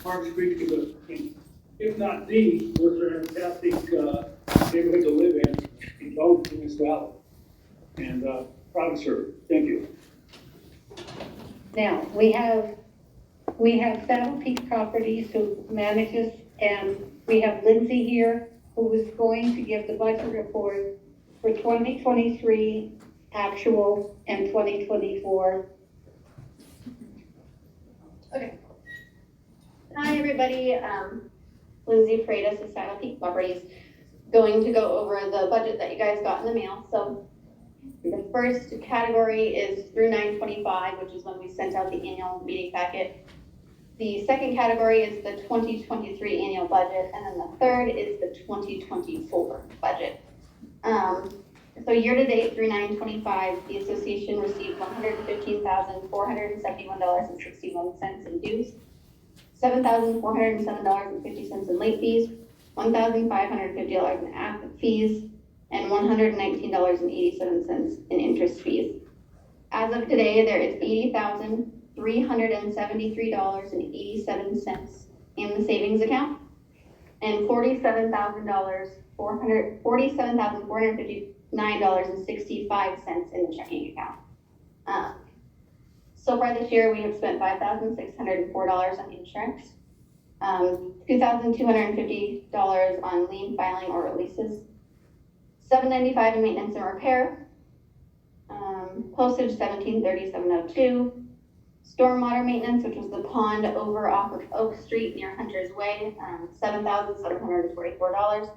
Park Street is if not the most fantastic neighborhood to live in both in this valley. And proud to serve. Thank you. Now, we have Saddle Peak Properties who manages, and we have Lindsay here, who is going to give the budget report for 2023 actual and 2024. Okay. Hi, everybody. Lindsay Freitas of Saddle Peak Properties, going to go over the budget that you guys got in the mail. So the first category is through 9/25, which is when we sent out the annual meeting packet. The second category is the 2023 annual budget, and then the third is the 2024 budget. So year to date through 9/25, the association received $115,471.61 in dues, $7,407.50 in late fees, $1,550 in app fees, and $119.87 in interest fees. As of today, there is $80,373.87 in the savings account, and $47,459.65 in the checking account. So far this year, we have spent $5,604 on insurance, $2,250 on lien filing or releases, $795 in maintenance and repair, postage $1737.02, stormwater maintenance, which was the pond over off of Oak Street near Hunter's Way, $7,744.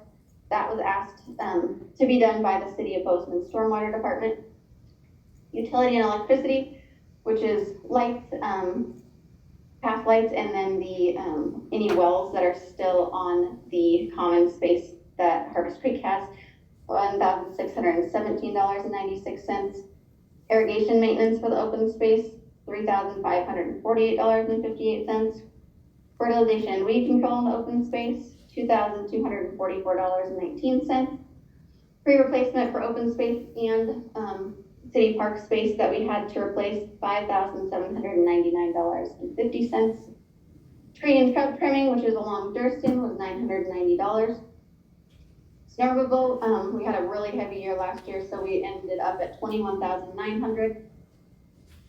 That was asked to be done by the City of Bozeman Stormwater Department. Utility and electricity, which is lights, path lights, and then the any wells that are still on the common space that Harvest Creek has, $1,617.96. Irrigation maintenance for the open space, $3,548.58. Fertilization and weed control in the open space, $2,244.19. Free replacement for open space and city park space that we had to replace, $5,799.50. Tree and shrub trimming, which is along Durston, was $990. Snow removal, we had a really heavy year last year, so we ended up at $21,900.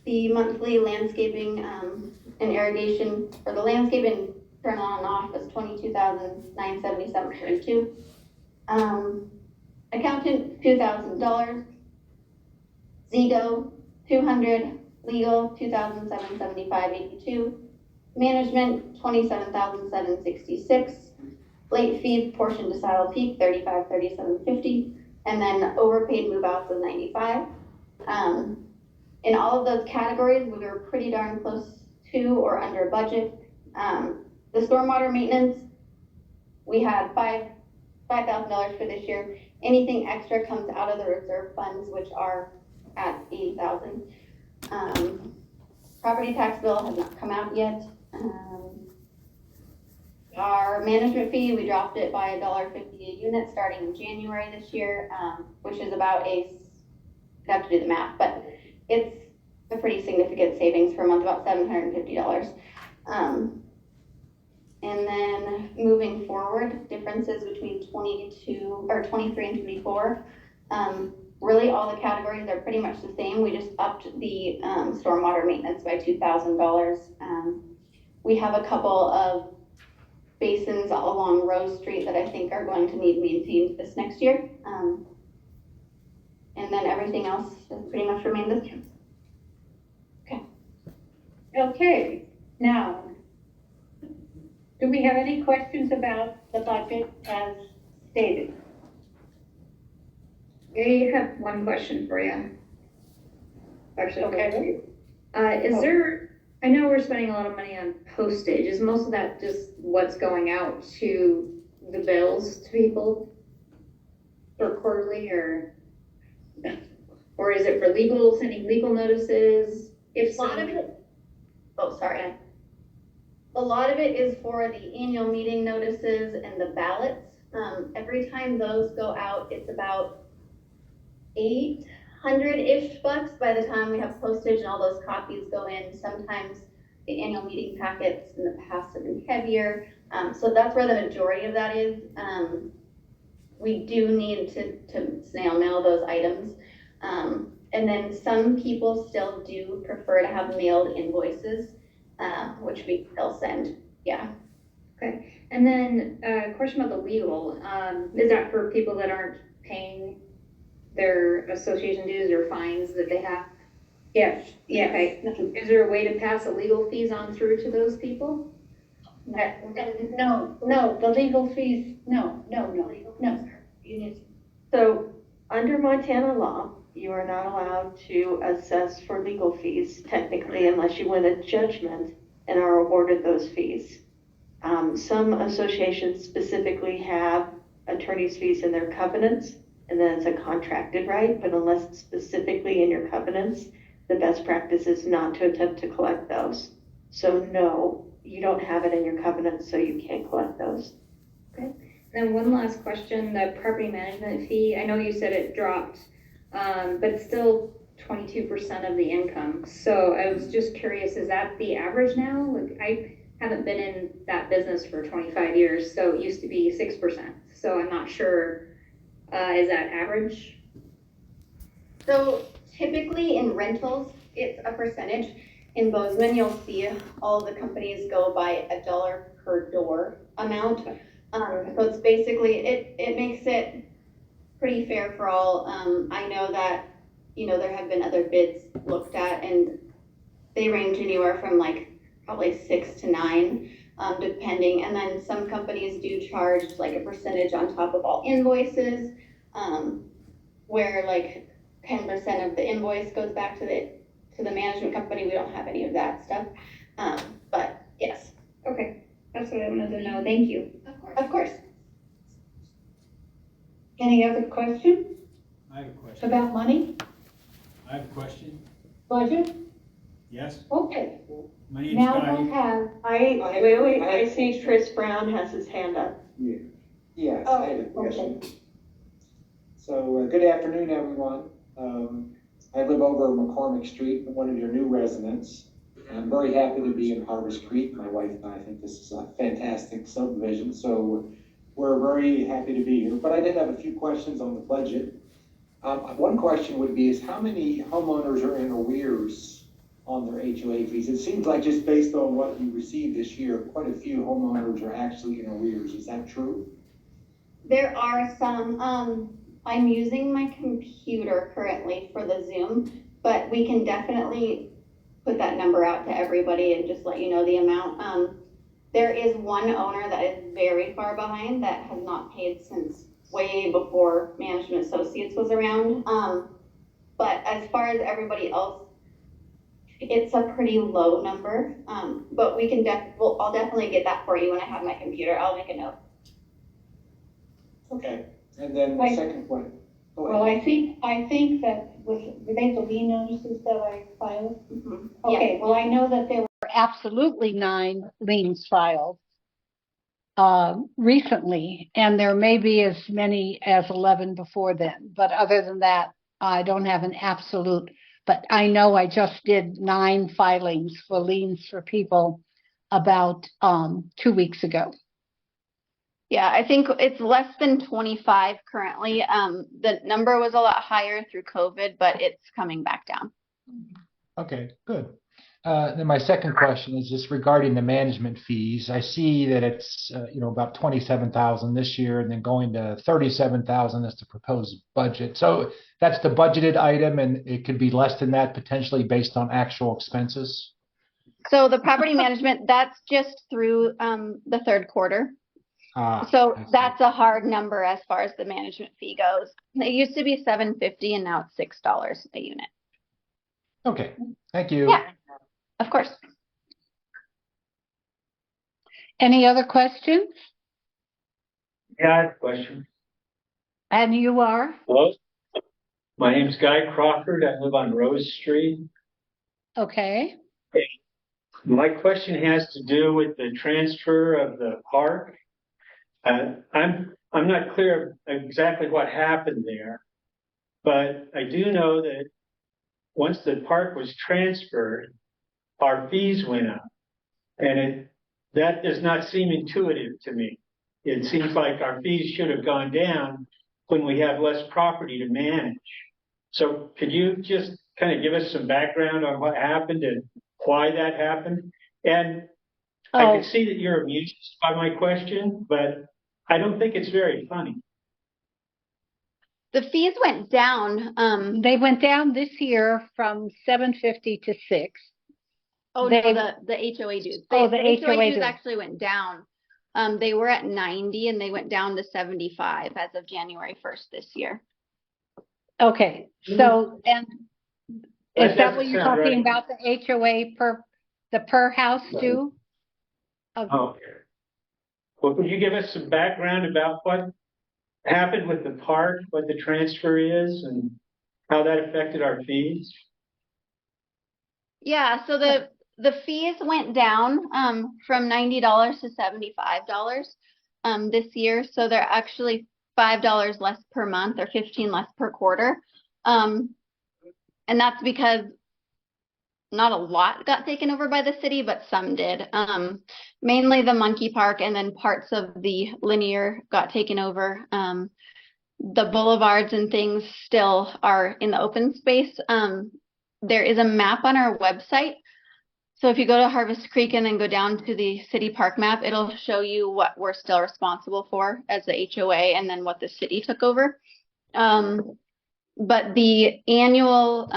The monthly landscaping and irrigation for the landscaping turn on and off was $22,977.32. Accountant, $2,000. Zigo, $200. Legal, $2,775.82. Management, $27,766. Late fee portion to Saddle Peak, $3537.50, and then overpaid move-outs of $95. In all of those categories, we were pretty darn close to or under budget. The stormwater maintenance, we had $5,000 for this year. Anything extra comes out of the reserve funds, which are at $80,000. Property tax bill has not come out yet. Our management fee, we dropped it by $1.50 a unit starting in January this year, which is about I'd have to do the math, but it's a pretty significant savings per month, about $750. And then moving forward, differences between 23 and 24. Really all the categories are pretty much the same. We just upped the stormwater maintenance by $2,000. We have a couple of basins along Rose Street that I think are going to need maintained this next year. And then everything else has pretty much remained the same. Okay, now, do we have any questions about the budget as stated? I have one question for you. Actually, Okay. Is there, I know we're spending a lot of money on postage. Is most of that just what's going out to the bills to people for quarterly, or is it for legal, sending legal notices? If A lot of it, a lot of it is for the annual meeting notices and the ballots. Every time those go out, it's about $800-ish by the time we have postage and all those copies go in. Sometimes the annual meeting packets in the past have been heavier. So that's where the majority of that is. We do need to snail mail those items. And then some people still do prefer to have mailed invoices, which we still send. Yeah. Okay. And then a question about the legal. Is that for people that aren't paying their association dues or fines that they have? Yes, yes. Okay. Is there a way to pass the legal fees on through to those people? No, the legal fees, no. So, under Montana law, you are not allowed to assess for legal fees technically unless you win a judgment and are awarded those fees. Some associations specifically have attorney's fees in their covenants, and then it's a contracted right, but unless it's specifically in your covenants, the best practice is not to attempt to collect those. So no, you don't have it in your covenants, so you can't collect those. Okay. Then one last question, the property management fee. I know you said it dropped, but it's still 22% of the income. So I was just curious, is that the average now? Like, I haven't been in that business for 25 years, so it used to be 6%. So I'm not sure, is that average? So typically in rentals, it's a percentage. In Bozeman, you'll see all the companies go by $1 per door amount. So it's basically, it makes it pretty fair for all. I know that, there have been other bids looked at and they range anywhere from like probably 6 to 9, depending. And then some companies do charge like a percentage on top of all invoices, where like 10% of the invoice goes back to the management company. We don't have any of that stuff. But yes. Okay, that's what I wanted to know. Thank you. Of course. Any other questions I have a question. about money, I have a question. budget? Yes? Okay, My name's now Guy. we'll have, I see Chris Brown has his hand up. Yeah. Yes, Oh, I have a question. okay. So, good afternoon, everyone. I live over McCormick Street, one of your new residents. I'm very happy to be in Harvest Creek. My wife and I think this is a fantastic subdivision, so we're very happy to be here. But I did have a few questions on the budget. One question would be is how many homeowners are in arrears on their HOA fees? It seems like just based on what we received this year, quite a few homeowners are actually in arrears. Is that true? There are some, I'm using my computer currently for the Zoom, but we can definitely put that number out to everybody and just let you know the amount. There is one owner that is very far behind that has not paid since way before Management Associates was around. But as far as everybody else, it's a pretty low number. But we can I'll definitely get that for you when I have my computer. I'll make a note. Okay. And then the second one. well, I think that were they the lien notices that I filed? Mm-hmm. Okay, well, I know that there were absolutely 9 liens filed recently, and there may be as many as 11 before then. But other than that, I don't have an absolute, but I know I just did 9 filings for liens for people about 2 weeks ago. Yeah, I think it's less than 25 currently. The number was a lot higher through COVID, but it's coming back down. Okay, good. Then my second question is just regarding the management fees. I see that it's about 27,000 this year, and then going to 37,000 as the proposed budget. So that's the budgeted item, and it could be less than that potentially based on actual expenses. So the property management, that's just through the third quarter. So that's a hard number as far as the management fee goes. It used to be $7.50 and now it's $6 a unit. Okay, thank you. Yeah, of course. Any other questions? Yeah, I have a question. And you are? Hello? My name's Guy Crawford. I live on Rose Street. Okay. My question has to do with the transfer of the park. I'm not clear exactly what happened there, but I do know that once the park was transferred, our fees went up. And That does not seem intuitive to me. It seems like our fees should have gone down when we have less property to manage. So could you just kind of give us some background on what happened and why that happened? And I can see that you're amused by my question, but I don't think it's very funny. The fees went down. They went down this year from $750 to $6. Oh, They- no, the HOA dues. Oh, The the HOA HOA dues dues. actually went down. They were at 90 and they went down to 75 as of January 1st this year. Okay, so, and That is that what doesn't you're sound talking right. about, the HOA per house due? Oh. Well, could you give us some background about what happened with the park, what the transfer is, and how that affected our fees? Yeah, so the fees went down from $90 to $75 this year. So they're actually $5 less per month or $15 less per quarter. And that's because not a lot got taken over by the city, but some did. Mainly the monkey park, and then parts of the linear got taken over. The boulevards and things still are in the open space. There is a map on our website. So if you go to Harvest Creek and then go down to the city park map, it'll show you what we're still responsible for as the HOA and then what the city took over. But the annual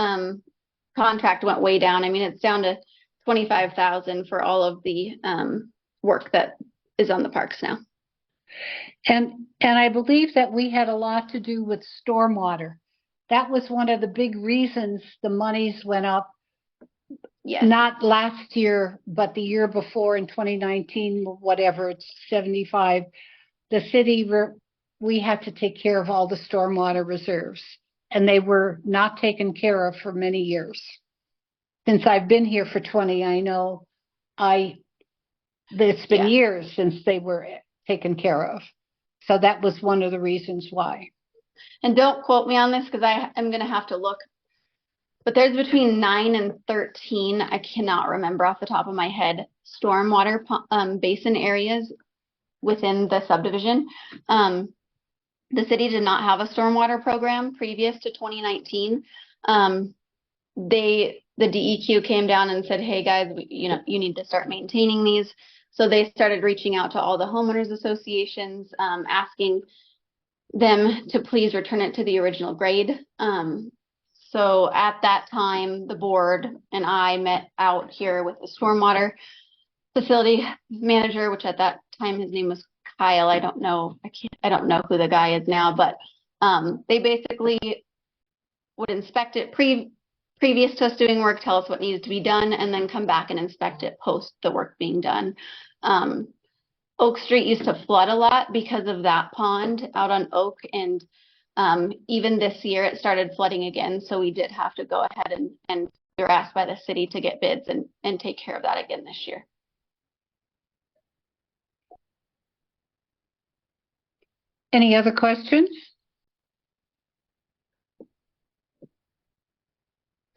contract went way down. I mean, it's down to $25,000 for all of the work that is on the parks now. And I believe that we had a lot to do with stormwater. That was one of the big reasons the monies went up. Yes. Not last year, but the year before in 2019, whatever, it's 75. The city, we had to take care of all the stormwater reserves, and they were not taken care of for many years. Since I've been here for 20, I know it's been years since they were taken care of. So that was one of the reasons why. And don't quote me on this because I am going to have to look. But there's between 9 and 13, I cannot remember off the top of my head, stormwater basin areas within the subdivision. The city did not have a stormwater program previous to 2019. The DEQ came down and said, hey guys, you need to start maintaining these. So they started reaching out to all the homeowners associations, asking them to please return it to the original grade. So at that time, the board and I met out here with the stormwater facility manager, which at that time his name was Kyle. I don't know who the guy is now, but they basically would inspect it previous to us doing work, tell us what needed to be done, and then come back and inspect it post the work being done. Oak Street used to flood a lot because of that pond out on Oak, and even this year it started flooding again, so we did have to go ahead and we were asked by the city to get bids and take care of that again this year. Any other questions?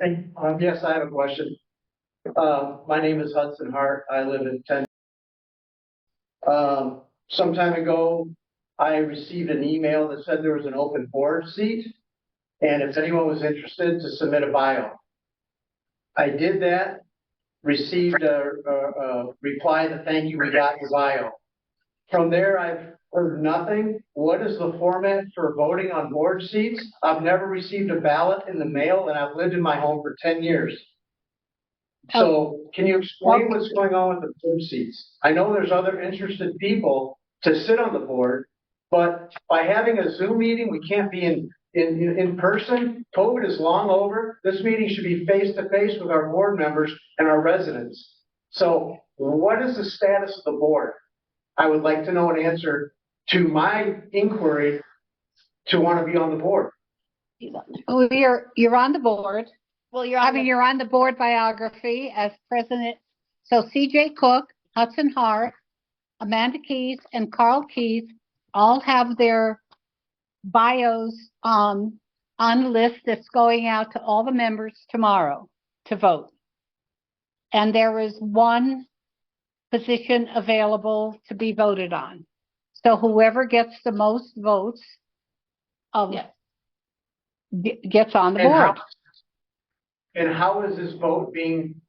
Yes, I have a question. My name is Hudson Hart. I live in 10. Some time ago, I received an email that said there was an open board seat, and if anyone was interested to submit a bio. I did that, received a reply to thank you, we got your bio. From there, I've heard nothing. What is the format for voting on board seats? I've never received a ballot in the mail, and I've lived in my home for 10 years. So can you explain what's going on with the board seats? I know there's other interested people to sit on the board, but by having a Zoom meeting, we can't be in person. COVID is long over. This meeting should be face to face with our board members and our residents. So what is the status of the board? I would like to know an answer to my inquiry to want to be on the board. Oh, you're on the board. Well, you're on the board biography as president. So CJ Cook, Hudson Hart, Amanda Keys, and Carl Keys all have their bios on the list that's going out to all the members tomorrow to vote. And there is one position available to be voted on. So whoever gets the most votes Yeah. gets on the And board. how is this vote being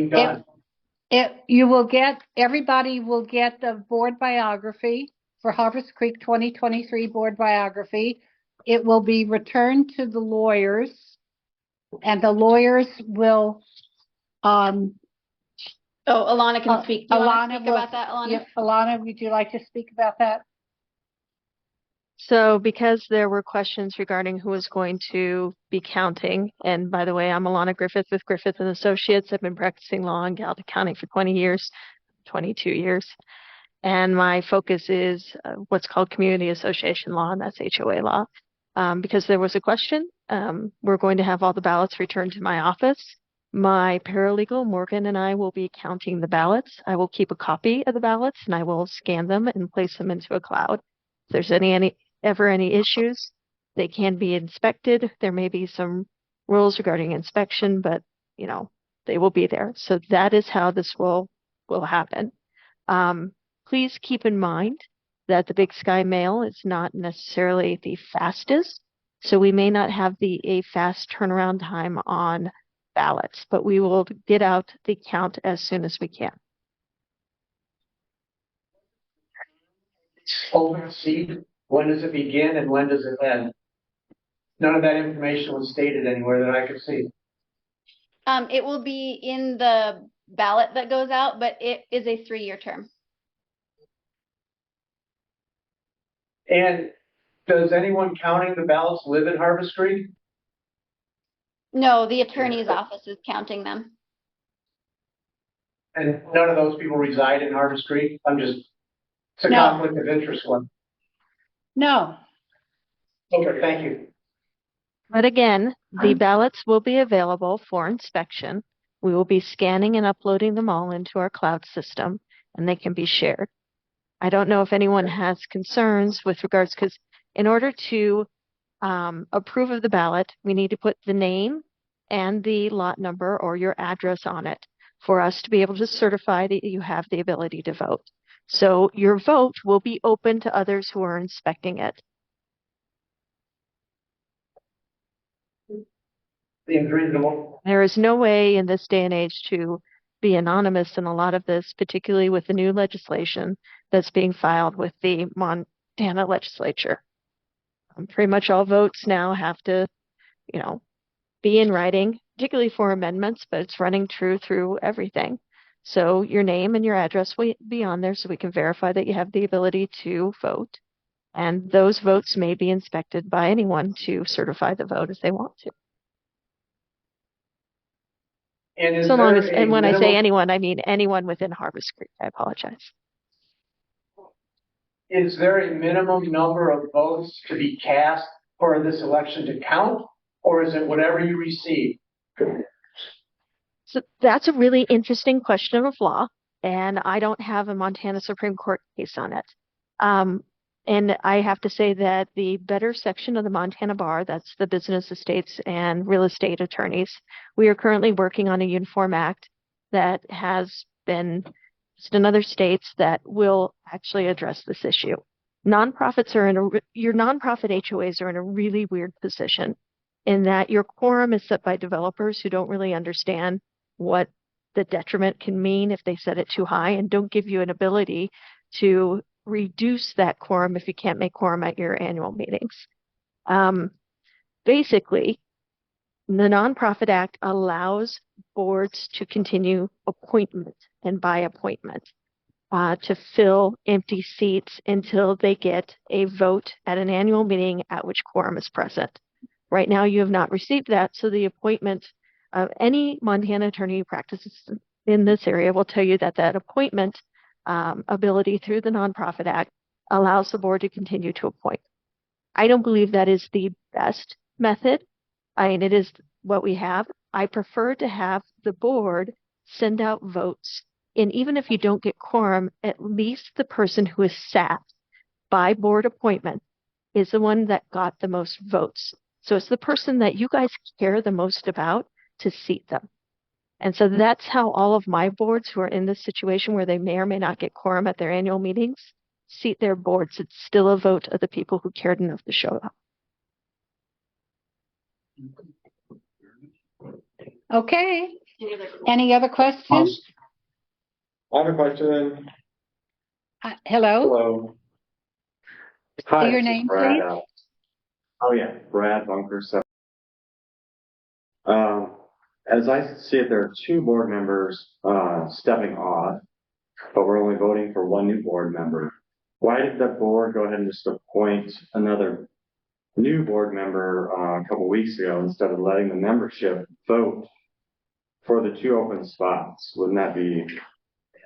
done? Everybody will get the board biography for Harvest Creek 2023 board biography. It will be returned to the lawyers, and the lawyers will, Oh, Alanah can speak. Do you want to Alanah speak will- about that, Alanah? yeah, Alanah, would you like to speak about that? So because there were questions regarding who is going to be counting, and by the way, I'm Alanah Griffith with Griffith and Associates. I've been practicing law in Gallatin County for 20 years, 22 years. And my focus is what's called community association law, and that's HOA law. Because there was a question, we're going to have all the ballots returned to my office. My paralegal, Morgan, and I will be counting the ballots. I will keep a copy of the ballots and I will scan them and place them into a cloud. If there's ever any issues, they can be inspected. There may be some rules regarding inspection, but they will be there. So that is how this will happen. Please keep in mind that the Big Sky Mail is not necessarily the fastest, so we may not have a fast turnaround time on ballots, but we will get out the count as soon as we can. Open seat, when does it begin and when does it end? None of that information was stated anywhere that I could see. It will be in the ballot that goes out, but it is a 3-year term. And does anyone counting the ballots live in Harvest Creek? No, the attorney's office is counting them. And none of those people reside in Harvest Creek? It's a No. conflict of interest one. No. Okay, thank you. But again, the ballots will be available for inspection. We will be scanning and uploading them all into our cloud system, and they can be shared. I don't know if anyone has concerns with regards, because in order to approve of the ballot, we need to put the name and the lot number or your address on it for us to be able to certify that you have the ability to vote. So your vote will be open to others who are inspecting it. Seems reasonable. There is no way in this day and age to be anonymous in a lot of this, particularly with the new legislation that's being filed with the Montana legislature. Pretty much all votes now have to, be in writing, particularly for amendments, but it's running true through everything. So your name and your address will be on there so we can verify that you have the ability to vote. And those votes may be inspected by anyone to certify the vote if they want to. And So long as, and when I say anyone, I mean anyone within Harvest Creek. I apologize. Is there a minimum number of votes to be cast for this election to count? Or is it whatever you receive? So that's a really interesting question of law, and I don't have a Montana Supreme Court case on it. And I have to say that the better section of the Montana Bar, that's the business estates and real estate attorneys, we are currently working on a uniform act that has been just in other states that will actually address this issue. Nonprofits are your nonprofit HOAs are in a really weird position in that your quorum is set by developers who don't really understand what the detriment can mean if they set it too high and don't give you an ability to reduce that quorum if you can't make quorum at your annual meetings. Basically, the Nonprofit Act allows boards to continue appointment and by appointment to fill empty seats until they get a vote at an annual meeting at which quorum is present. Right now, you have not received that, so the appointment of any Montana attorney who practices in this area will tell you that that appointment ability through the Nonprofit Act allows the board to continue to appoint. I don't believe that is the best method. I mean, it is what we have. I prefer to have the board send out votes. And even if you don't get quorum, at least the person who is sat by board appointment is the one that got the most votes. So it's the person that you guys care the most about to seat them. And so that's how all of my boards who are in this situation where they may or may not get quorum at their annual meetings seat their boards. It's still a vote of the people who cared enough to show up. Okay. Any other questions? I have a question. Hello? Hello. Hi, Your this is name, Brad. please? Brad Bunker. As I see it, there are 2 board members stepping off, but we're only voting for 1 new board member. Why did the board go ahead and just appoint another new board member a couple weeks ago instead of letting the membership vote for the 2 open spots? Wouldn't that be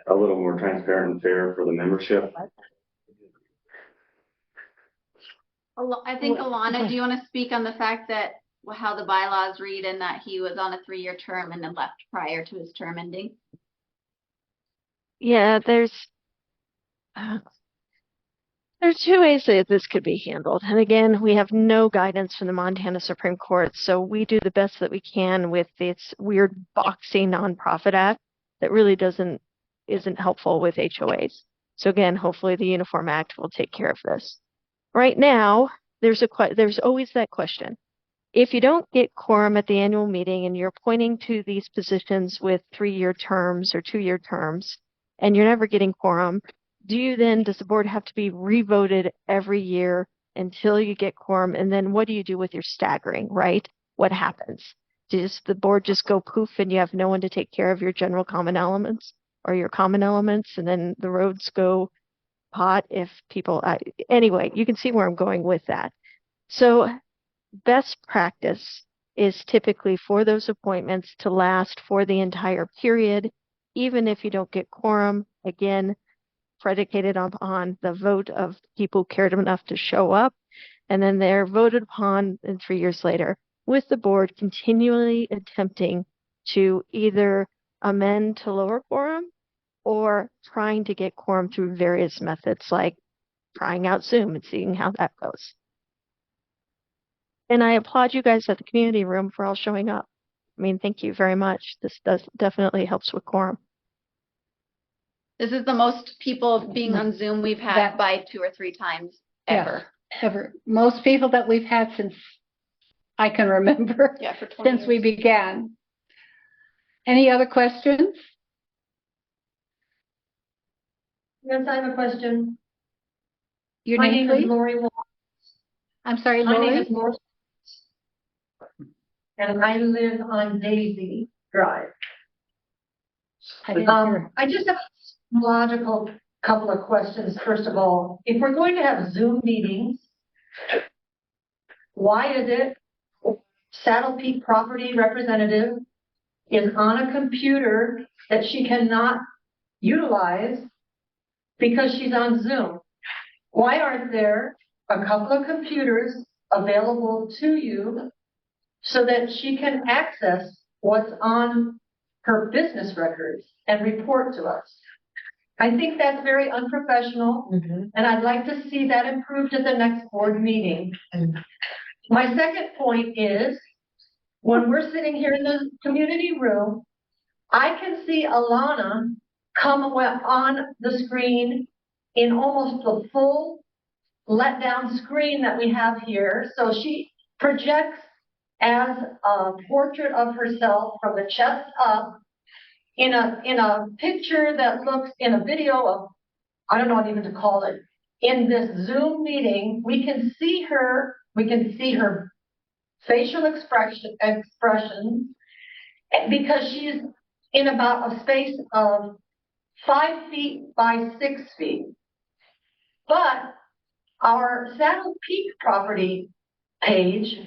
a little more transparent and fair for the membership? I think, Alanah, do you want to speak on the fact that how the bylaws read and that he was on a 3-year term and then left prior to his term ending? Yeah, there's 2 ways that this could be handled. And again, we have no guidance from the Montana Supreme Court, so we do the best that we can with this weird boxy nonprofit act that really isn't helpful with HOAs. So again, hopefully the Uniform Act will take care of this. Right now, there's always that question. If you don't get quorum at the annual meeting and you're appointing to these positions with 3-year terms or 2-year terms, and you're never getting quorum, does the board have to be revoted every year until you get quorum? And then what do you do with your staggering, right? What happens? Does the board just go poof and you have no one to take care of your general common elements or your common elements, and then the roads go pot if people, anyway, you can see where I'm going with that. So best practice is typically for those appointments to last for the entire period, even if you don't get quorum, again, predicated upon the vote of people who cared enough to show up, and then they're voted upon 3 years later, with the board continually attempting to either amend to lower quorum or trying to get quorum through various methods like trying out Zoom and seeing how that goes. And I applaud you guys at the community room for all showing up. I mean, thank you very much. This definitely helps with quorum. This is the most people being on Zoom we've had by 2 or 3 times ever. Yes, ever. Most people that we've had since I can remember. Yeah, for 20 since years. we began. Any other questions? Yes, I have a question. Your My name, name is please? Lori. I'm sorry, My Lori? name is Lori. And I live on Daisy Drive. I just have a logical couple of questions. First of all, if we're going to have Zoom meetings, why is it Saddle Peak property representative is on a computer that she cannot utilize because she's on Zoom? Why aren't there a couple of computers available to you so that she can access what's on her business records and report to us? I think that's very unprofessional, and I'd like to see that improved at the next board meeting. My second point is, when we're sitting here in the community room, I can see Alanah come on the screen in almost the full let down screen that we have here. So she projects as a portrait of herself from the chest up in a picture that looks in a video of, I don't know what even to call it. In this Zoom meeting, we can see her facial expression because she's in about a space of 5 feet by 6 feet. But our Saddle Peak property page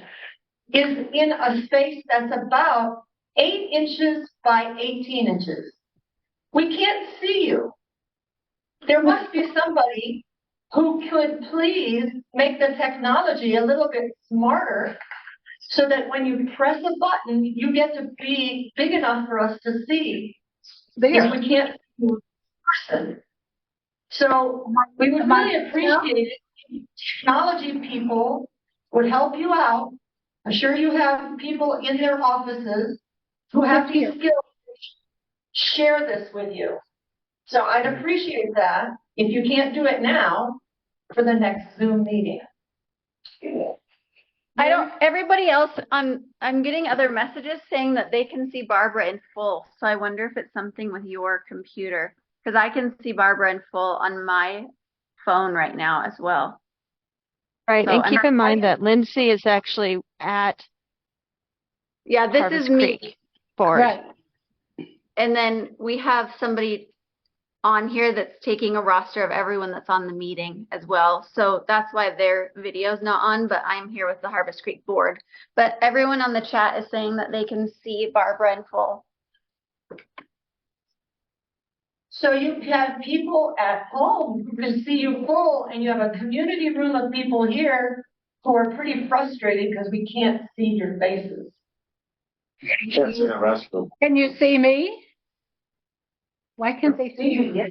is in a space that's about 8 inches by 18 inches. We can't see you. There must be somebody who could please make the technology a little bit smarter so that when you press a button, you get to be big enough for us to see. Because we can't see you in person. So we would really appreciate it if technology people would help you out. I'm sure you have people in their offices who have these skills share this with you. So I'd appreciate that if you can't do it now for the next Zoom meeting. Everybody else I'm getting other messages saying that they can see Barbara in full. So I wonder if it's something with your computer, because I can see Barbara in full on my phone right now as well. Right, So, and keep in mind that Lindsay is actually at Yeah, Harvest Creek board. Right. And then we have somebody on here that's taking a roster of everyone that's on the meeting as well. So that's why their video's not on, but I'm here with the Harvest Creek board. But everyone on the chat is saying that they can see Barbara in full. So you have people at home who can see you full, and you have a community room of people here who are pretty frustrated because we can't see your faces. That's in the restroom. Can you see me? Why can't they see you? Yes.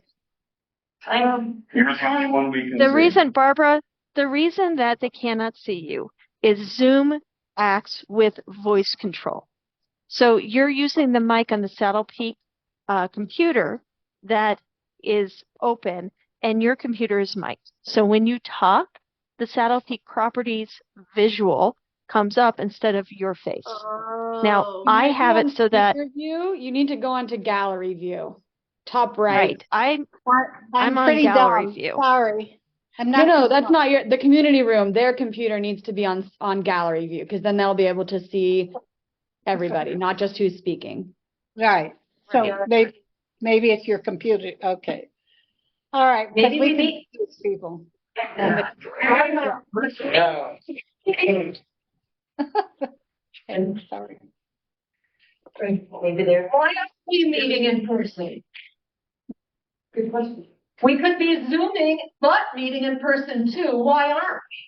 You're the only one we can The see. reason, Barbara, the reason that they cannot see you is Zoom acts with voice control. So you're using the mic on the Saddle Peak computer that is open, and your computer is mic'd. So when you talk, the Saddle Peak Properties visual comes up instead of your face. Now, I have it so that view, you need to go onto gallery view, top right. I'm on pretty gallery dumb. view. Sorry. I'm not. No, that's not the community room. Their computer needs to be on gallery view, because then they'll be able to see everybody, not just who's speaking. Right. So maybe it's your computer. Okay. All right. Because Maybe we we can need- see these people. Sorry. Maybe they're. Why aren't we meeting in person? Good question. We could be Zooming, but meeting in person too. Why aren't we?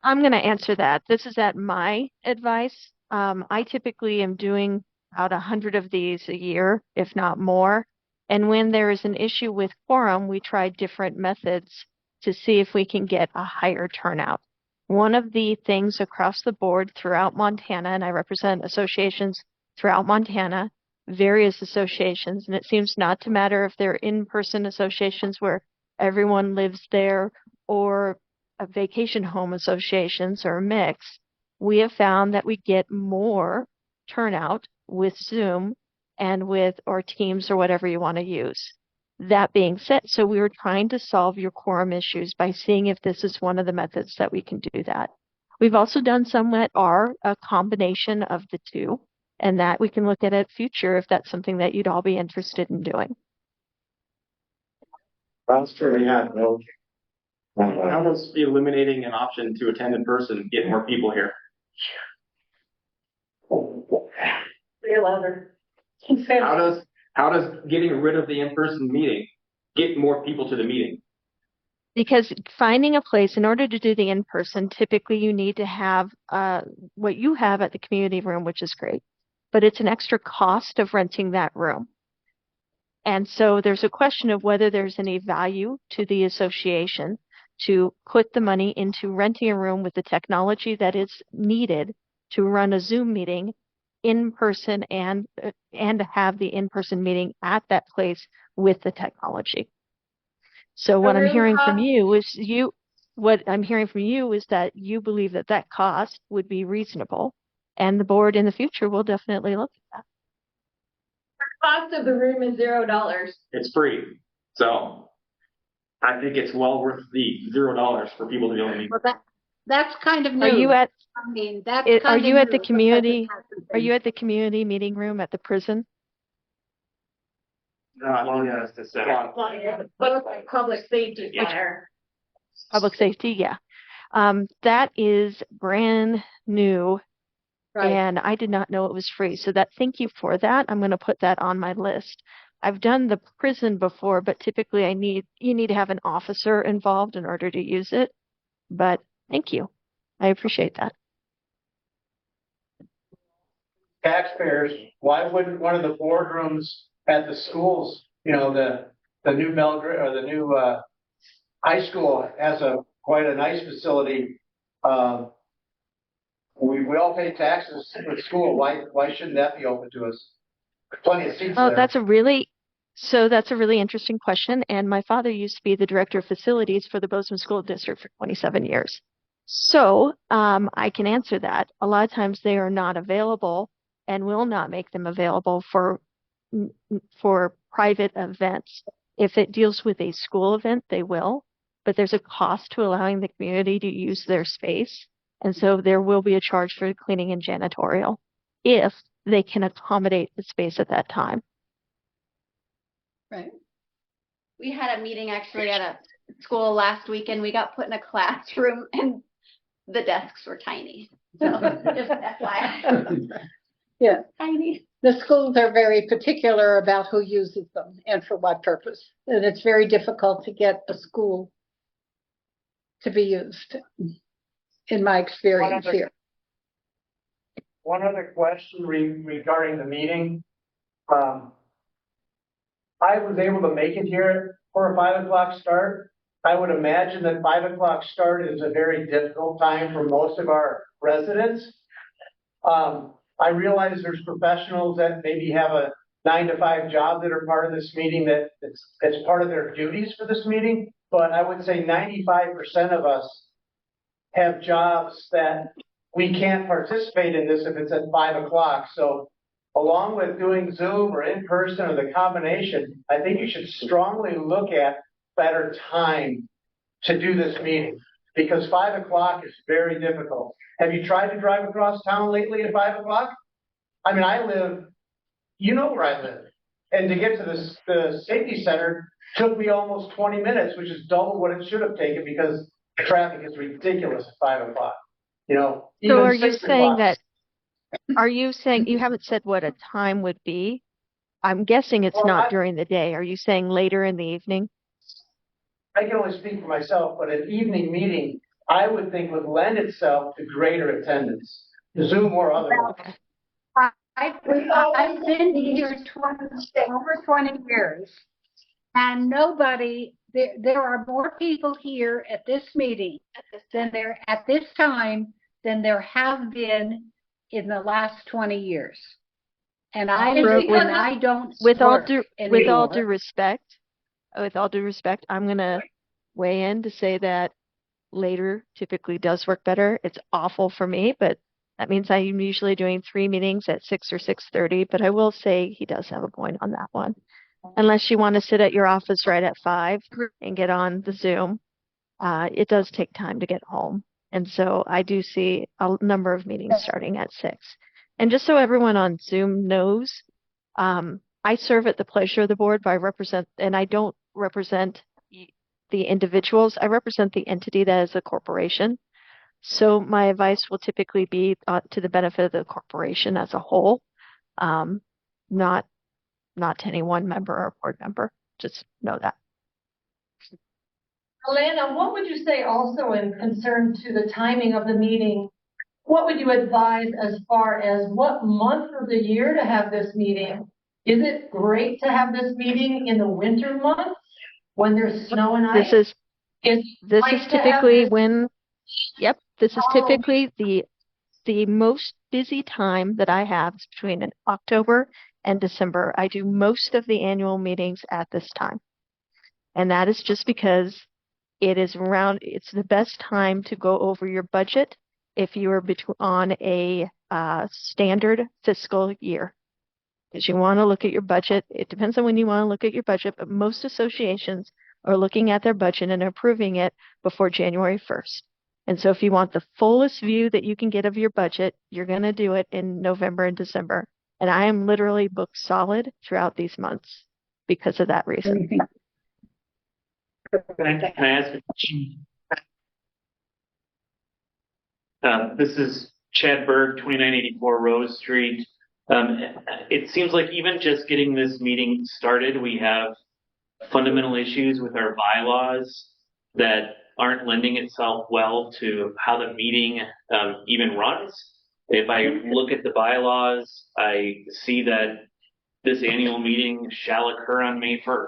I'm going to answer that. This is at my advice. I typically am doing about 100 of these a year, if not more. And when there is an issue with quorum, we try different methods to see if we can get a higher turnout. One of the things across the board throughout Montana, and I represent associations throughout Montana, various associations, and it seems not to matter if they're in-person associations where everyone lives there or vacation home associations or a mix, we have found that we get more turnout with Zoom and with or Teams or whatever you want to use. That being said, so we were trying to solve your quorum issues by seeing if this is one of the methods that we can do that. We've also done some that are a combination of the two, and that we can look at it future if that's something that you'd all be interested in doing. Last year we had no. How does eliminating an option to attend in person get more people here? How does getting rid of the in-person meeting get more people to the meeting? Because finding a place, in order to do the in-person, typically you need to have what you have at the community room, which is great, but it's an extra cost of renting that room. And so there's a question of whether there's any value to the association to put the money into renting a room with the technology that is needed to run a Zoom meeting in person and have the in-person meeting at that place with the technology. So what I'm hearing from you is that you believe that that cost would be reasonable, and the board in the future will definitely look at that. The cost of the room is $0. It's free. So I think it's well worth the $0 for people to be able to meet. Well, that's kind of new. Are you at the community? Are you at the community meeting room at the prison? But public safety fire. Public safety, yeah. That is brand new, Right. and I did not know it was free. So thank you for that. I'm going to put that on my list. I've done the prison before, but typically you need to have an officer involved in order to use it. But thank you. I appreciate that. Taxpayers, why wouldn't one of the boardrooms at the schools, the new Belgrade or the new high school has quite a nice facility. We all pay taxes for the school. Why shouldn't that be open to us? Plenty of seats Oh, there. that's a really interesting question. And my father used to be the director of facilities for the Bozeman School District for 27 years. So I can answer that. A lot of times they are not available and will not make them available for private events. If it deals with a school event, they will, but there's a cost to allowing the community to use their space. And so there will be a charge for cleaning and janitorial if they can accommodate the space at that time. Right. We had a meeting actually at a school last week and we got put in a classroom and the desks were tiny. So just FYI. Yeah, Tiny. the schools are very particular about who uses them and for what purpose. And it's very difficult to get a school to be used, in my experience here. One other question regarding the meeting. I was able to make it here for a 5 o'clock start. I would imagine that 5 o'clock start is a very difficult time for most of our residents. I realize there's professionals that maybe have a 9-to-5 job that are part of this meeting, that it's part of their duties for this meeting. But I would say 95% of us have jobs that we can't participate in this if it's at 5 o'clock. So along with doing Zoom or in person or the combination, I think you should strongly look at better time to do this meeting, because 5 o'clock is very difficult. Have you tried to drive across town lately at 5 o'clock? I mean, I live, you know where I live. And to get to the safety center took me almost 20 minutes, which is double what it should have taken because the traffic is ridiculous at 5 o'clock. You know, even So are you 6 saying o'clock. are you saying, you haven't said what a time would be? I'm guessing it's Well, not during the day. Are you saying later in the evening? I can only speak for myself, but an evening meeting, I would think would lend itself to greater attendance, Zoom or otherwise. I've been here over 20 years, and there are more people here at this meeting at this time than there have been in the last 20 years. And I don't with all work due anymore. respect, I'm gonna weigh in to say that later typically does work better. It's awful for me, but that means I'm usually doing 3 meetings at 6 or 6:30. But I will say he does have a point on that one. Unless you want to sit at your office right at 5 and get on the Zoom, it does take time to get home. And so I do see a number of meetings starting at 6. And just so everyone on Zoom knows, I serve at the pleasure of the board, and I don't represent the individuals. I represent the entity that is a corporation. So my advice will typically be to the benefit of the corporation as a whole, not to any one member or board member. Just know that. Alanah, what would you say also in concern to the timing of the meeting? What would you advise as far as what month of the year to have this meeting? Is it great to have this meeting in the winter months when there's snow and ice? This is typically the most busy time that I have is between October and December. I do most of the annual meetings at this time. And that is just because it's the best time to go over your budget if you are on a standard fiscal year. Because you want to look at your budget. It depends on when you want to look at your budget, but most associations are looking at their budget and approving it before January 1st. And so if you want the fullest view that you can get of your budget, you're going to do it in November and December. And I am literally booked solid throughout these months because of that reason. Can I ask a question? This is Chad Berg, 2984 Rose Street. It seems like even just getting this meeting started, we have fundamental issues with our bylaws that aren't lending itself well to how the meeting even runs. If I look at the bylaws, I see that this annual meeting shall occur on May 1st.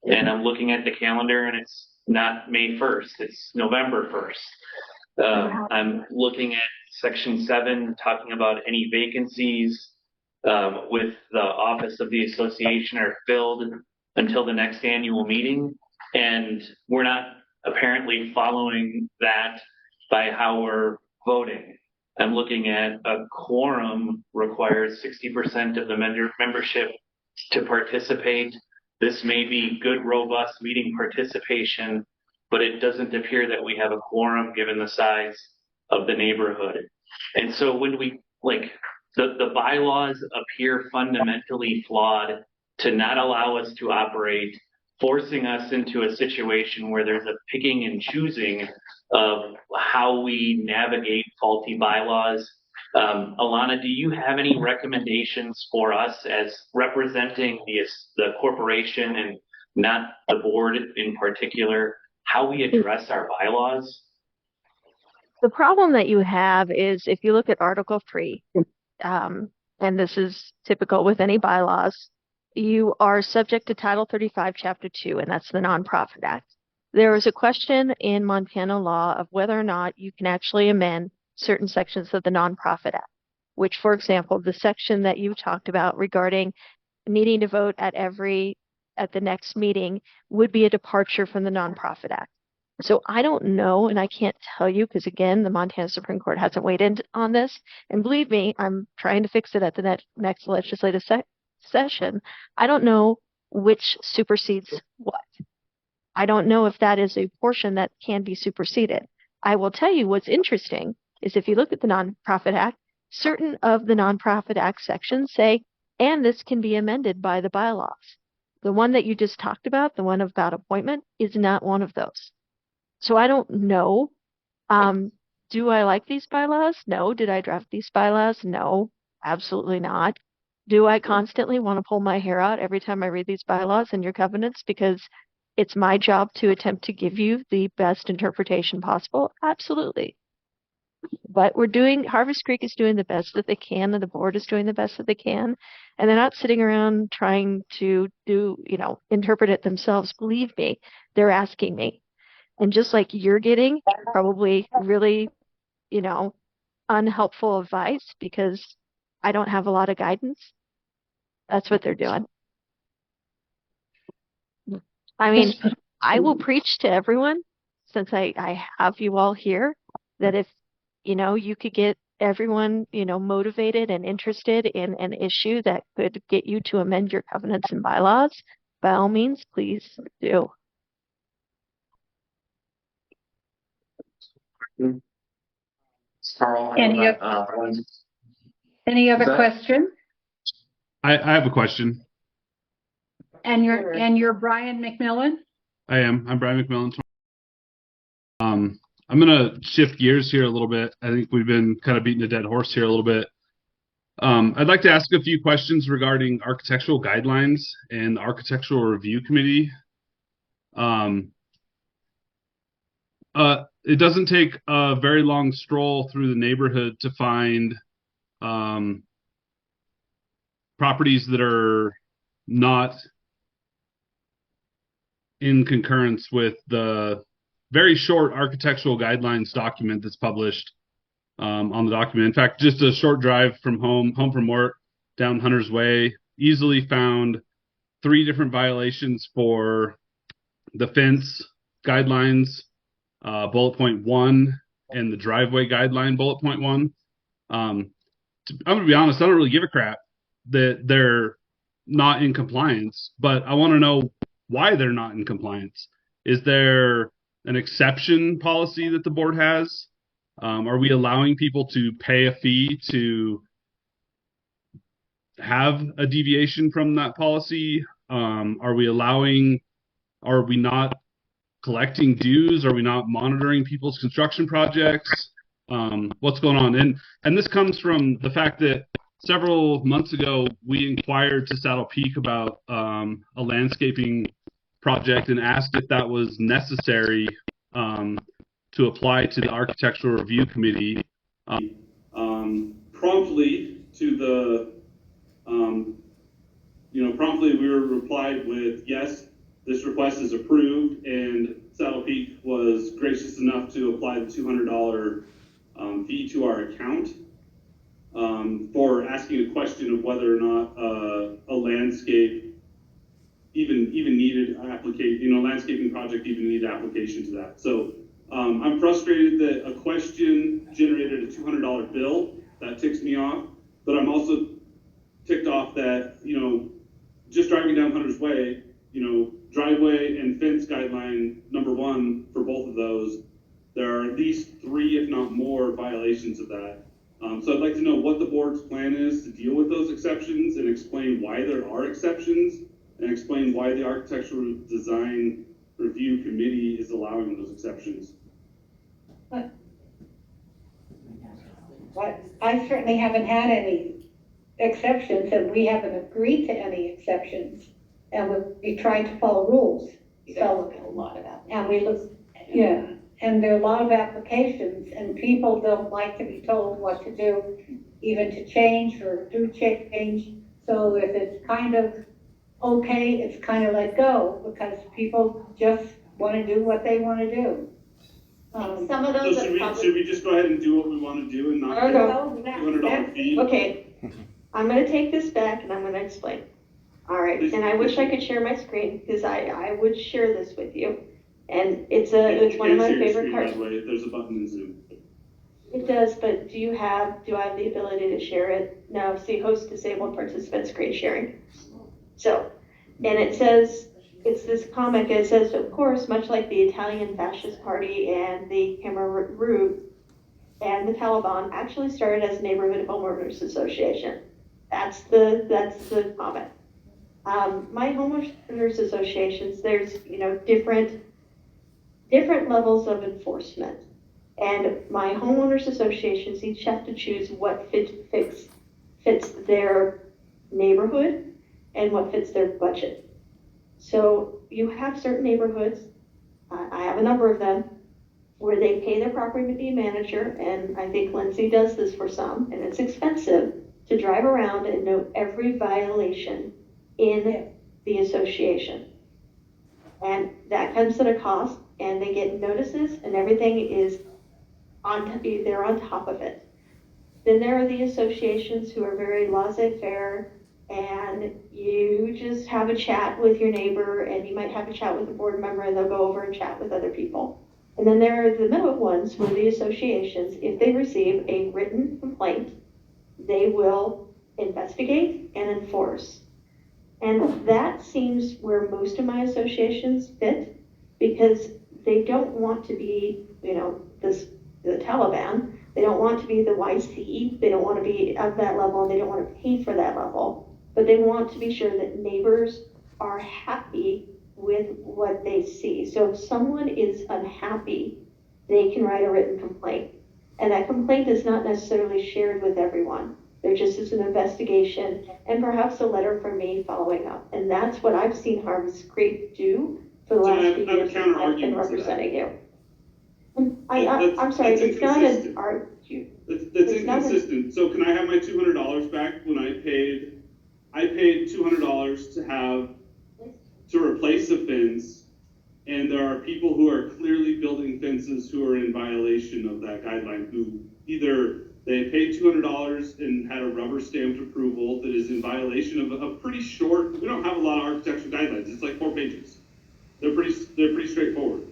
And I'm looking at the calendar and it's not May 1st, it's November 1st. I'm looking at section 7, talking about any vacancies. with the office of the association are filled until the next annual meeting. And we're not apparently following that by how we're voting. I'm looking at a quorum requires 60% of the membership to participate. This may be good, robust meeting participation, but it doesn't appear that we have a quorum given the size of the neighborhood. And so when we, like, the bylaws appear fundamentally flawed to not allow us to operate, forcing us into a situation where there's a picking and choosing of how we navigate faulty bylaws. Alanah, do you have any recommendations for us as representing the corporation and not the board in particular, how we address our bylaws? The problem that you have is if you look at Article 3, and this is typical with any bylaws, you are subject to Title 35, Chapter 2, and that's the Nonprofit Act. There is a question in Montana law of whether or not you can actually amend certain sections of the Nonprofit Act, which, for example, the section that you talked about regarding needing to vote at the next meeting would be a departure from the Nonprofit Act. So I don't know, and I can't tell you because, again, the Montana Supreme Court hasn't weighed in on this. And believe me, I'm trying to fix it at the next legislative session. I don't know which supersedes what. I don't know if that is a portion that can be superseded. I will tell you what's interesting is if you look at the Nonprofit Act, certain of the Nonprofit Act sections say, and this can be amended by the bylaws. The one that you just talked about, the one about appointment, is not one of those. So I don't know. Do I like these bylaws? No. Did I draft these bylaws? No, absolutely not. Do I constantly want to pull my hair out every time I read these bylaws and your covenants because it's my job to attempt to give you the best interpretation possible? Absolutely. But Harvest Creek is doing the best that they can, and the board is doing the best that they can. And they're not sitting around trying to interpret it themselves. Believe me, they're asking me. And just like you're getting probably really, unhelpful advice because I don't have a lot of guidance, that's what they're doing. I mean, I will preach to everyone, since I have you all here, that if, you could get everyone, motivated and interested in an issue that could get you to amend your covenants and bylaws, by all means, please do. Carl, Any other question? I have a question. And you're Brian McMillan? I'm Brian McMillan. I'm gonna shift gears here a little bit. I think we've been kind of beating a dead horse here a little bit. I'd like to ask a few questions regarding architectural guidelines and the Architectural Review Committee. It doesn't take a very long stroll through the neighborhood to find properties that are not in concurrence with the very short architectural guidelines document that's published on the document. In fact, just a short drive from home from work down Hunter's Way, easily found 3 different violations for the fence guidelines, bullet point 1, and the driveway guideline bullet point 1. I'm gonna be honest, I don't really give a crap that they're not in compliance, but I want to know why they're not in compliance. Is there an exception policy that the board has? Are we allowing people to pay a fee to have a deviation from that policy? Are we not collecting dues? Are we not monitoring people's construction projects? What's going on? And this comes from the fact that several months ago, we inquired to Saddle Peak about a landscaping project and asked if that was necessary to apply to the Architectural Review Committee. Promptly we were replied with, yes, this request is approved, and Saddle Peak was gracious enough to apply the $200 fee to our account. for asking a question of whether or not a landscape even needed landscaping project even needed application to that. So I'm frustrated that a question generated a $200 bill. That ticks me off, but I'm also ticked off that, just driving down Hunter's Way, driveway and fence guideline number 1 for both of those, there are at least 3, if not more, violations of that. So I'd like to know what the board's plan is to deal with those exceptions and explain why there are exceptions and explain why the Architectural Design Review Committee is allowing those exceptions. But I certainly haven't had any exceptions, and we haven't agreed to any exceptions. And we tried to follow rules. So, a lot of that. and we look, yeah, and there are a lot of applications, and people don't like to be told what to do, even to change or do change. So if it's kind of okay, it's kind of let go, because people just want to do what they want to do. Some of those So should we just go ahead and do what we want to do and not pay $200 fee? Okay, I'm gonna take this back and I'm gonna explain. All right, and I wish I could share my screen, because I would share this with you. And it's one of my favorite parts. By the way, there's a button in Zoom. It does, but do I have the ability to share it? No, see, host disabled participant screen sharing. So, and it says, it's this comic, it says, of course, much like the Italian fascist party and the Khmer Rouge and the Taliban actually started as neighborhood homeowners association. That's the comment. My homeowners associations, there's different levels of enforcement, and my homeowners associations each have to choose what fits their neighborhood and what fits their budget. So you have certain neighborhoods, I have a number of them, where they pay their property manager, and I think Lindsay does this for some, and it's expensive to drive around and note every violation in the association. And that comes at a cost, and they get notices, and everything is they're on top of it. Then there are the associations who are very laissez-faire, and you just have a chat with your neighbor, and you might have a chat with a board member, and they'll go over and chat with other people. And then there are the middle ones where the associations, if they receive a written complaint, they will investigate and enforce. And that seems where most of my associations fit, because they don't want to be, the Taliban. They don't want to be the YC. They don't want to be at that level, and they don't want to pay for that level. But they want to be sure that neighbors are happy with what they see. So if someone is unhappy, they can write a written complaint. And that complaint is not necessarily shared with everyone. There just is an investigation and perhaps a letter from me following up. And that's what I've seen Harvest Creek do for the last few years that I've been representing you. I'm sorry, it's not an argument. That's inconsistent. So can I have my $200 back when I paid $200 to replace a fence, and there are people who are clearly building fences who are in violation of that guideline, who either they paid $200 and had a rubber stamped approval that is in violation of a pretty short, we don't have a lot of architectural guidelines, it's like 4 pages. They're pretty straightforward.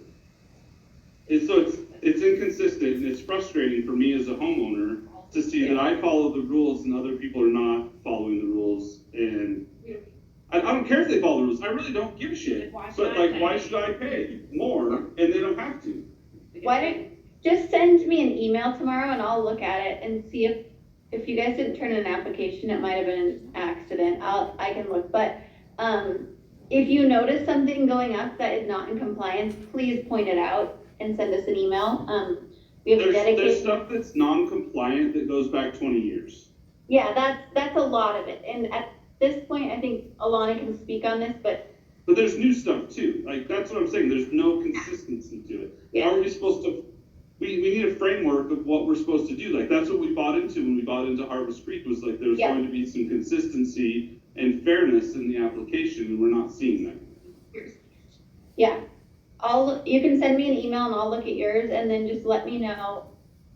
And so it's inconsistent, and it's frustrating for me as a homeowner to see that I follow the rules and other people are not following the rules. And I don't care if they follow the rules. I really don't give a shit. But why should I pay more and they don't have to? Why don't just send me an email tomorrow, and I'll look at it and see if you guys didn't turn in an application, it might have been an accident. I can look, but if you notice something going up that is not in compliance, please point it out and send us an email. We have There's stuff that's non-compliant that goes back 20 years. Yeah, that's a lot of it. And at this point, I think Alanah can speak on this, but there's new stuff too. Like, that's what I'm saying. There's no consistency to it. Yeah. How are we supposed to, we need a framework of what we're supposed to do. Like, that's what we bought into when we bought into Harvest Creek, was like there's going to be some consistency and fairness in the application, and we're not seeing that. Yeah. You can send me an email and I'll look at yours, and then just let me know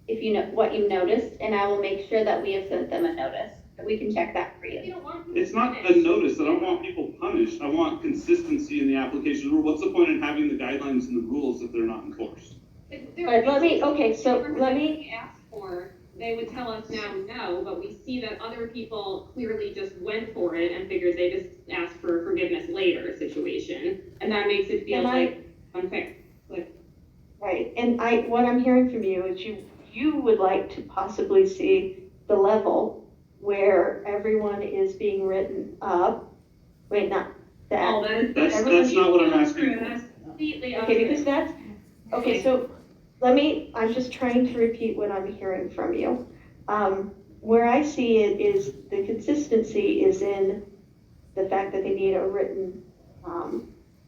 if you know what you noticed, and I will make sure that we have sent them a notice. We can check that for you. It's not a notice. I don't want people punished. I want consistency in the application rule. What's the point in having the guidelines and the rules if they're not enforced? But let me, okay, so let me. Ask for, they would tell us now no, but we see that other people clearly just went for it and figured they just asked for forgiveness later situation, and that makes it feel like unfair. Like, right, and what I'm hearing from you is you would like to possibly see the level where everyone is being written up. Wait, not that. oh, That's not what I'm asking for. That's completely Okay, because that's, okay, so I'm just trying to repeat what I'm hearing from you. Where I see it is the consistency is in the fact that they need a written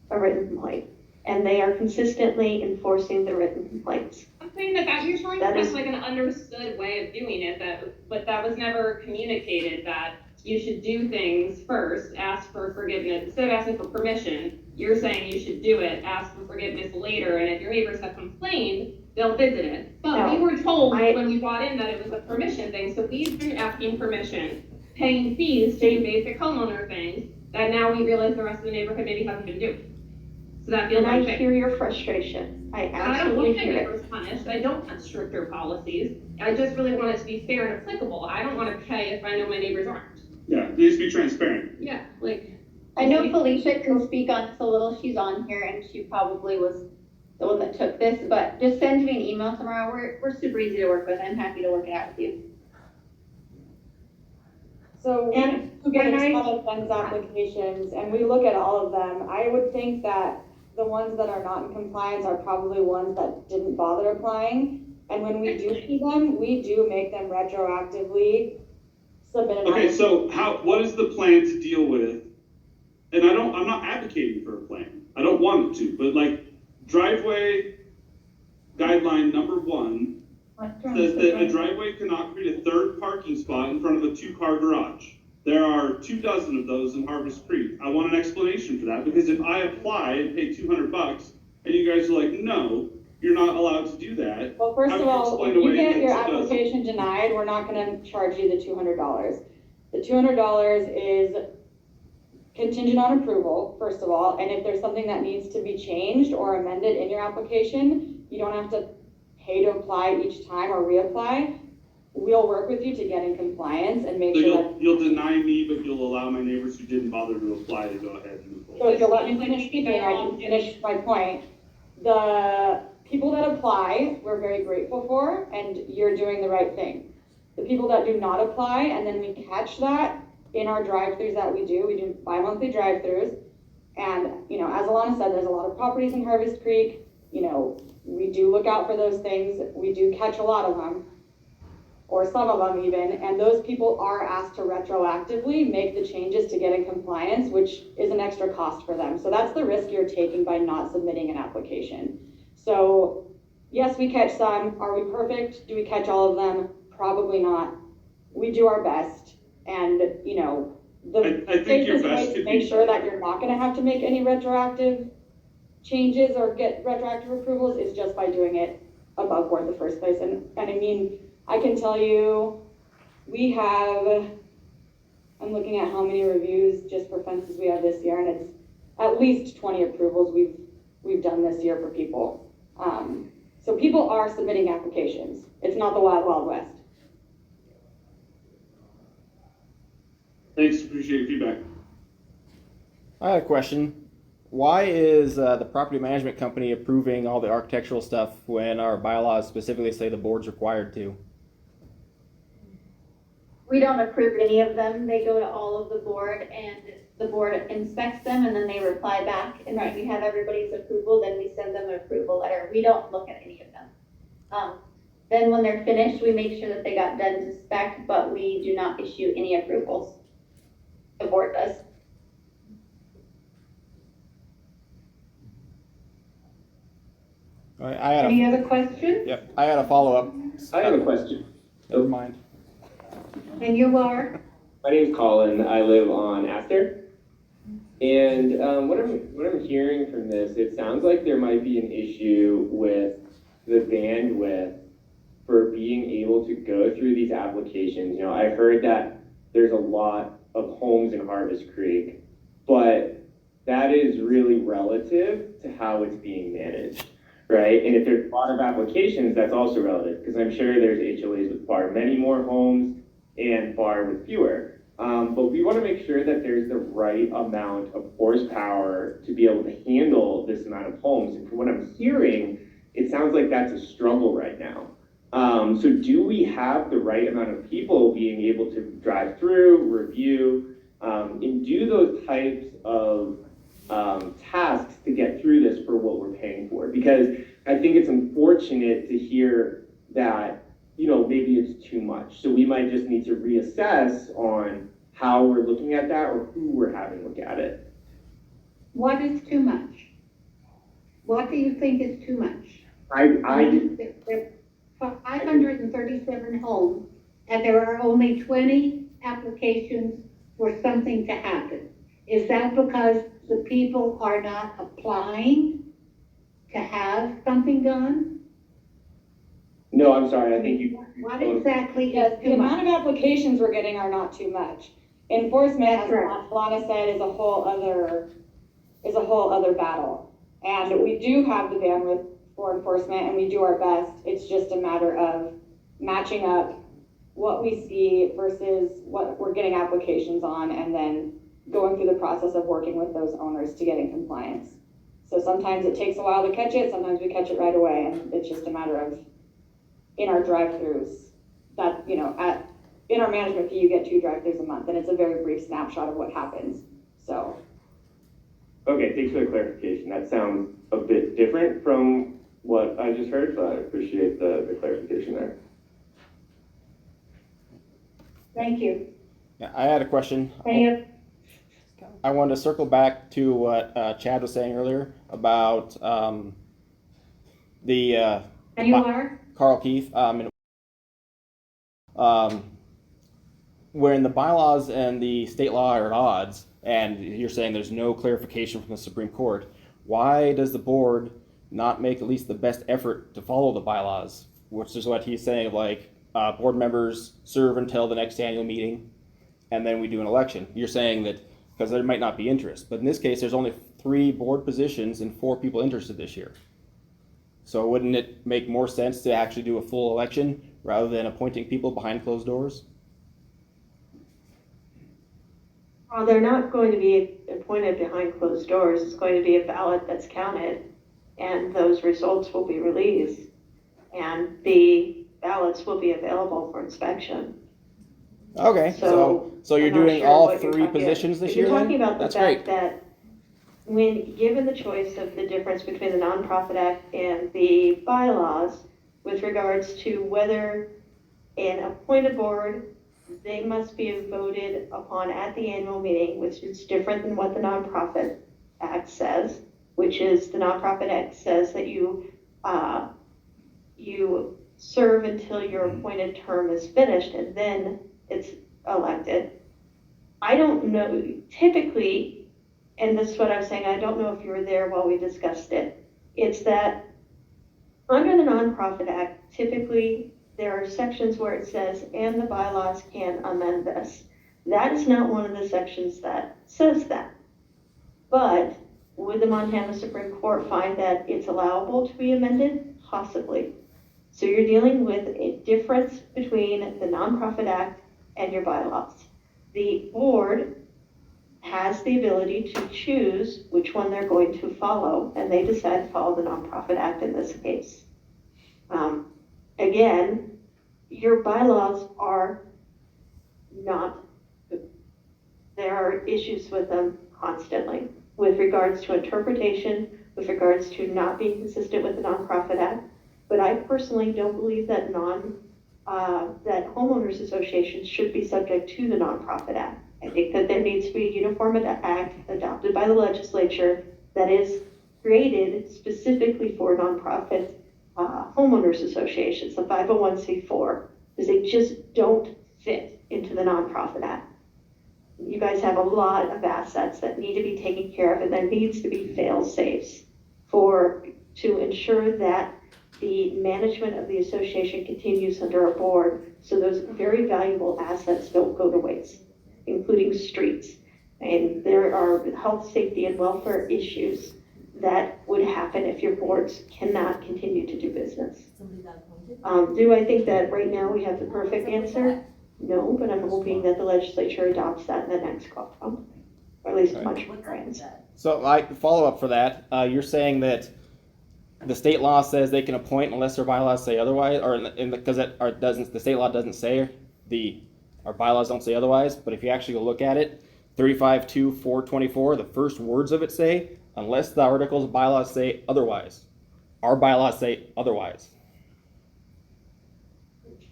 complaint. And they are consistently enforcing the written complaints. I'm saying that you're showing That us is- like an understood way of doing it, but that was never communicated, that you should do things first, ask for forgiveness, instead of asking for permission, you're saying you should do it, ask for forgiveness later, and if your neighbors have complained, they'll visit it. But No, we were told when we got in that it was a permission thing, so we've been asking permission, paying fees to do basic homeowner things, that now we realize the rest of the neighborhood maybe hasn't been doing. So that feels And I unfair. hear your frustration. I I don't absolutely want my hear it. neighbors punished, I don't want stricter policies, I just really want it to be fair and applicable, I don't wanna pay if I know my neighbors aren't. Yeah, it needs to be transparent. Yeah, like. I know Felicia can speak on this a little, she's on here and she probably was the one that took this, but just send me an email tomorrow, we're super easy to work with, I'm happy to work it out with you. So And we get when a I- ton of fence applications and we look at all of them. I would think that the ones that are not in compliance are probably ones that didn't bother applying. And when we do see them, we do make them retroactively submit an Okay, application. so what is the plan to deal with? And I'm not advocating for a plan. I don't want it to, but like driveway guideline number 1 says that a driveway cannot create a third parking spot in front of a 2-car garage. There are 24 of those in Harvest Creek. I want an explanation for that, because if I apply and pay $200 and you guys are like, no, you're not allowed to do that. Well, first how of do you all, explain if you away get that your it does? application denied, we're not gonna charge you the $200. The $200 is contingent on approval, first of all, and if there's something that needs to be changed or amended in your application, you don't have to pay to apply each time or reapply. We'll work with you to get in compliance and make So sure that. you'll deny me, but you'll allow my neighbors who didn't bother to apply to go ahead and move So forward. if you'll let me finish speaking, I can finish my point. The people that apply, we're very grateful for, and you're doing the right thing. The people that do not apply, and then we catch that in our drive-throughs that we do bi-monthly drive-throughs. And, as Alanah said, there's a lot of properties in Harvest Creek, we do look out for those things, we do catch a lot of them, or some of them even, and those people are asked to retroactively make the changes to get in compliance, which is an extra cost for them. So that's the risk you're taking by not submitting an application. So yes, we catch some. Are we perfect? Do we catch all of them? Probably not. We do our best. And, I think your safest way best to could make be- sure that you're not gonna have to make any retroactive changes or get retroactive approvals is just by doing it above board in the first place. And I mean, I can tell you, I'm looking at how many reviews just for fences we have this year, and it's at least 20 approvals we've done this year for people. So people are submitting applications. It's not the Wild Wild West. Thanks, appreciate your feedback. I had a question. Why is the property management company approving all the architectural stuff when our bylaws specifically say the board's required to? We don't approve any of them, they go to all of the board and the board inspects them and then they reply back. And when we have everybody's approval, then we send them an approval letter. We don't look at any of them. Then when they're finished, we make sure that they got done to spec, but we do not issue any approvals. The board does. I had Any other questions? Yep, I had a follow-up. I have a question. Never mind. And you are? My name's Colin. I live on Astor. And what I'm hearing from this, it sounds like there might be an issue with the bandwidth for being able to go through these applications. You know, I heard that there's a lot of homes in Harvest Creek, but that is really relative to how it's being managed, right? And if there's a lot of applications, that's also relative, because I'm sure there's HOAs with far many more homes and far with fewer. But we want to make sure that there's the right amount of horsepower to be able to handle this amount of homes. And from what I'm hearing, it sounds like that's a struggle right now. So do we have the right amount of people being able to drive through, review, and do those types of tasks to get through this for what we're paying for? Because I think it's unfortunate to hear that, you know, maybe it's too much. So we might just need to reassess on how we're looking at that or who we're having look at it. What is too much? What do you think is too much? There are 537 homes, and there are only 20 applications for something to happen. Is that because the people are not applying to have something done? No, I'm sorry, I think you. What exactly Yes, is the too amount much? of applications we're getting are not too much. Enforcement, as That's right. Alanah said, is a whole other battle. And we do have the bandwidth for enforcement, and we do our best. It's just a matter of matching up what we see versus what we're getting applications on, and then going through the process of working with those owners to get in compliance. So sometimes it takes a while to catch it, sometimes we catch it right away, and it's just a matter of, in our drive-throughs, that, you know, in our management fee, you get 2 drive-throughs a month, and it's a very brief snapshot of what happens, so. Okay, thanks for the clarification. That sounds a bit different from what I just heard, but I appreciate the clarification there. Thank you. Yeah, I had a question. Any I wanted to circle back to what Chad was saying earlier about the And you are? Carl Keith. When the bylaws and the state law are at odds, and you're saying there's no clarification from the Supreme Court, why does the board not make at least the best effort to follow the bylaws? Which is what he's saying, like board members serve until the next annual meeting, and then we do an election. You're saying that because there might not be interest, but in this case, there's only 3 board positions and 4 people interested this year. So wouldn't it make more sense to actually do a full election rather than appointing people behind closed doors? Well, they're not going to be appointed behind closed doors. It's going to be a ballot that's counted, and those results will be released, and the ballots will be available for inspection. Okay, so you're I'm not doing sure all what you're 3 talking- positions this if year you're then? talking about the That's fact great. that when given the choice of the difference between the Nonprofit Act and the bylaws with regards to whether an appointed board, they must be voted upon at the annual meeting, which is different than what the Nonprofit Act says, which is the Nonprofit Act says that you serve until your appointed term is finished and then it's elected. I don't know, typically, and this is what I'm saying, I don't know if you were there while we discussed it, it's that under the Nonprofit Act, typically there are sections where it says, and the bylaws can amend this. That is not one of the sections that says that. But would the Montana Supreme Court find that it's allowable to be amended? Possibly. So you're dealing with a difference between the Nonprofit Act and your bylaws. The board has the ability to choose which one they're going to follow, and they decide to follow the Nonprofit Act in this case. Again, your bylaws are not, there are issues with them constantly with regards to interpretation, with regards to not being consistent with the Nonprofit Act. But I personally don't believe that that homeowners associations should be subject to the Nonprofit Act. I think that there needs to be a uniform act adopted by the legislature that is created specifically for nonprofit homeowners associations, the 501c4, because they just don't fit into the Nonprofit Act. You guys have a lot of assets that need to be taken care of, and there needs to be fail-safes to ensure that the management of the association continues under our board, so those very valuable assets don't go to waste, including streets. And there are health, safety, and welfare issues that would happen if your boards cannot continue to do business. Do I think that right now we have the perfect answer? No, but I'm hoping that the legislature adopts that in the next call, or at least much more answer. So, like, follow up for that, you're saying that the state law says they can appoint unless their bylaws say otherwise, or because the state law doesn't say our bylaws don't say otherwise. But if you actually go look at it, 35-2-424, the first words of it say, unless the articles of bylaws say otherwise. Our bylaws say otherwise.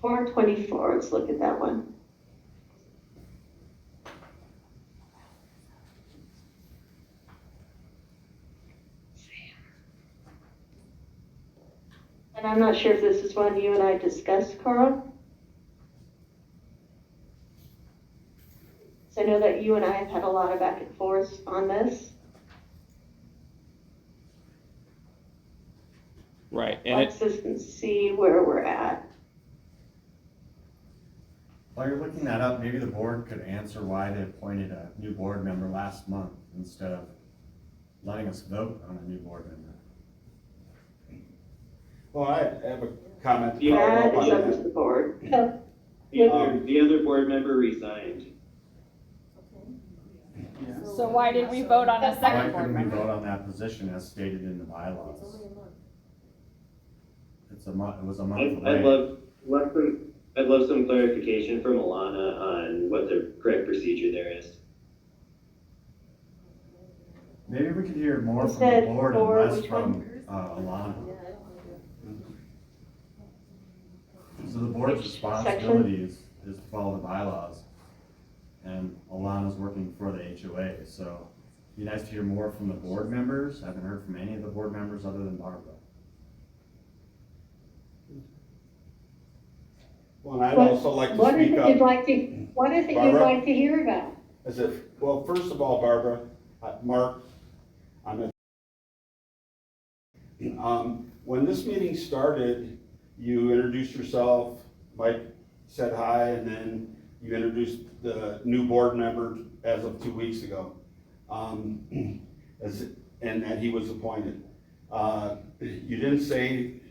424, let's look at that one. And I'm not sure if this is one you and I discussed, Carl. So I know that you and I have had a lot of back and forth on this. Right. And let's just see where we're at. While you're looking that up, maybe the board could answer why they appointed a new board member last month instead of letting us vote on a new board member. Well, I have a comment. That is up to the board. The other board member resigned. So why didn't we vote on a Why second board couldn't we member? vote on that position as stated in the bylaws? It was a month away. I'd love some clarification from Alanah on what the correct procedure there is. Maybe we could hear more from the board and less from Alanah. So the board's responsibility is to follow the bylaws, and Alanah's working for the HOA, so it'd be nice to hear more from the board members. I haven't heard from any of the board members other than Barbara. Well, and I'd also like to speak up. What is it you'd like to hear about? Well, first of all, Barbara, Mark, when this meeting started, you introduced yourself, Mike said hi, and then you introduced the new board member as of 2 weeks ago, and that he was appointed. You didn't say,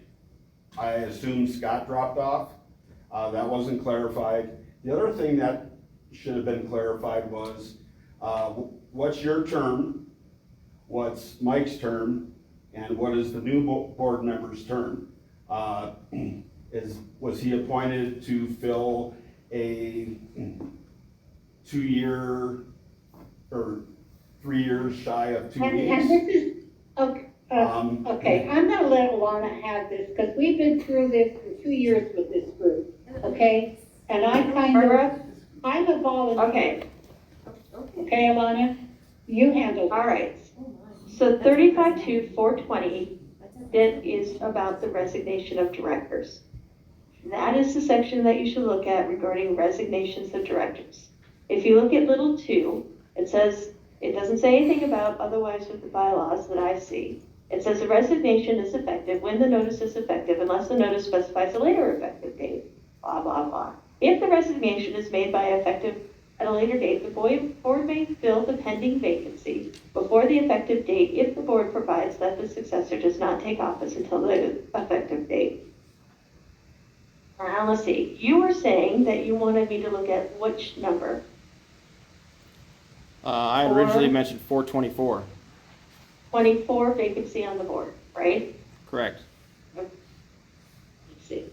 I assume Scott dropped off. That wasn't clarified. The other thing that should have been clarified was, what's your term, what's Mike's term, and what is the new board member's term? Was he appointed to fill a 2-year or 3 years shy of 2 weeks? And this is, okay, I'm gonna let Alanah have this, because we've been through this for 2 years with this group, okay? And I'm a volunteer. Okay, Alanah, you handle it. All right. So 35-420, that is about the resignation of directors. That is the section that you should look at regarding resignations of directors. If you look at little 2, it says, it doesn't say anything about otherwise with the bylaws that I see. It says a resignation is effective when the notice is effective unless the notice specifies a later effective date, blah, blah, blah. If the resignation is made by effective at a later date, the board may fill the pending vacancy before the effective date if the board provides that the successor does not take office until the effective date. Now, let's see. You were saying that you wanted me to look at which number? I originally mentioned 424. 24 vacancy on the board, right? Correct. Let's see.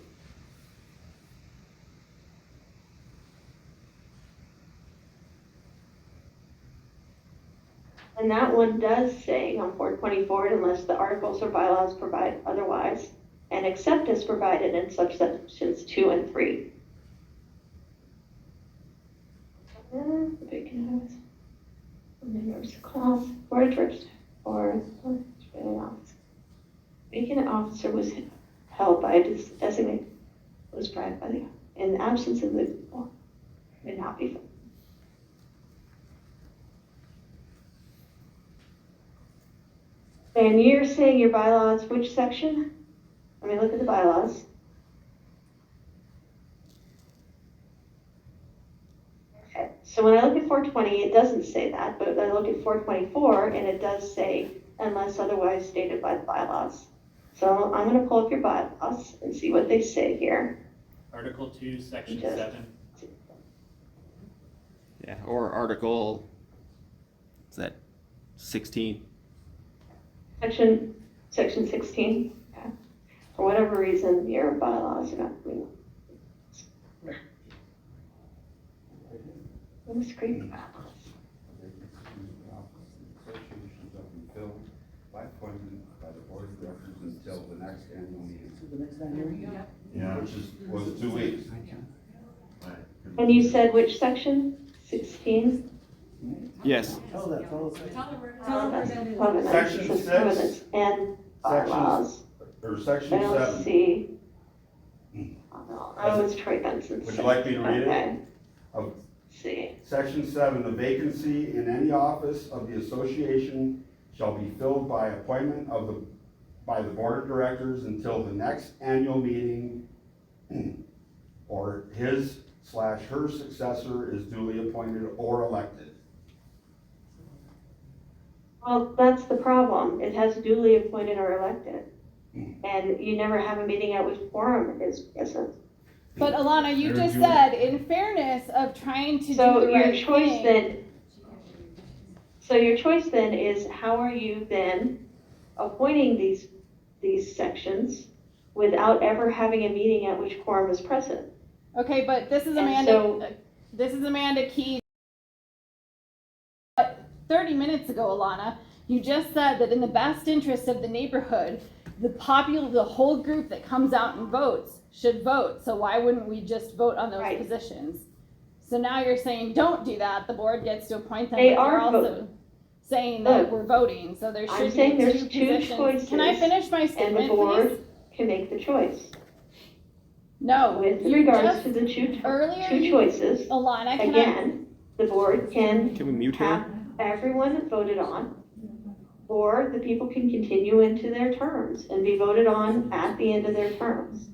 And that one does say on 424, unless the articles or bylaws provide otherwise, and except as provided in subsections 2 and 3. Members clause, board of directors, or vacant officer was held by a designated, was provided by the, in the absence of the, may not be filled. And you're saying your bylaws, which section? Let me look at the bylaws. Okay, so when I look at 420, it doesn't say that, but I look at 424 and it does say unless otherwise stated by the bylaws. So I'm going to pull up your bylaws and see what they say here. Article 2, Section Just- 7. Yeah, or Article, is that 16? Section 16. Okay. For whatever reason, your bylaws are not coming up. Let me screen the bylaws. Association shall be filled by appointment by the board of directors until the next annual meeting. Yeah, which was 2 weeks. And you said which section? 16? Yes. Section 6. And bylaws. Or section I don't 7. see. Oh, it's Troy Benson's. Would you like me to read Okay. it? See. Section 7, the vacancy in any office of the association shall be filled by appointment by the board of directors until the next annual meeting or his/her successor is duly appointed or elected. Well, that's the problem. It has duly appointed or elected. And you never have a meeting at which quorum is present. But Alanah, you just said, in fairness of trying to do So the your right choice thing. then, so your choice then is how are you then appointing these sections without ever having a meeting at which quorum is present? Okay, but this is And Amanda. so- This is Amanda Key. 30 minutes ago, Alanah, you just said that in the best interest of the neighborhood, the whole group that comes out and votes should vote. So why wouldn't we just vote on those positions? So now you're saying don't do that. The board gets to appoint them. They but are you're also voting. saying that Look, we're voting. So there I'm should saying be there's two two positions. choices. Can I finish my And statement, the board please? can make the choice. No. With you regards just- to the two earlier choices, Alanah, can again, the board can we mute her? have everyone voted on, or the people can continue into their terms and be voted on at the end of their terms.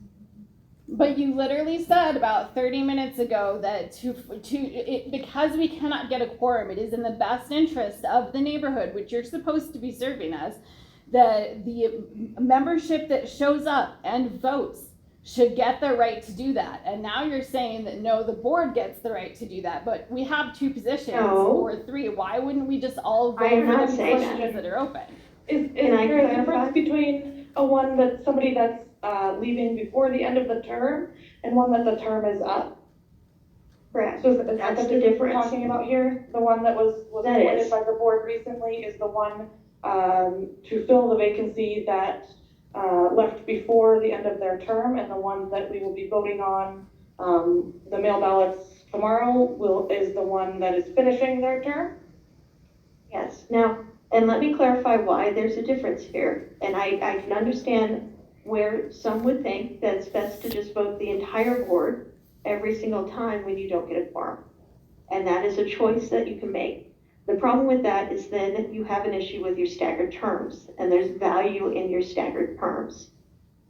But you literally said about 30 minutes ago that because we cannot get a quorum, it is in the best interest of the neighborhood, which you're supposed to be serving as, the membership that shows up and votes should get the right to do that. And now you're saying that no, the board gets the right to do that, but we have two positions No. or three. Why wouldn't we just all vote I am for not the saying positions that are open? Is Can I there a clarify? difference between one that's somebody that's leaving before the end of the term and one that the term is up? Correct. So is that That's the the difference we're difference. talking about here? The one that was That appointed is. by the board recently is the one to fill the vacancy that left before the end of their term, and the one that we will be voting on, the mail ballots tomorrow is the one that is finishing their term? Yes. Now, and let me clarify why there's a difference here. And I can understand where some would think that it's best to just vote the entire board every single time when you don't get a quorum. And that is a choice that you can make. The problem with that is then you have an issue with your staggered terms, and there's value in your staggered terms.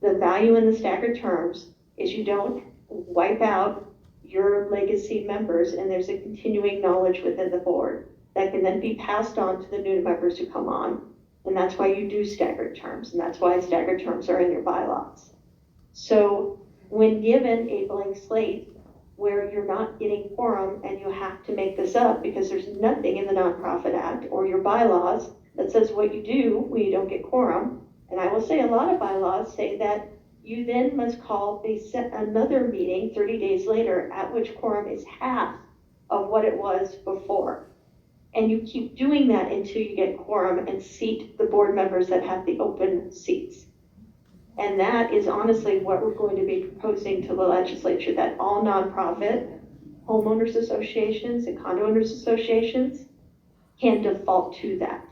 The value in the staggered terms is you don't wipe out your legacy members, and there's a continuing knowledge within the board that can then be passed on to the new members who come on. And that's why you do staggered terms, and that's why staggered terms are in your bylaws. So when given a blank slate where you're not getting quorum and you have to make this up because there's nothing in the Nonprofit Act or your bylaws that says what you do when you don't get quorum, and I will say a lot of bylaws say that you then must call another meeting 30 days later at which quorum is half of what it was before. And you keep doing that until you get quorum and seat the board members that have the open seats. And that is honestly what we're going to be proposing to the legislature, that all nonprofit homeowners associations and condo owners associations can default to that.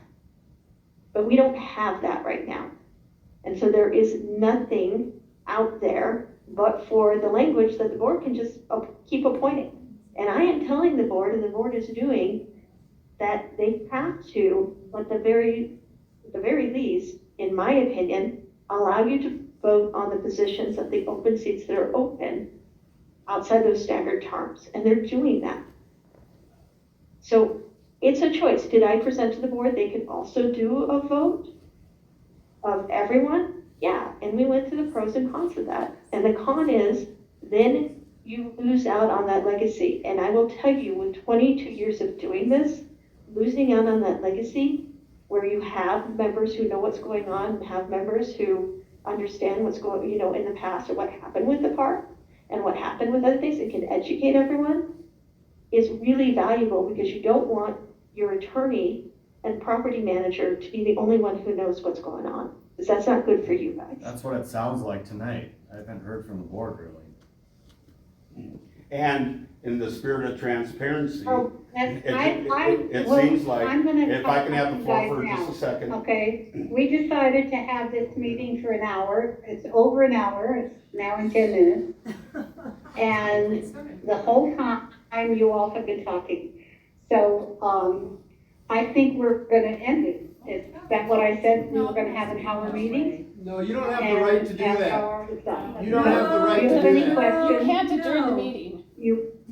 But we don't have that right now. And so there is nothing out there but for the language that the board can just keep appointing. And I am telling the board, and the board is doing, that they have to, at the very least, in my opinion, allow you to vote on the positions of the open seats that are open outside those staggered terms, and they're doing that. So it's a choice. Did I present to the board they could also do a vote of everyone? Yeah, and we went through the pros and cons of that. And the con is then you lose out on that legacy. And I will tell you, with 22 years of doing this, losing out on that legacy where you have members who know what's going on, have members who understand what's going, in the past or what happened with the park and what happened with other things and can educate everyone is really valuable, because you don't want your attorney and property manager to be the only one who knows what's going on, because that's not good for you guys. That's what it sounds like tonight. I haven't heard from the board really. And in the spirit of transparency, Oh, it seems like, if I can have the floor for just a second. Okay, we decided to have this meeting for an hour. It's over an hour, it's an hour and 10 minutes. And the whole time you all have been talking. So, I think we're gonna end it. Is that what I said? We were gonna have an hour meeting? No, you don't have the right to do that. You don't No. have the right Do you to have do any that. questions? You can't adjourn the meeting.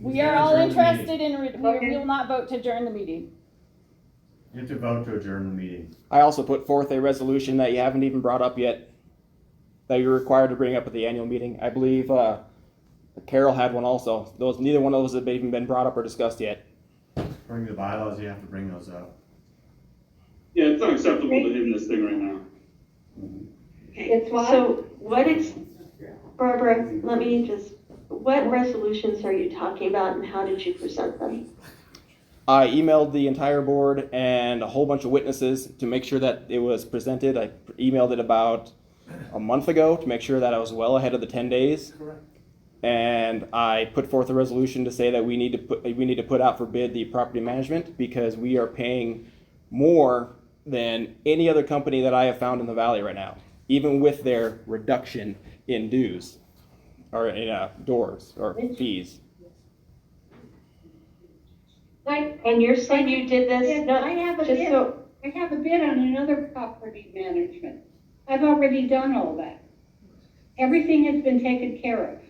We are can't all adjourn the interested in, we will not vote to adjourn the meeting. You have to vote to adjourn the meeting. I also put forth a resolution that you haven't even brought up yet, that you're required to bring up at the annual meeting. I believe Carol had one also. Neither one of those have even been brought up or discussed yet. According to the bylaws, you have to bring those up. Yeah, it's unacceptable to him this thing right now. It's what? So Barbara, what resolutions are you talking about and how did you present them? I emailed the entire board and a whole bunch of witnesses to make sure that it was presented. I emailed it about a month ago to make sure that I was well ahead of the 10 days. Correct. And I put forth a resolution to say that we need to put out for bid the property management, because we are paying more than any other company that I have found in the valley right now, even with their reduction in dues or in doors or fees. And you're saying you did this? No, I have a just bid. so- I have a bid on another property management. I've already done all that. Everything has been taken care of.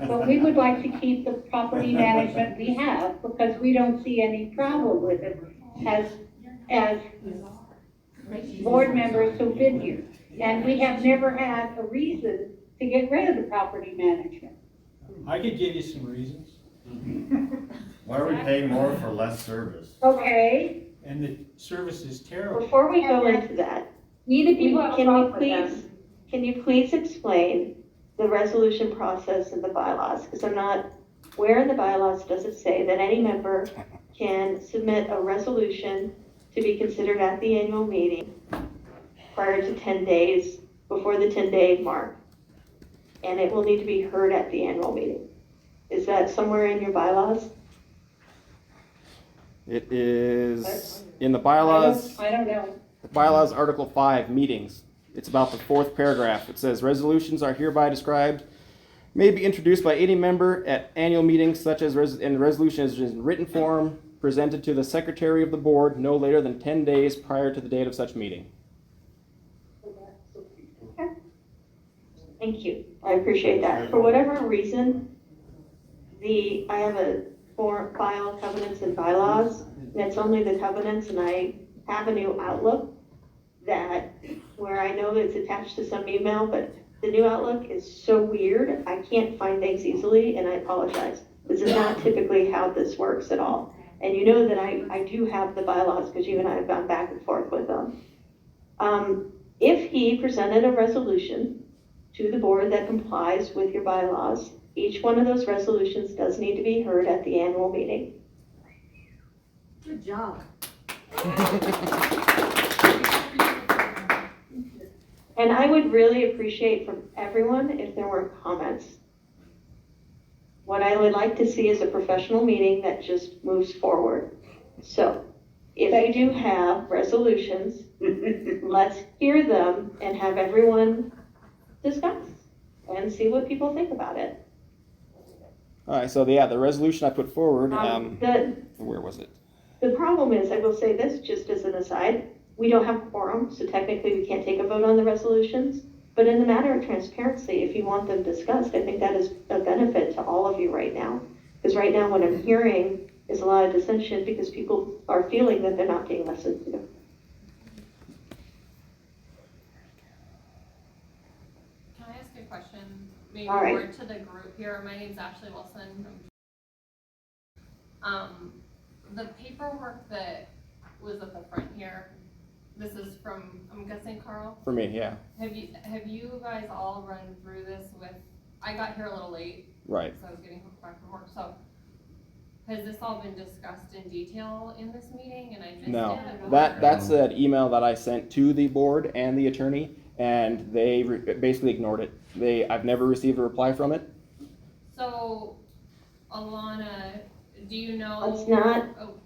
But we would like to keep the property management we have, because we don't see any problem with it as board members who've been here. And we have never had a reason to get rid of the property management. I could give you some reasons. Why are we paying more for less service? Okay. And the service is terrible. Before we go into that, can you please explain the resolution process and the bylaws? Because I'm not, where in the bylaws does it say that any member can submit a resolution to be considered at the annual meeting prior to 10 days before the 10-day mark? And it will need to be heard at the annual meeting. Is that somewhere in your bylaws? It is in the bylaws. I don't know. The bylaws, Article 5, meetings. It's about the fourth paragraph. It says, resolutions are hereby described, may be introduced by any member at annual meetings, such as, and the resolution is in written form, presented to the secretary of the board no later than 10 days prior to the date of such meeting. Thank you. I appreciate that. For whatever reason, I have a file covenants and bylaws, and it's only the covenants, and I have a new Outlook that, where I know that it's attached to some email, but the new Outlook is so weird, I can't find things easily, and I apologize. This is not typically how this works at all. And you know that I do have the bylaws, because you and I have gone back and forth with them. If he presented a resolution to the board that complies with your bylaws, each one of those resolutions does need to be heard at the annual meeting. Good job. And I would really appreciate from everyone if there were comments. What I would like to see is a professional meeting that just moves forward. So if you do have resolutions, let's hear them and have everyone discuss and see what people think about it. All right, so the resolution I put forward, where was it? The problem is, I will say this just as an aside, we don't have quorum, so technically we can't take a vote on the resolutions. But in the matter of transparency, if you want them discussed, I think that is a benefit to all of you right now. Because right now what I'm hearing is a lot of dissension because people are feeling that they're not being listened to. Can I ask a question? Maybe All right. more to the group here. My name's Ashley Wilson. The paperwork that was at the front here, this is from, I'm guessing, Carl? For me, yeah. Have you guys all run through this with, I got here a little late. Right. So I was getting back from work. So has this all been discussed in detail in this meeting and I missed No, it? that's an email that I sent to the board and the attorney, and they basically ignored it. I've never received a reply from it. So, Alanah, do you know? That's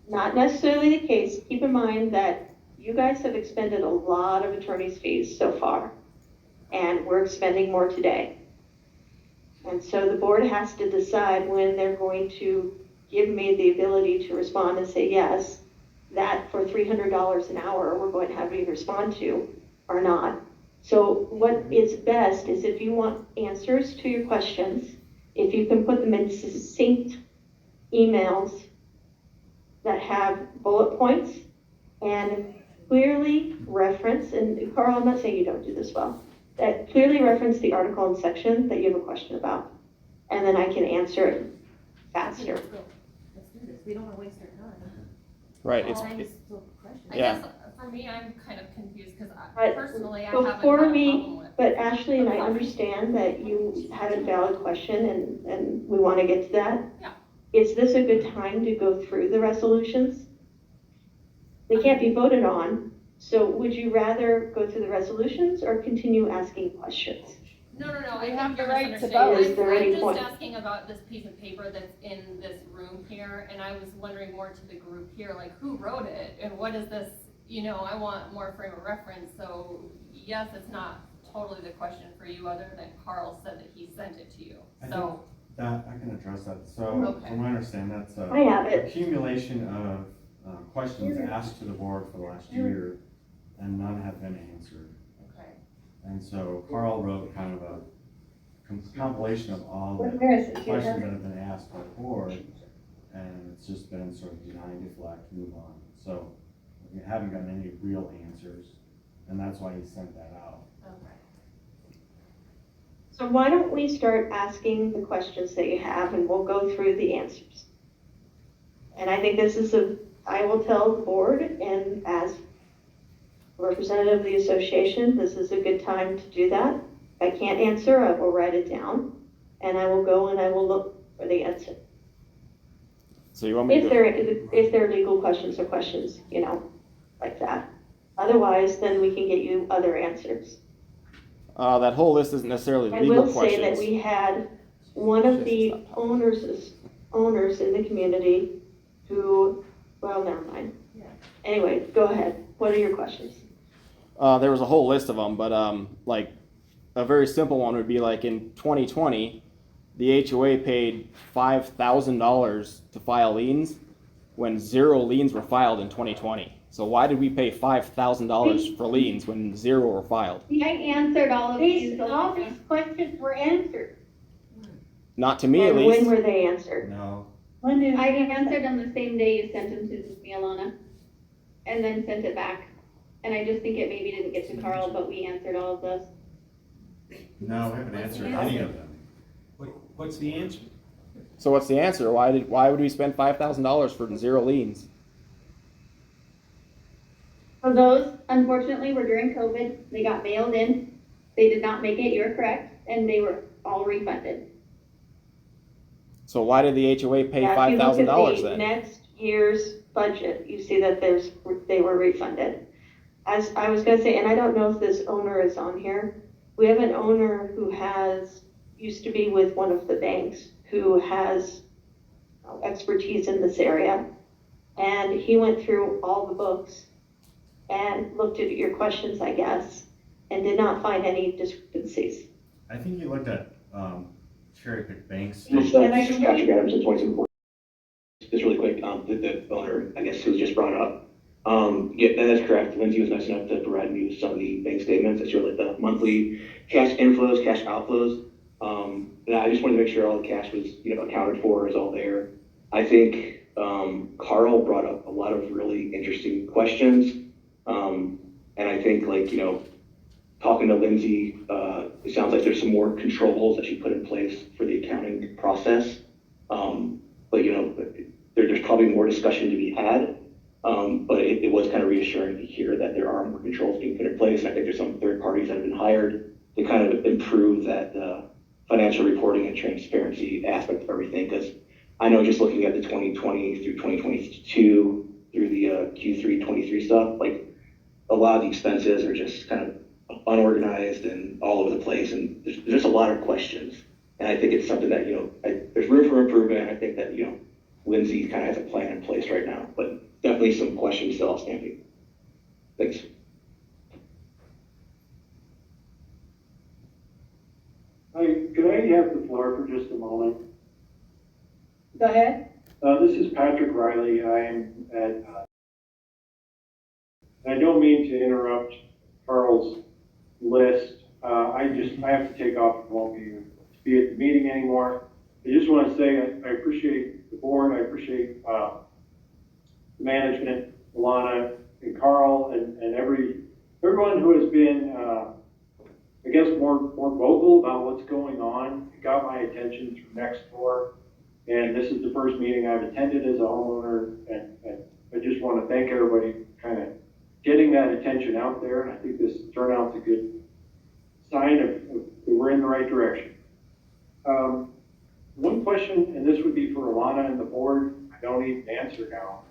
not necessarily the case. Keep in mind that you guys have expended a lot of attorney's fees so far, and we're expending more today. And so the board has to decide when they're going to give me the ability to respond and say, yes, that for $300 an hour, we're going to have you respond to or not. So what is best is if you want answers to your questions, if you can put them in succinct emails that have bullet points and clearly reference, and Carl, I'm not saying you don't do this well, that clearly reference the article and section that you have a question about, and then I can answer it faster. Let's do this. We don't want to waste our time. Right. I guess for me, I'm kind of confused because personally, I haven't had a For problem me, with. but Ashley and I understand that you had a valid question and we want to get to that. Yeah. Is this a good time to go through the resolutions? They can't be voted on, so would you rather go through the resolutions or continue asking questions? No, I have think the you're right to misunderstanding. vote. Is there I'm any just point? asking about this piece of paper that's in this room here, and I was wondering more to the group here, like who wrote it and what is this? I want more frame of reference. So yes, it's not totally the question for you, other than Carl said that he sent it to you. I So. think that I can address that. So Okay. from what I understand, that's I have it. accumulation of questions asked to the board for the last year, and none have been answered. Okay. And so Carl wrote kind of a compilation of all the Where is it? questions that have been asked by the board, and it's just been sort of deny, deflect, move on. So we haven't gotten any real answers, and that's why he sent that out. Okay. So why don't we start asking the questions that you have and we'll go through the answers. And I think this is I will tell the board, and as representative of the association, this is a good time to do that. If I can't answer, I will write it down, and I will go and I will look for the answer. So you want me If to? if there are legal questions or questions, like that. Otherwise, then we can get you other answers. That whole list isn't necessarily I legal will questions. say that we had one of the owners in the community who, well, never mind. Anyway, go ahead. What are your questions? There was a whole list of them, but like a very simple one would be like in 2020, the HOA paid $5,000 to file liens when 0 liens were filed in 2020. So why did we pay $5,000 for liens when 0 were filed? I answered all of these. All these questions were answered. Not to me, at And least. when were they answered? No. I answered them the same day you sent them to me, Alanah, and then sent it back. And I just think it maybe didn't get to Carl, but we answered all of those. No, we haven't answered any of them. What's the answer? So what's the answer? Why would we spend $5,000 for 0 liens? So those, unfortunately, were during COVID. They got mailed in. They did not make it, you're correct, and they were all refunded. So why did the HOA pay Yeah, if you look at $5,000 the then? next year's budget, you see that they were refunded. As I was gonna say, and I don't know if this owner is on here, we have an owner who used to be with one of the banks, who has expertise in this area. And he went through all the books and looked at your questions, I guess, and did not find any discrepancies. I think you looked at cherry pick banks. Can I Patrick Adams at 22. Just really quick, the owner, I guess, who was just brought up, Yeah, that is correct. Lindsay was nice enough to provide me with some of the bank statements that show like the monthly cash inflows, cash outflows. And I just wanted to make sure all the cash was, accounted for, is all there. I think, Carl brought up a lot of really interesting questions. And I think talking to Lindsay, it sounds like there's some more controls that she put in place for the accounting process. But there's probably more discussion to be had. But it was kind of reassuring to hear that there are more controls being put in place. And I think there's some third parties that have been hired to kind of improve that financial reporting and transparency aspect of everything. Because I know just looking at the 2020 through 2022 through the Q3 23 stuff, a lot of the expenses are just kind of unorganized and all over the place, and there's just a lot of questions. And I think it's something that there's room for improvement. I think that Lindsay kind of has a plan in place right now, but definitely some questions still outstanding. Thanks. Hi, could I have the floor for just a moment? Go ahead. This is Patrick Riley. I'm at, I don't mean to interrupt Carl's list. I have to take off. I won't be at the meeting anymore. I just want to say I appreciate the board. I appreciate the management, Alanah and Carl, and everyone who has been, I guess, more vocal about what's going on. It got my attention through next door, and this is the first meeting I've attended as a homeowner, and I just want to thank everybody kind of getting that attention out there, and I think this turnout's a good sign of we're in the right direction. One question, and this would be for Alanah and the board, I don't need an answer now,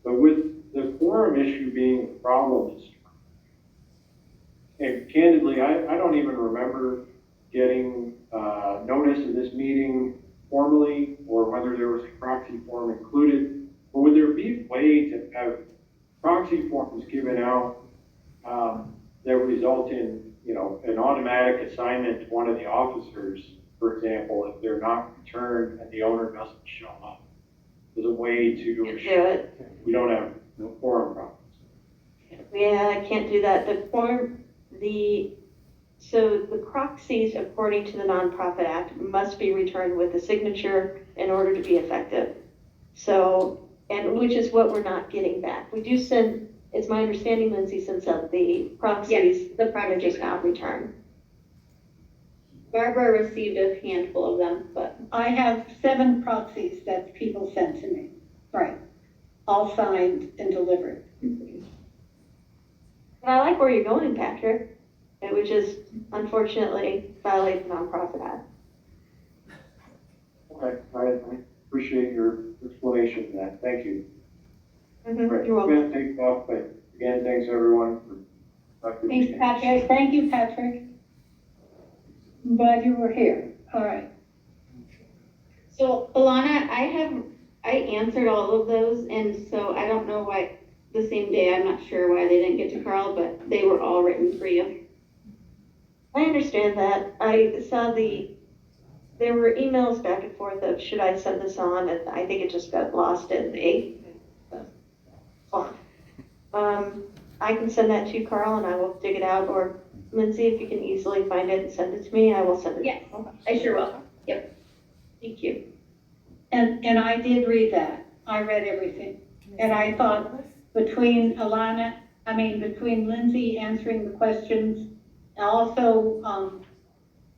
but with the quorum issue being a problem, and candidly, I don't even remember getting notice of this meeting formally, or whether there was a proxy form included, but would there be a way to have proxy forms given out that result in, an automatic assignment to one of the officers, for example, if they're not returned and the owner doesn't show up? There's a way to ensure we don't have no quorum problems. Yeah, I can't do that. So the proxies, according to the Nonprofit Act, must be returned with a signature in order to be effective. So, and which is what we're not getting back. We do send, it's my understanding, Lindsay sends out the proxies. Yes, the are just not returned. Barbara received a handful of them, but I have 7 proxies that people sent to me. Right. All signed and delivered. And I like where you're going, Patrick. It would just unfortunately violate the Nonprofit Act. Okay, I appreciate your explanation of that. Thank you. Mm-hmm. You're welcome. I'm going to take off, but again, thanks everyone for Thanks, Patrick. Thank you, Patrick. I'm glad you were here. All right. So Alanah, I answered all of those, and so I don't know why the same day, I'm not sure why they didn't get to Carl, but they were all written for you. I understand that. I saw there were emails back and forth of should I send this on, and I think it just got lost in the font. I can send that to you, Carl, and I will dig it out, or Lindsay, if you can easily find it and send it to me, I will send it. Yes, I sure will. Yep. Thank you. And I did read that. I read everything. And I thought between Lindsay answering the questions, also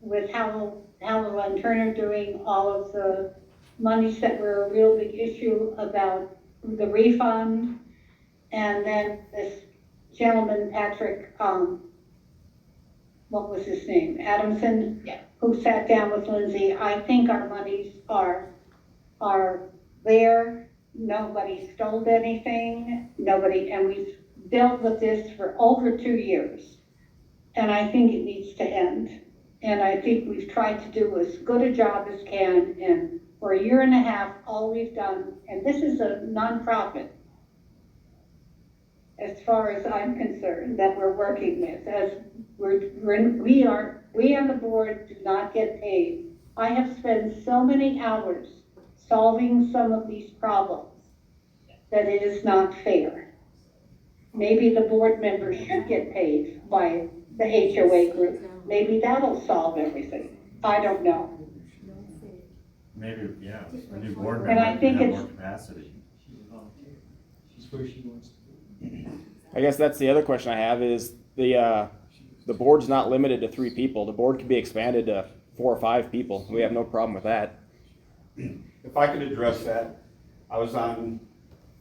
with Howell and Turner doing all of the monies that were a real big issue about the refund, and then this gentleman, Patrick, what was his name? Adamson, yeah, who sat down with Lindsay. I think our monies are there. Nobody stole anything. And we've dealt with this for over 2 years. And I think it needs to end. And I think we've tried to do as good a job as can. And for 1.5 years, all we've done, and this is a nonprofit, as far as I'm concerned, that we're working with, as we on the board do not get paid. I have spent so many hours solving some of these problems that it is not fair. maybe the board members should get paid by the HOA group. Maybe that'll solve everything. I don't know. Maybe, yeah, a new board And I member think can have it's- more capacity. I guess that's the other question I have is the board's not limited to 3 people. The board can be expanded to 4 or 5 people. We have no problem with that. If I could address that, I was on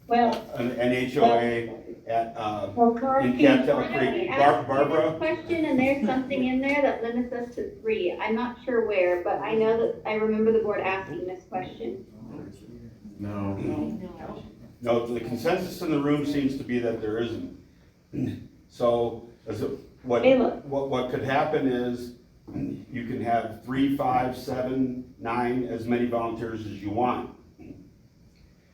Well, an HOA at, well, in Garfield, Cantel Creek. Barbara? Question, and there's something in there that limits us to 3. I'm not sure where, but I know that, I remember the board asking this question. No. No, the consensus in the room seems to be that there isn't. So, what could happen is, you can have 3, 5, 7, 9, as many volunteers as you want.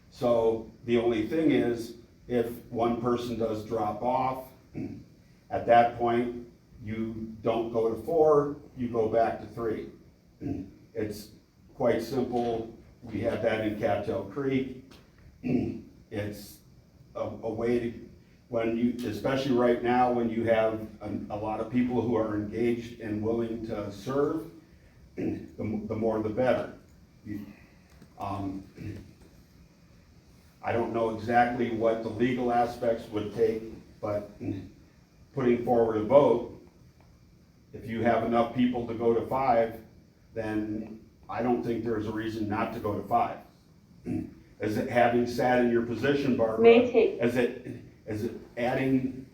So, the only thing is, if one person does drop off, at that point, you don't go to 4, you go back to 3. It's quite simple. We have that in Cattail Creek. It's a way to, when you, especially right now, when you have a lot of people who are engaged and willing to serve, the more the better. I don't know exactly what the legal aspects would take, but putting forward a vote, if you have enough people to go to 5, then I don't think there's a reason not to go to 5. Is it having sat in your position, Barbara? Is it adding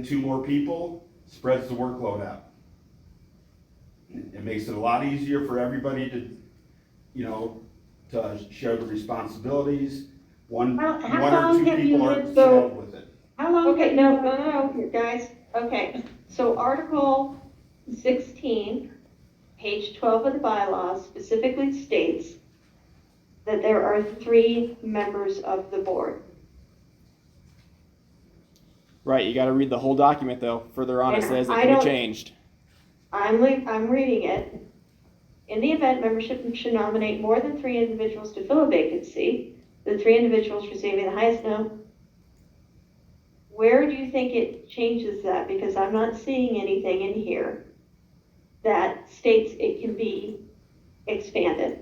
2 more people spreads the workload out? It makes it a lot easier for everybody to share the responsibilities. One or 2 people are saddled with it. How long? Okay, no, guys, okay. So Article 16, page 12 of the bylaws specifically states that there are 3 members of the board. Right, you gotta read the whole document though. Further on it And says it I can be don't- changed. I'm reading it. In the event membership should nominate more than 3 individuals to fill a vacancy, the 3 individuals receiving the highest number. Where do you think it changes that? Because I'm not seeing anything in here that states it can be expanded.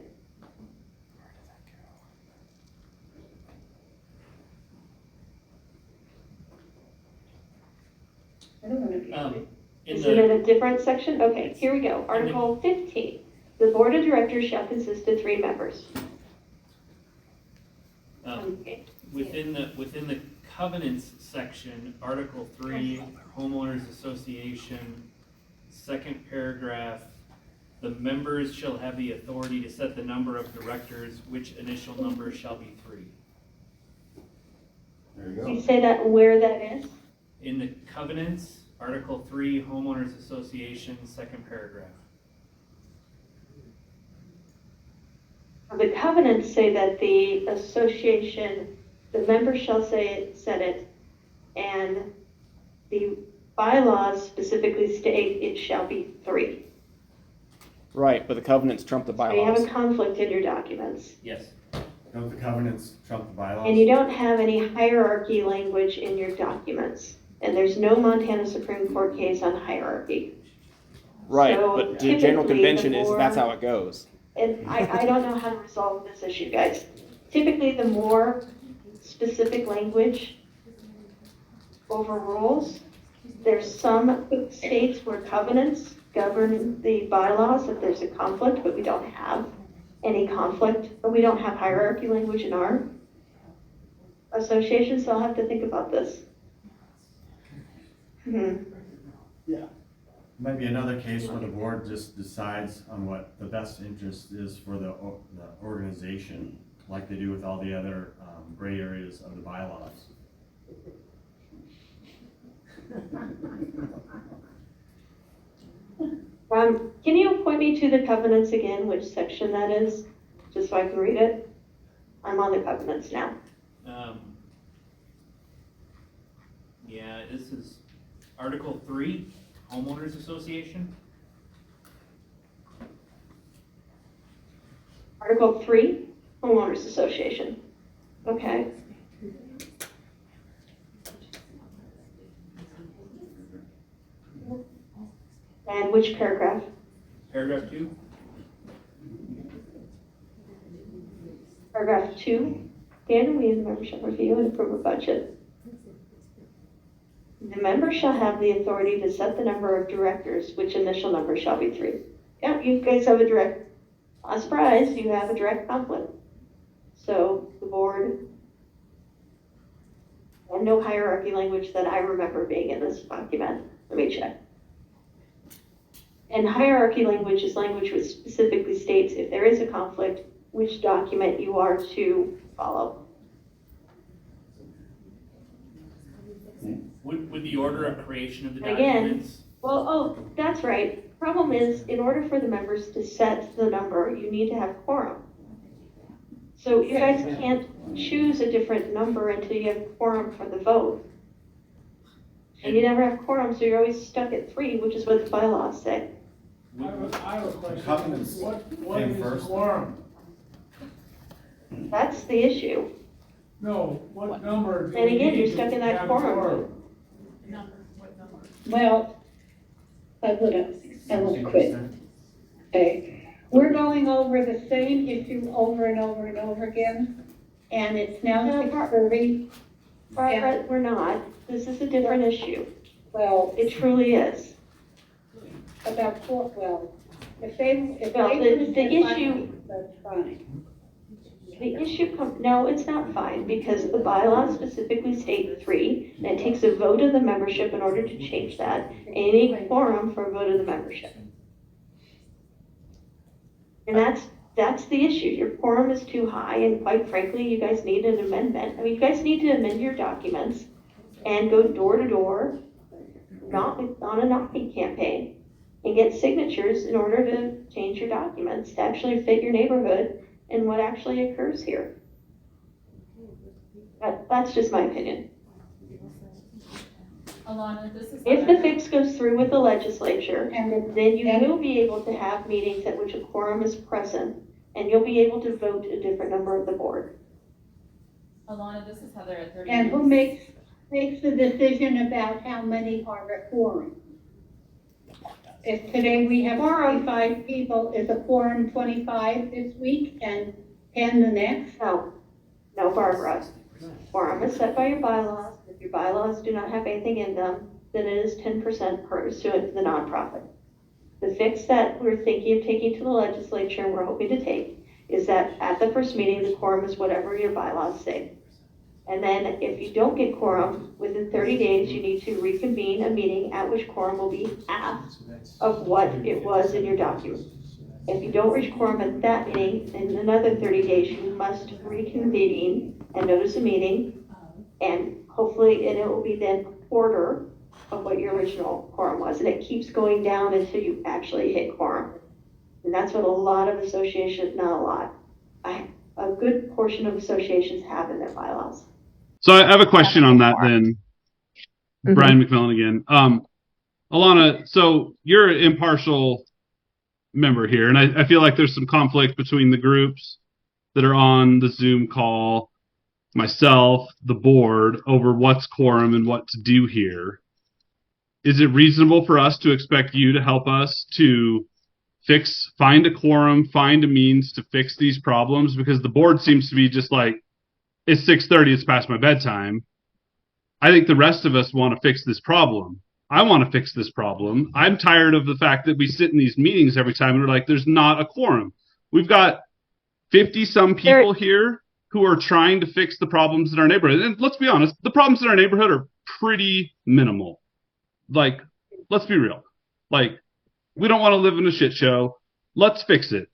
Is it in a different section? Okay, here we go. Article 15. The board of directors shall consist of 3 members. Within the covenants section, Article 3, homeowners association, second paragraph, the members shall have the authority to set the number of directors, which initial number shall be 3. There you go. Can you say that where that is? In the covenants, Article 3, homeowners association, second paragraph. The covenants say that the association, the members shall set it, and the bylaws specifically state it shall be 3. Right, but the covenants trump the So you have bylaws. a conflict in your documents. Yes. Don't the covenants trump the bylaws? And you don't have any hierarchy language in your documents. And there's no Montana Supreme Court case on hierarchy. Right, So but the general typically, convention the is that's how it goes. And I don't know how to resolve this issue, guys. Typically, the more specific language overrules. There's some states where covenants govern the bylaws if there's a conflict, but we don't have any conflict, or we don't have hierarchy language in our association, so I'll have to think about this. Yeah. Might be another case where the board just decides on what the best interest is for the organization, like they do with all the other gray areas of the bylaws. Can you point me to the covenants again, which section that is, just so I can read it? I'm on the covenants now. Yeah, this is Article 3, homeowners association. Article 3, homeowners association. Okay. which paragraph? Paragraph 2? Paragraph 2, the annual meeting of the member shall review and approve a budget. The member shall have the authority to set the number of directors, which initial number shall be 3. Yeah, you guys have a direct, a surprise, you have a direct conflict. So the board, and no hierarchy language that I remember being in this document. Let me check. And hierarchy language is language which specifically states if there is a conflict, which document you are to follow. Would the order of creation of the Again, documents? well, oh, that's right. Problem is, in order for the members to set the number, you need to have quorum. So you guys can't choose a different number until you have quorum for the vote. And you never have quorum, so you're always stuck at 3, which is what the bylaws say. I have a question. Covenants What came is first. quorum? That's the issue. No, what number? do And we again, need you're to stuck in that have quorum. Well, I would quit. Okay. We're going over the same issue over and over and over again, and it's now 6:30. Barbara, we're not. This is a different issue. Well, It truly is. about well, if Well, they the issue, that's fine. the issue no, it's not fine, because the bylaws specifically state 3, and it takes a vote of the membership in order to change that, and you need quorum for a vote of the membership. And that's the issue. Your quorum is too high, and quite frankly, you guys need an amendment. I mean, you guys need to amend your documents and go door to door, not on a knocking campaign, and get signatures in order to change your documents to actually fit your neighborhood and what actually occurs here. That's just my opinion. Alanah, this is. If the fix goes through with the legislature, then you will be able to have meetings at which a quorum is present, and you'll be able to vote a different number of the board. Alanah, this is Heather at 30. And who makes the decision about how many are a quorum? If today we have 25 people, is a quorum 25 this week and 10 the next? No, Barbara. Quorum is set by your bylaws. If your bylaws do not have anything in them, then it is 10% pursuant to the nonprofit. The fix that we're thinking of taking to the legislature and we're hoping to take is that at the first meeting, the quorum is whatever your bylaws say. And then if you don't get quorum, within 30 days, you need to reconvene a meeting at which quorum will be half of what it was in your document. If you don't reach quorum at that meeting, in another 30 days, you must reconvene and notice a meeting, and hopefully, and it will be then a quarter of what your original quorum was, and it keeps going down until you actually hit quorum. And that's what a lot of associations, not a lot, a good portion of associations have in their bylaws. So I have a question on that then. Brian McMillan again. Alanah, so you're an impartial member here, and I feel like there's some conflict between the groups that are on the Zoom call, myself, the board, over what's quorum and what to do here. Is it reasonable for us to expect you to help us to find a quorum, find a means to fix these problems? Because the board seems to be just like, it's 6:30, it's past my bedtime. I think the rest of us want to fix this problem. I want to fix this problem. I'm tired of the fact that we sit in these meetings every time and we're like, there's not a quorum. We've got 50-some people here who are trying to fix the problems in our neighborhood. And let's be honest, the problems in our neighborhood are pretty minimal. Like, let's be real. Like, we don't want to live in a shit show. Let's fix it.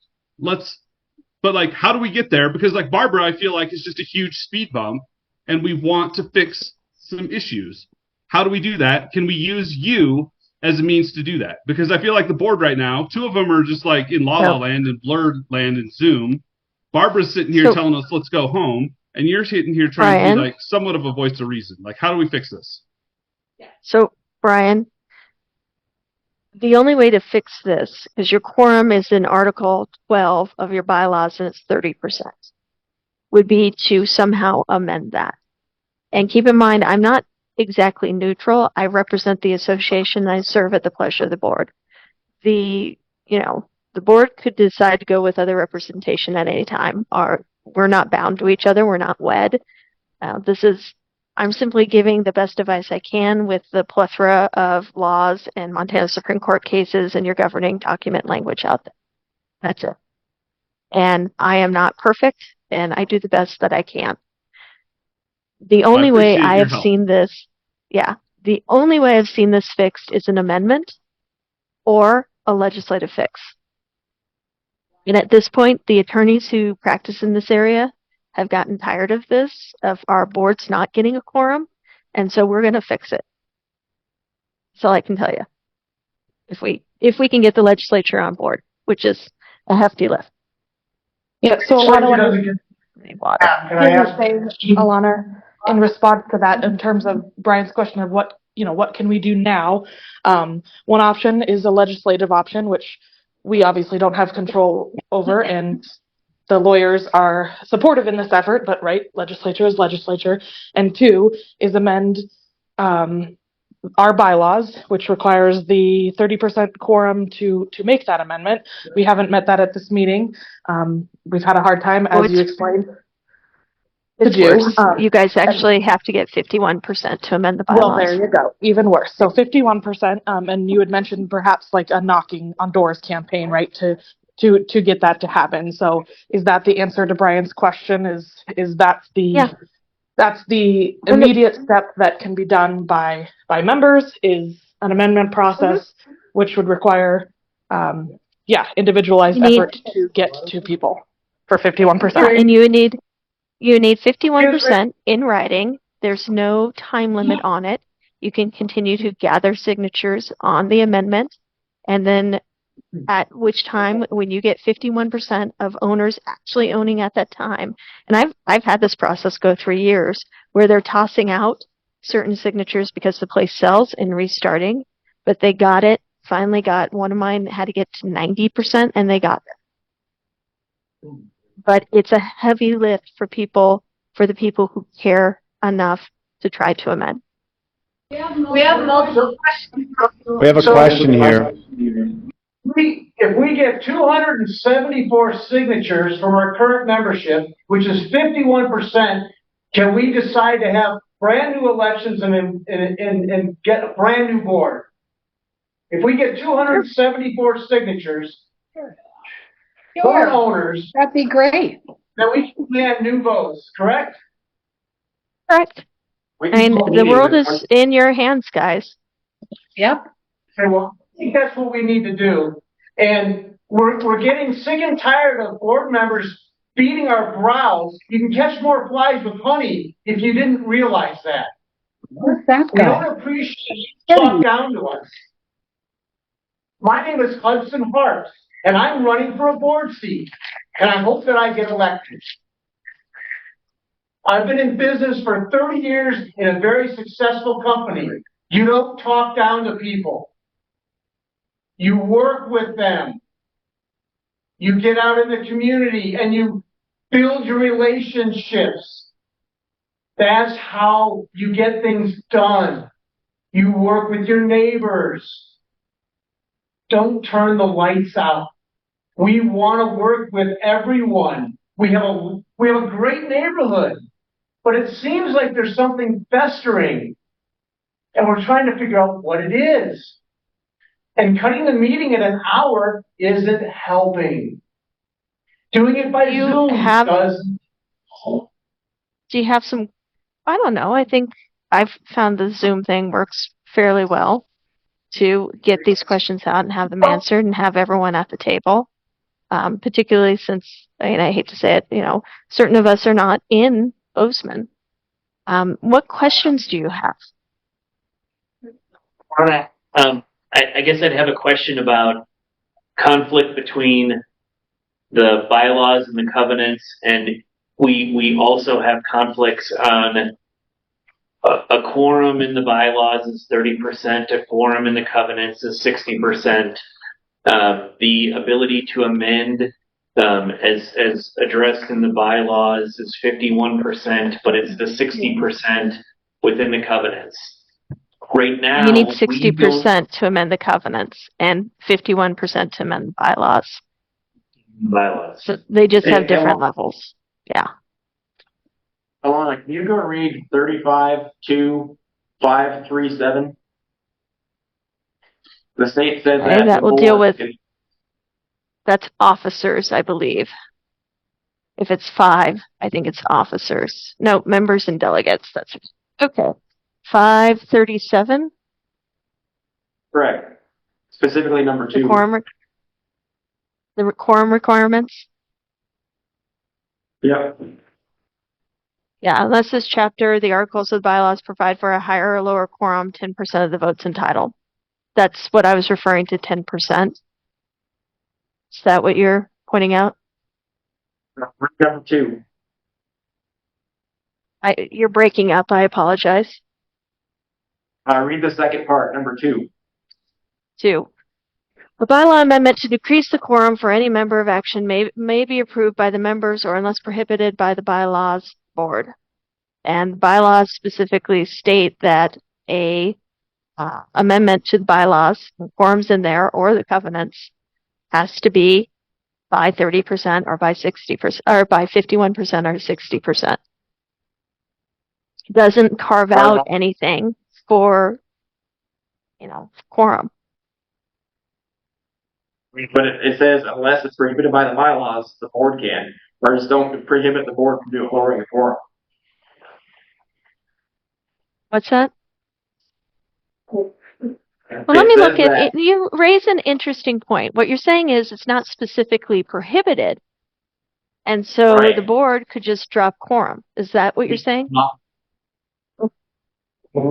But like, how do we get there? Because like Barbara, I feel like is just a huge speed bump and we want to fix some issues. How do we do that? Can we use you as a means to do that? Because I feel like the board right now, 2 of them are just like in La La Land and Blurred Land and Zoom. Barbara's sitting here telling us, let's go home. And you're sitting here trying to be like somewhat of a voice of reason. Like, how do we fix this? So, Brian, the only way to fix this, because your quorum is in Article 12 of your bylaws and it's 30%, would be to somehow amend that. And keep in mind, I'm not exactly neutral. I represent the association. I serve at the pleasure of the board. the board could decide to go with other representation at any time. We're not bound to each other. We're not wed. I'm simply giving the best advice I can with the plethora of laws and Montana Supreme Court cases and your governing document language out there. That's it. And I am not perfect, and I do the best that I can. The only way I have seen this, the only way I've seen this fixed is an amendment or a legislative fix. And at this point, the attorneys who practice in this area have gotten tired of this, of our boards not getting a quorum, and so we're going to fix it. That's all I can tell you. If we can get the legislature on board, which is a hefty lift. Yeah, so Can I ask? Alanah, in response to that, in terms of Brian's question of what can we do now? One option is a legislative option, which we obviously don't have control over, and the lawyers are supportive in this effort, but legislature is legislature. And two is amend our bylaws, which requires the 30% quorum to make that amendment. We haven't met that at this meeting. We've had a hard time, as you explained. It's worse. You guys actually have to get 51% to amend the bylaws. Well, there you go. Even worse. So 51%, and you had mentioned perhaps like a knocking on doors campaign, right, to get that to happen. So is that the answer to Brian's question? Is that's the immediate step that can be done by members, is an amendment process, which would require individualized effort to get to people for 51%. Yeah, and you need 51% in writing. There's no time limit on it. You can continue to gather signatures on the amendment, and then at which time, when you get 51% of owners actually owning at that time, and I've had this process go 3 years, where they're tossing out certain signatures because the place sells and restarting, but they finally got, one of mine had to get to 90%, and they got there. But it's a heavy lift for the people who care enough to try to amend. We have multiple questions. We have a question here. If we get 274 signatures from our current membership, which is 51%, can we decide to have brand new elections and get a brand new board? If we get 274 signatures, board owners, that'd be great. then we can demand new votes, correct? Correct. I mean, the world is in your hands, guys. Yep. Okay, well, I think that's what we need to do. And we're getting sick and tired of board members beating our brows. You can catch more flies with honey if you didn't realize that. What's that We guy? don't appreciate you talk down to us. My name is Hudson Hart, and I'm running for a board seat, and I hope that I get elected. I've been in business for 30 years in a very successful company. You don't talk down to people. You work with them. You get out in the community and you build your relationships. That's how you get things done. You work with your neighbors. Don't turn the lights out. We want to work with everyone. We have a great neighborhood, but it seems like there's something festering, and we're trying to figure out what it is. And cutting the meeting at an hour isn't helping. Doing it by Zoom doesn't. Do you have some? I don't know. I think I've found the Zoom thing works fairly well to get these questions out and have them answered and have everyone at the table. Particularly since, I hate to say it, certain of us are not in Bozeman. What questions do you have? I guess I'd have a question about conflict between the bylaws and the covenants, and we also have conflicts on a quorum in the bylaws is 30%, a quorum in the covenants is 60%. The ability to amend, as addressed in the bylaws, is 51%, but it's the 60% within the covenants. Right now, You need we don't 60% to amend the covenants and 51% to amend the bylaws. bylaws. So they just have Hey, different levels. Yeah. Alanah, can you go and read 35.2.537? The state says Okay, that that the will deal board with, that's officers, I believe. If it's 5, I think it's officers. No, members and delegates. That's okay. 537. correct. Specifically number 2. The quorum requirements. Yep. Yeah, unless this chapter, the articles of the bylaws provide for a higher or lower quorum, 10% of the votes entitled. That's what I was referring to, 10%. Is that what you're pointing out? Number 2. You're breaking up. I apologize. Read the second part, number 2. 2. A bylaw amendment to decrease the quorum for any member of action may be approved by the members or unless prohibited by the bylaws board. And bylaws specifically state that a amendment to the bylaws, the quorums in there or the covenants, has to be by 30% or by 60% or by 51% or 60%. Doesn't carve out anything for, quorum. But it says unless it's prohibited by the bylaws, the board can. Or just don't prohibit the board from lowering the quorum. What's that? Well, let me look at it. You raise an interesting point. What you're saying is it's not specifically prohibited. And so the board could just drop quorum. Is that what you're saying? Say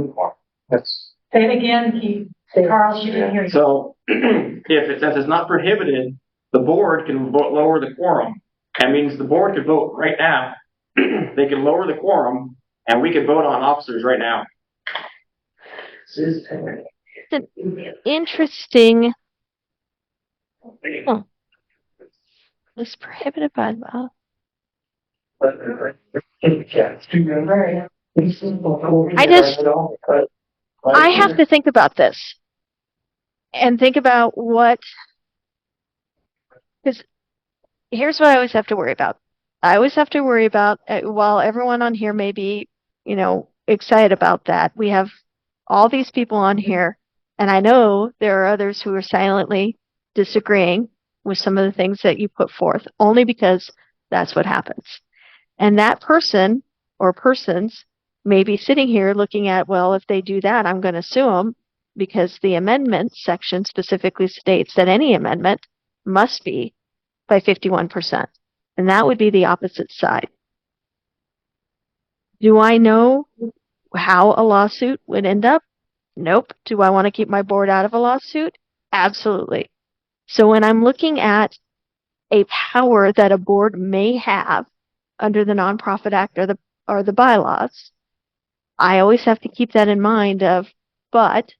it again, Keith. Carl, she didn't hear you. So if it says it's not prohibited, the board can lower the quorum. That means the board could vote right now. They can lower the quorum, and we could vote on officers right now. It's an interesting. Huh. It's prohibited by the I have to think about this and think about what, because here's what I always have to worry about. I always have to worry about, while everyone on here may be, excited about that, we have all these people on here, and I know there are others who are silently disagreeing with some of the things that you put forth, only because that's what happens. And that person or persons may be sitting here looking at, well, if they do that, I'm going to sue them because the amendment section specifically states that any amendment must be by 51%. And that would be the opposite side. Do I know how a lawsuit would end up? Nope. Do I want to keep my board out of a lawsuit? Absolutely. So when I'm looking at a power that a board may have under the Nonprofit Act or the bylaws, I always have to keep that in mind of, but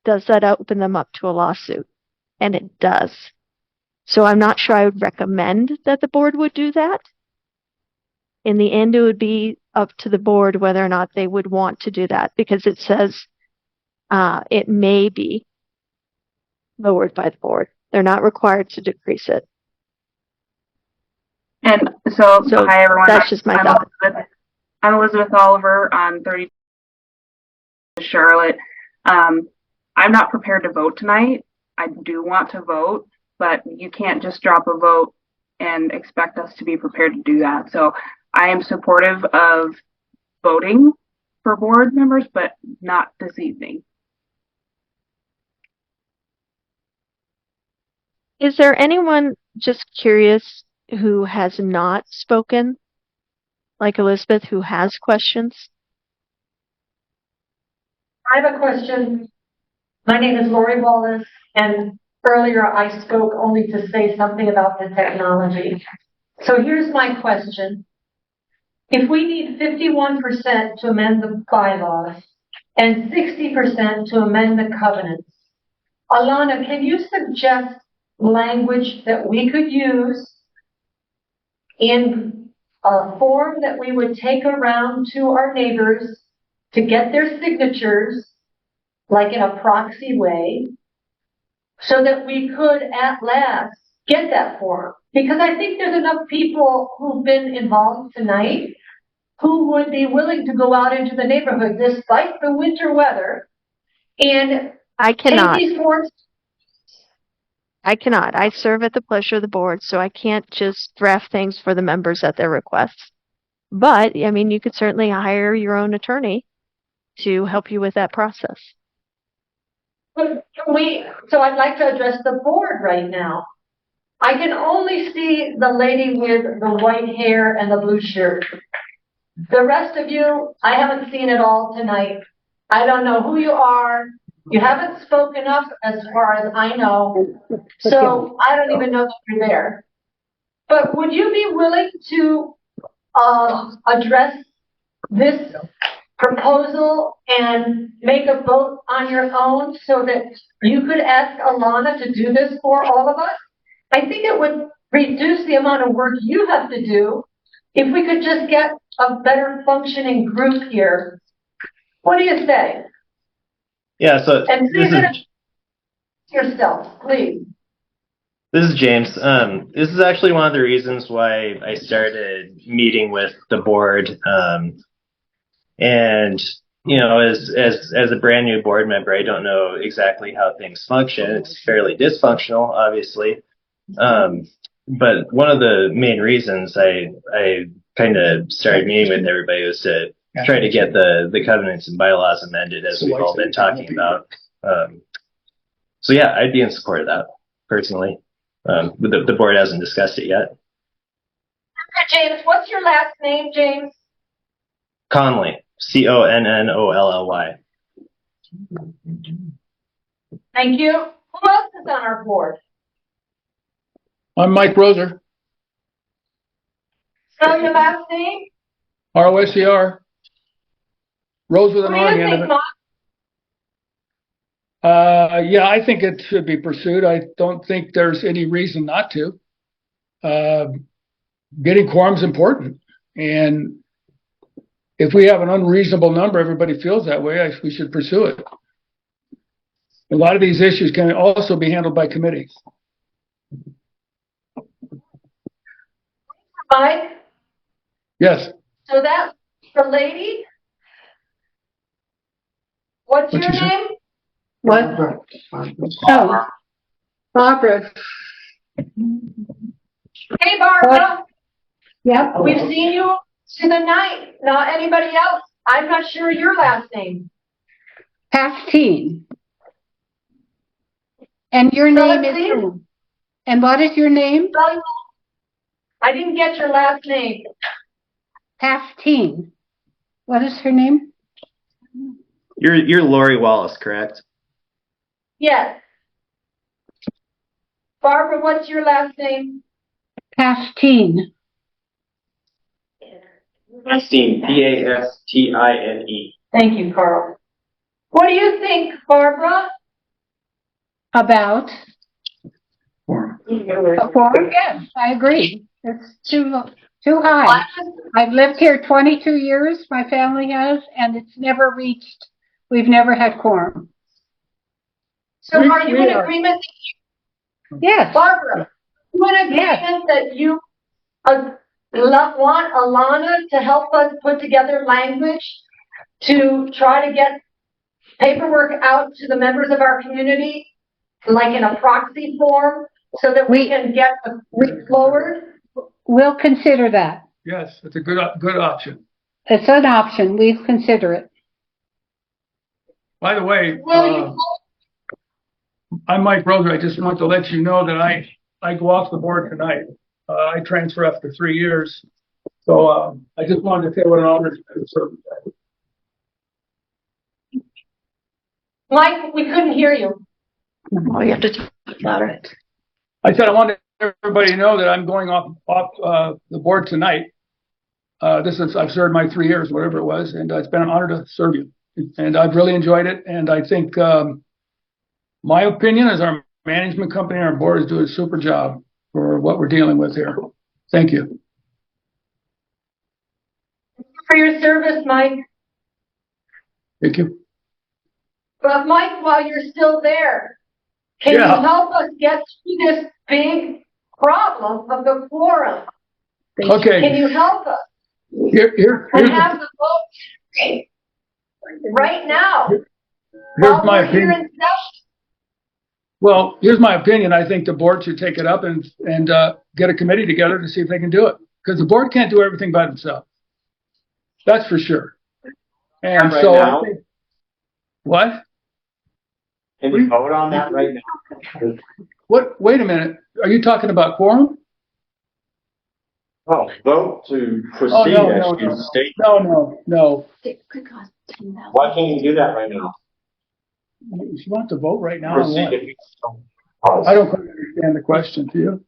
does that open them up to a lawsuit? And it does. So I'm not sure I would recommend that the board would do that. In the end, it would be up to the board whether or not they would want to do that, because it says it may be lowered by the board. They're not required to decrease it. And so hi everyone. That's just my thought. I'm Elizabeth Oliver. I'm 30 Charlotte. I'm not prepared to vote tonight. I do want to vote, but you can't just drop a vote and expect us to be prepared to do that. So I am supportive of voting for board members, but not this evening. Is there anyone, just curious, who has not spoken, like Elizabeth, who has questions? I have a question. My name is Lori Wallace, and earlier I spoke only to say something about the technology. So here's my question. If we need 51% to amend the bylaws and 60% to amend the covenants, Alanah, can you suggest language that we could use in a form that we would take around to our neighbors to get their signatures like in a proxy way, so that we could at last get that quorum. Because I think there's enough people who've been involved tonight who would be willing to go out into the neighborhood despite the winter weather and I take cannot. these forms. I cannot. I serve at the pleasure of the board, so I can't just draft things for the members at their requests. But, I mean, you could certainly hire your own attorney to help you with that process. So I'd like to address the board right now. I can only see the lady with the white hair and the blue shirt. The rest of you, I haven't seen at all tonight. I don't know who you are. You haven't spoken up as far as I know. So I don't even know that you're there. But would you be willing to address this proposal and make a vote on your own so that you could ask Alanah to do this for all of us? I think it would reduce the amount of work you have to do if we could just get a better functioning group here. What do you say? Yeah, so And please yourself, please. this is James. This is actually one of the reasons why I started meeting with the board. And you know, as a brand new board member, I don't know exactly how things function. It's fairly dysfunctional, obviously. But one of the main reasons I kind of started meeting with everybody was to try to get the covenants and bylaws amended, as we've all been talking about. So yeah, I'd be in support of that personally. But the board hasn't discussed it yet. James, what's your last name, James? Connolly, Connolly. Thank you. Who else is on our board? I'm Mike Roser, Spell your last name? ROSER. Rose with an What R do in you the end think, of Mike? it. Yeah, I think it should be pursued. I don't think there's any reason not to. Getting quorum is important. And if we have an unreasonable number, everybody feels that way, we should pursue it. A lot of these issues can also be handled by committees. Mike? Yes. So that's the lady? What's your name? What? Oh, Barbara. Hey, Barbara. Yep. We've seen you to the night, not anybody else. I'm not sure your last name. Pastine. And your name is who? And what is your name? I didn't get your last name. Pastine. What is her name? You're Lori Wallace, correct? Yes. Barbara, what's your last name? Pastine. Pastine, Pastine. Thank you, Carl. What do you think, Barbara? About? A quorum? Yes, I agree. It's too high. I've lived here 22 years, my family has, and it's never reached, we've never had quorum. So are you in agreement? Yes. Barbara, you in agreement that you want Alanah to help us put together language to try to get paperwork out to the members of our community, like in a proxy form, so that we can get forward? We'll consider that. Yes, it's a good option. It's an option. We'll consider it. By the way, I'm Mike Roser. I just want to let you know that I go off the board tonight. I transfer after 3 years. So I just wanted to say what an honor to serve. Mike, we couldn't hear you. Oh, you have to talk louder. I said I wanted everybody to know that I'm going off the board tonight. I've served my 3 years, whatever it was, and it's been an honor to serve you. And I've really enjoyed it. And I think my opinion is our management company and our board is doing a super job for what we're dealing with here. Thank you. For your service, Mike. Thank you. But Mike, while you're still there, can you help us get through this big problem of the quorum? Okay. Can you help us? And have the vote right now. Here's my We're here opinion. in session. Well, here's my opinion. I think the board should take it up and get a committee together to see if they can do it. Because the board can't do everything by themselves. That's for sure. And Right so now? I think, what? Can you vote on that right now? What? Wait a minute. Are you talking about quorum? Oh, vote to proceed Oh, as no. you state. No. Why can't you do that right now? You want to vote right now on what? Proceed. I don't quite understand the question, do you?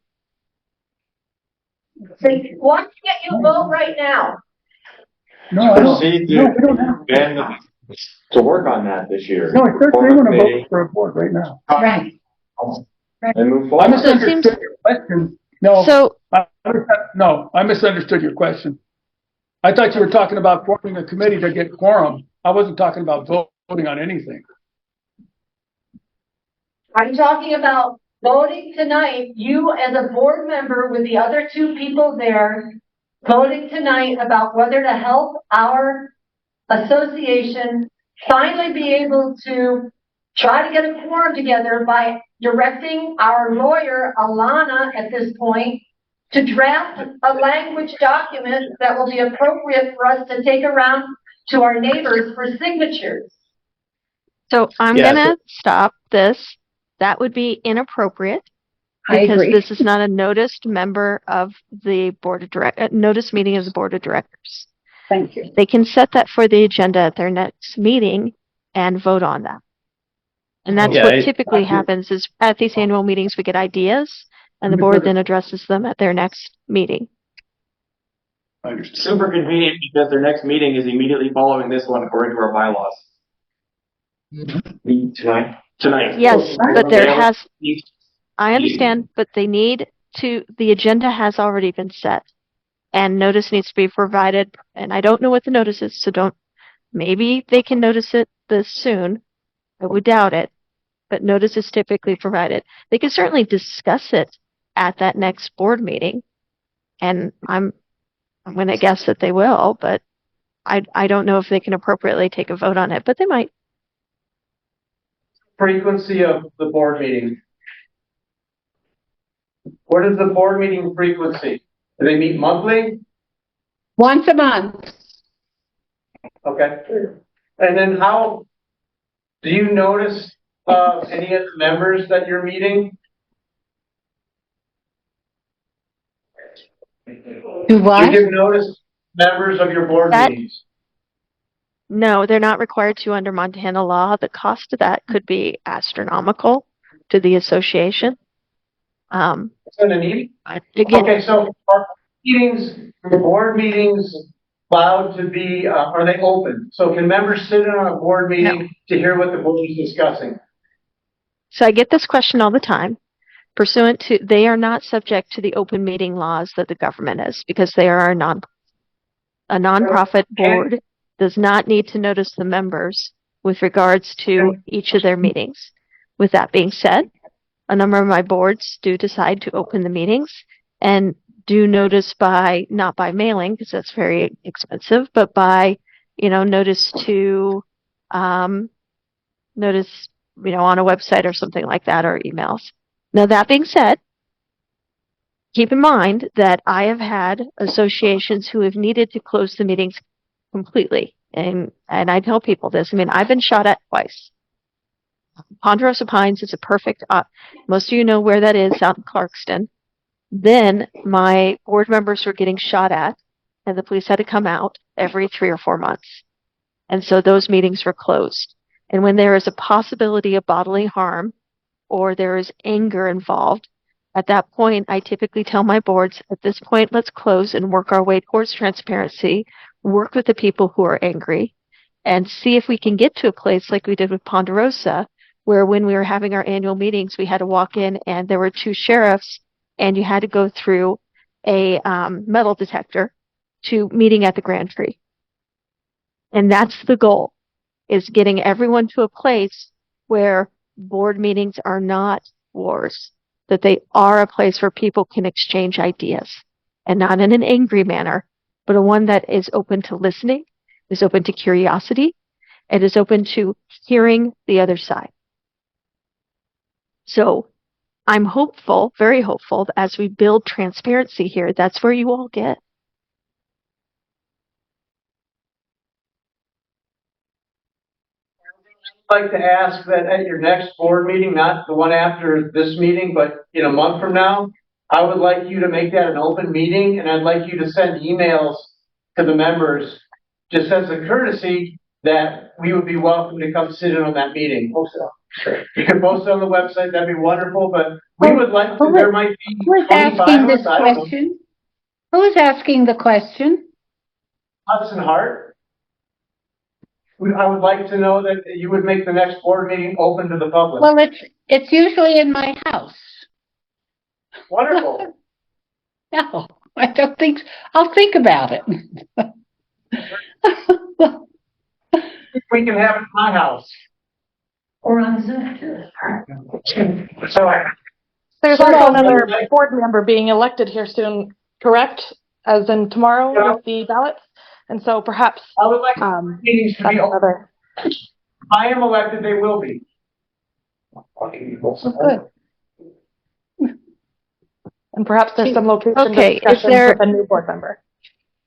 Why can't you vote right now? No, I don't. Proceed No, we don't have to work on that this year. No, they want to vote for a board right now. Right. And move I forward. misunderstood your question. I misunderstood your question. I thought you were talking about forming a committee to get quorum. I wasn't talking about voting on anything. I'm talking about voting tonight, you as a board member with the other two people there, voting tonight about whether to help our association finally be able to try to get a quorum together by directing our lawyer, Alanah, at this point, to draft a language document that will be appropriate for us to take around to our neighbors for signatures. So I'm gonna stop this. That would be inappropriate I because agree. this is not a noticed member of the board of notice meeting of the board of directors. Thank you. They can set that for the agenda at their next meeting and vote on that. And that's what typically happens is at these annual meetings, we get ideas and the board then addresses them at their next meeting. Super convenient because their next meeting is immediately following this one according to our bylaws. Tonight. Yes, but I understand, but the agenda has already been set and notice needs to be provided. And I don't know what the notice is, so maybe they can notice it this soon. I would doubt it, but notice is typically provided. They can certainly discuss it at that next board meeting. And I'm going to guess that they will, but I don't know if they can appropriately take a vote on it, but they might. Frequency of the board meeting. What is the board meeting frequency? Do they meet monthly? Once a month. Okay. And then how do you notice any of the members that you're meeting? Do what? Do you give notice members of your board meetings? No, they're not required to under Montana law. The cost of that could be astronomical to the association. Again, okay, so are meetings, the board meetings allowed to be, are they open? So can members sit in on a board meeting to hear what the board is discussing? So I get this question all the time. They are not subject to the open meeting laws that the government is because they are a nonprofit board. Does not need to notice the members with regards to each of their meetings. With that being said, a number of my boards do decide to open the meetings and do notice not by mailing, because that's very expensive, but by, notice on a website or something like that or emails. Now, that being said, keep in mind that I have had associations who have needed to close the meetings completely. And I tell people this. I mean, I've been shot at twice. Ponderosa Pines is a perfect, most of you know where that is, out in Clarkston. Then my board members were getting shot at, and the police had to come out every 3 or 4 months. And so those meetings were closed. And when there is a possibility of bodily harm or there is anger involved, at that point, I typically tell my boards, at this point, let's close and work our way towards transparency, work with the people who are angry, and see if we can get to a place like we did with Ponderosa, where when we were having our annual meetings, we had to walk in and there were 2 sheriffs, and you had to go through a metal detector to meeting at the Grand Tree. And that's the goal. is getting everyone to a place where board meetings are not wars, that they are a place where people can exchange ideas, and not in an angry manner, but a one that is open to listening, is open to curiosity, and is open to hearing the other side. So I'm hopeful, very hopeful, that as we build transparency here, that's where you all get. I'd like to ask that at your next board meeting, not the one after this meeting, but in a month from now, I would like you to make that an open meeting, and I'd like you to send emails to the members, just as a courtesy that we would be welcome to come sit in on that meeting. Sure. You can post it on the website, that'd be wonderful, but we would like to, there might be Who is 25 asking of this us, I don't know. question? Who is asking the question? Hudson Hart. I would like to know that you would make the next board meeting open to the public. Well, it's usually in my house. Wonderful. No, I don't think, I'll think about it. We can have it in my house. Or on Zoom too. So there's also another board member being elected here soon, correct? As in tomorrow with the ballots? And so perhaps I would like meetings to be another. I am elected, they will be. Good. And perhaps there's some location Okay, discussions with a new board member.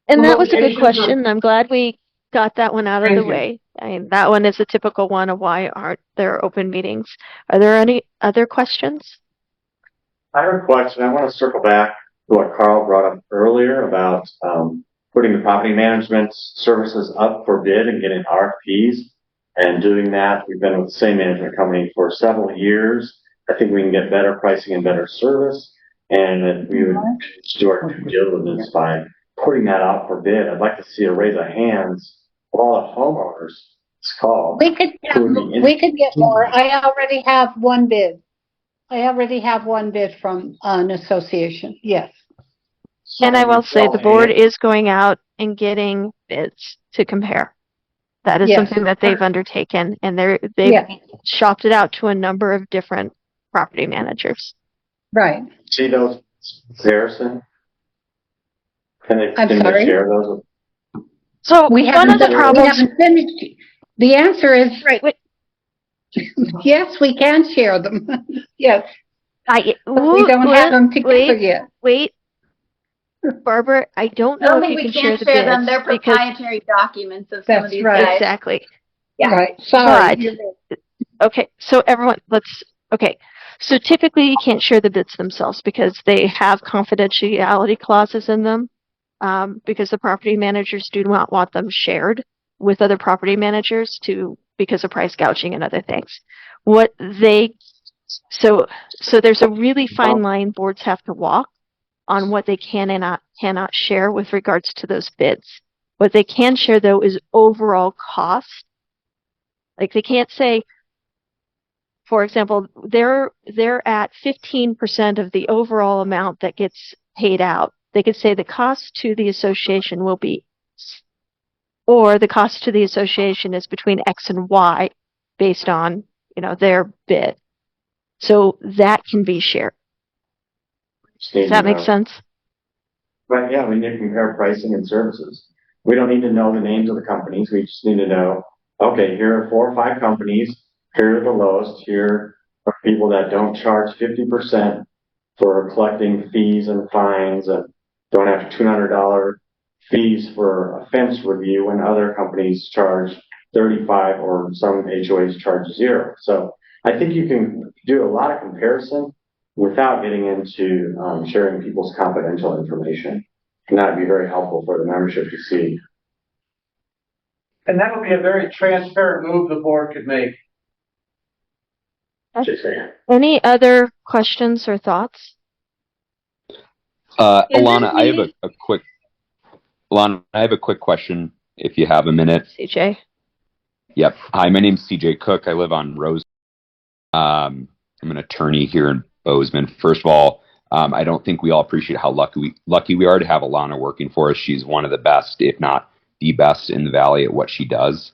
And that was a good question. I'm glad we got that one out of the way. I mean, that one is a typical one of why aren't there open meetings. Are there any other questions? I have a question. I want to circle back to what Carl brought up earlier about putting the property management services up for bid and getting RFPs and doing that. We've been with the same management company for several years. I think we can get better pricing and better service, and that we would do our due diligence by putting that out for bid. I'd like to see a raise of hands of all the homeowners. It's called. We could get more. I already have one bid. I already have one bid from an association. Yes. And I will say the board is going out and getting bids to compare. That is something that they've undertaken, and they've shopped it out to a number of different property managers. Right. See those, Saracen? Can they share those? So we haven't finished. The answer is yes, we can share them. Yes. But we don't have them together yet. Wait. Barbara, I don't know if you can share the bids. Them. They're proprietary documents of some of these guys. Exactly. Yeah. Right. Sorry. Okay. So everyone, so typically you can't share the bids themselves because they have confidentiality clauses in them, because the property managers do not want them shared with other property managers because of price gouging and other things. So there's a really fine line boards have to walk on what they can and cannot share with regards to those bids. What they can share, though, is overall cost. Like they can't say, for example, they're at 15% of the overall amount that gets paid out. They could say the cost to the association will be, or the cost to the association is between X and Y based on, their bid. So that can be shared. Does that make sense? Right, yeah, we need to compare pricing and services. We don't need to know the names of the companies. We just need to know, okay, here are 4 or 5 companies. Here are the lowest. Here are people that don't charge 50% for collecting fees and fines and don't have $200 fees for a fence review when other companies charge $35 or some HOAs charge $0. So I think you can do a lot of comparison without getting into sharing people's confidential information. And that would be very helpful for the membership to see. And that would be a very transparent move the board could make. Any other questions or thoughts? Alanah, I have a quick question if you have a minute. CJ. Yep. Hi, my name's CJ Cook. I live on Rose. I'm an attorney here in Bozeman. First of all, I don't think we all appreciate how lucky we are to have Alanah working for us. She's one of the best, if not the best in the Valley at what she does.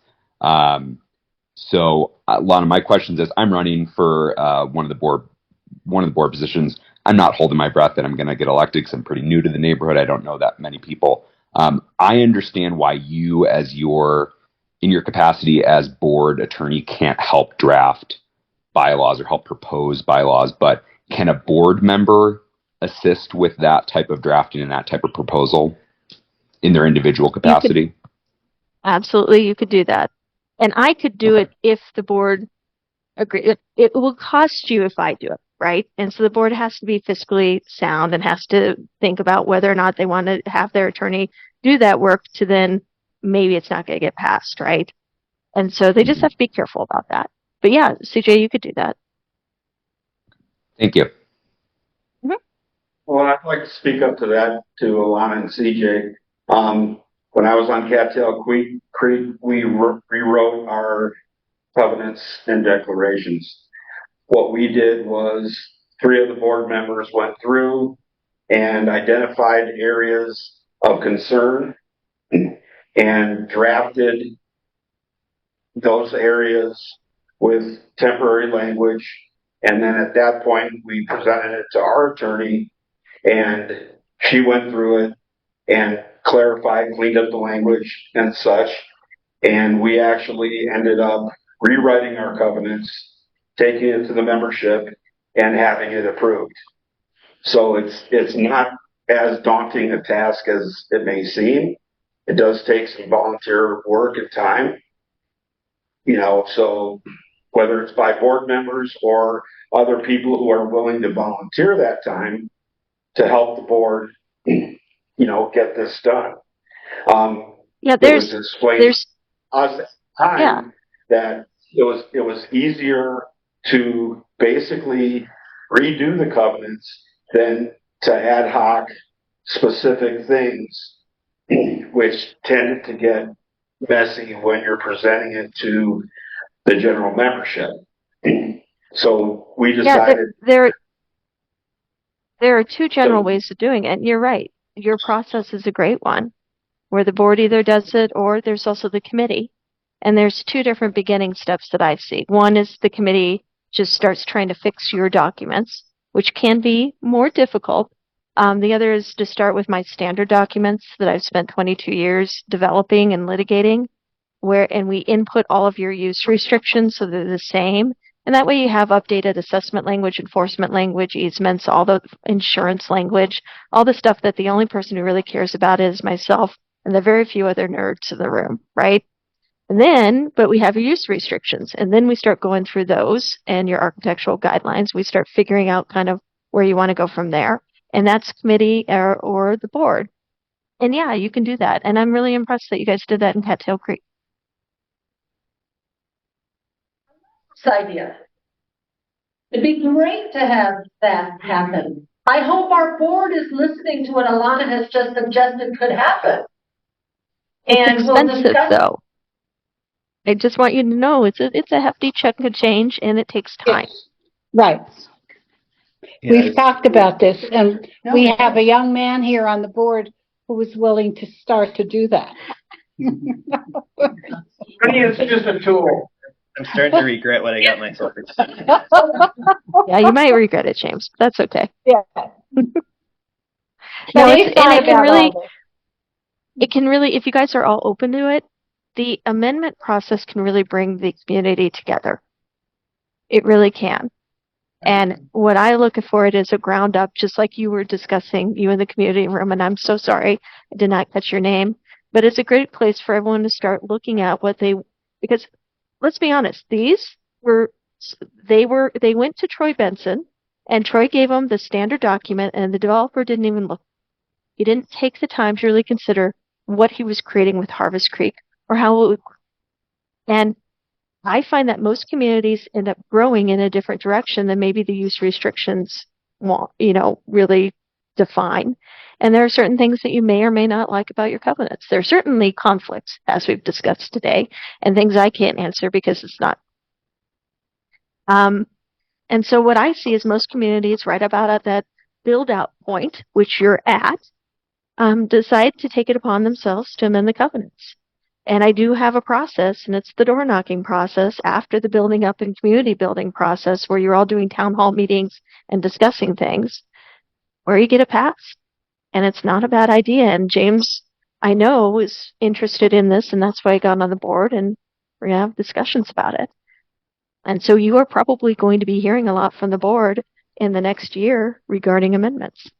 So a lot of my questions is I'm running for one of the board positions. I'm not holding my breath that I'm going to get elected because I'm pretty new to the neighborhood. I don't know that many people. I understand why you, in your capacity as board attorney, can't help draft bylaws or help propose bylaws, but can a board member assist with that type of drafting and that type of proposal in their individual capacity? Absolutely, you could do that. And I could do it if the board agree. It will cost you if I do it, right? And so the board has to be fiscally sound and has to think about whether or not they want to have their attorney do that work to then maybe it's not going to get passed, right? And so they just have to be careful about that. But yeah, CJ, you could do that. Thank you. Well, I'd like to speak up to that, to Alanah and CJ. When I was on Cattail Creek, we rewrote our covenants and declarations. What we did was 3 of the board members went through and identified areas of concern and drafted those areas with temporary language. And then at that point, we presented it to our attorney and she went through it and clarified, cleaned up the language and such. And we actually ended up rewriting our covenants, taking it to the membership and having it approved. So it's not as daunting a task as it may seem. It does take some volunteer work and time, so whether it's by board members or other people who are willing to volunteer that time to help the board, get this done. There's us at the time that it was easier to basically redo the covenants than to ad hoc specific things, which tended to get messy when you're presenting it to the general membership. So we decided there are 2 general ways of doing it. And you're right. Your process is a great one where the board either does it or there's also the committee. And there's 2 different beginning steps that I see. One is the committee just starts trying to fix your documents, which can be more difficult. The other is to start with my standard documents that I've spent 22 years developing and litigating, and we input all of your use restrictions so they're the same. And that way you have updated assessment language, enforcement language, easements, all the insurance language, all the stuff that the only person who really cares about is myself and the very few other nerds in the room, right? And then, but we have your use restrictions. And then we start going through those and your architectural guidelines. We start figuring out kind of where you want to go from there. And that's committee or the board. And yeah, you can do that. And I'm really impressed that you guys did that in Cattail Creek. Idea. It'd be great to have that happen. I hope our board is listening to what Alanah has just suggested could happen. It's expensive, though. I just want you to know it's a hefty chunk of change, and it takes time. Right. We've talked about this, and we have a young man here on the board who is willing to start to do that. It's just a tool. I'm starting to regret what I got myself into. Yeah, you might regret it, James. That's okay. Yeah. It can really, if you guys are all open to it, the amendment process can really bring the community together. It really can. And what I look for it is a ground up, just like you were discussing, you in the community room, and I'm so sorry I did not catch your name, but it's a great place for everyone to start looking at because let's be honest, they went to Troy Benson, and Troy gave them the standard document, and the developer didn't even look. He didn't take the time to really consider what he was creating with Harvest Creek or how it would. And I find that most communities end up growing in a different direction than maybe the use restrictions really define. And there are certain things that you may or may not like about your covenants. There are certainly conflicts, as we've discussed today, and things I can't answer because it's not. And so what I see is most communities right about at that build-out point, which you're at, decide to take it upon themselves to amend the covenants. And I do have a process, and it's the door knocking process after the building up and community building process where you're all doing town hall meetings and discussing things where you get a pass. And it's not a bad idea. And James, I know, is interested in this, and that's why I got on the board, and we're going to have discussions about it. And so you are probably going to be hearing a lot from the board in the next year regarding amendments.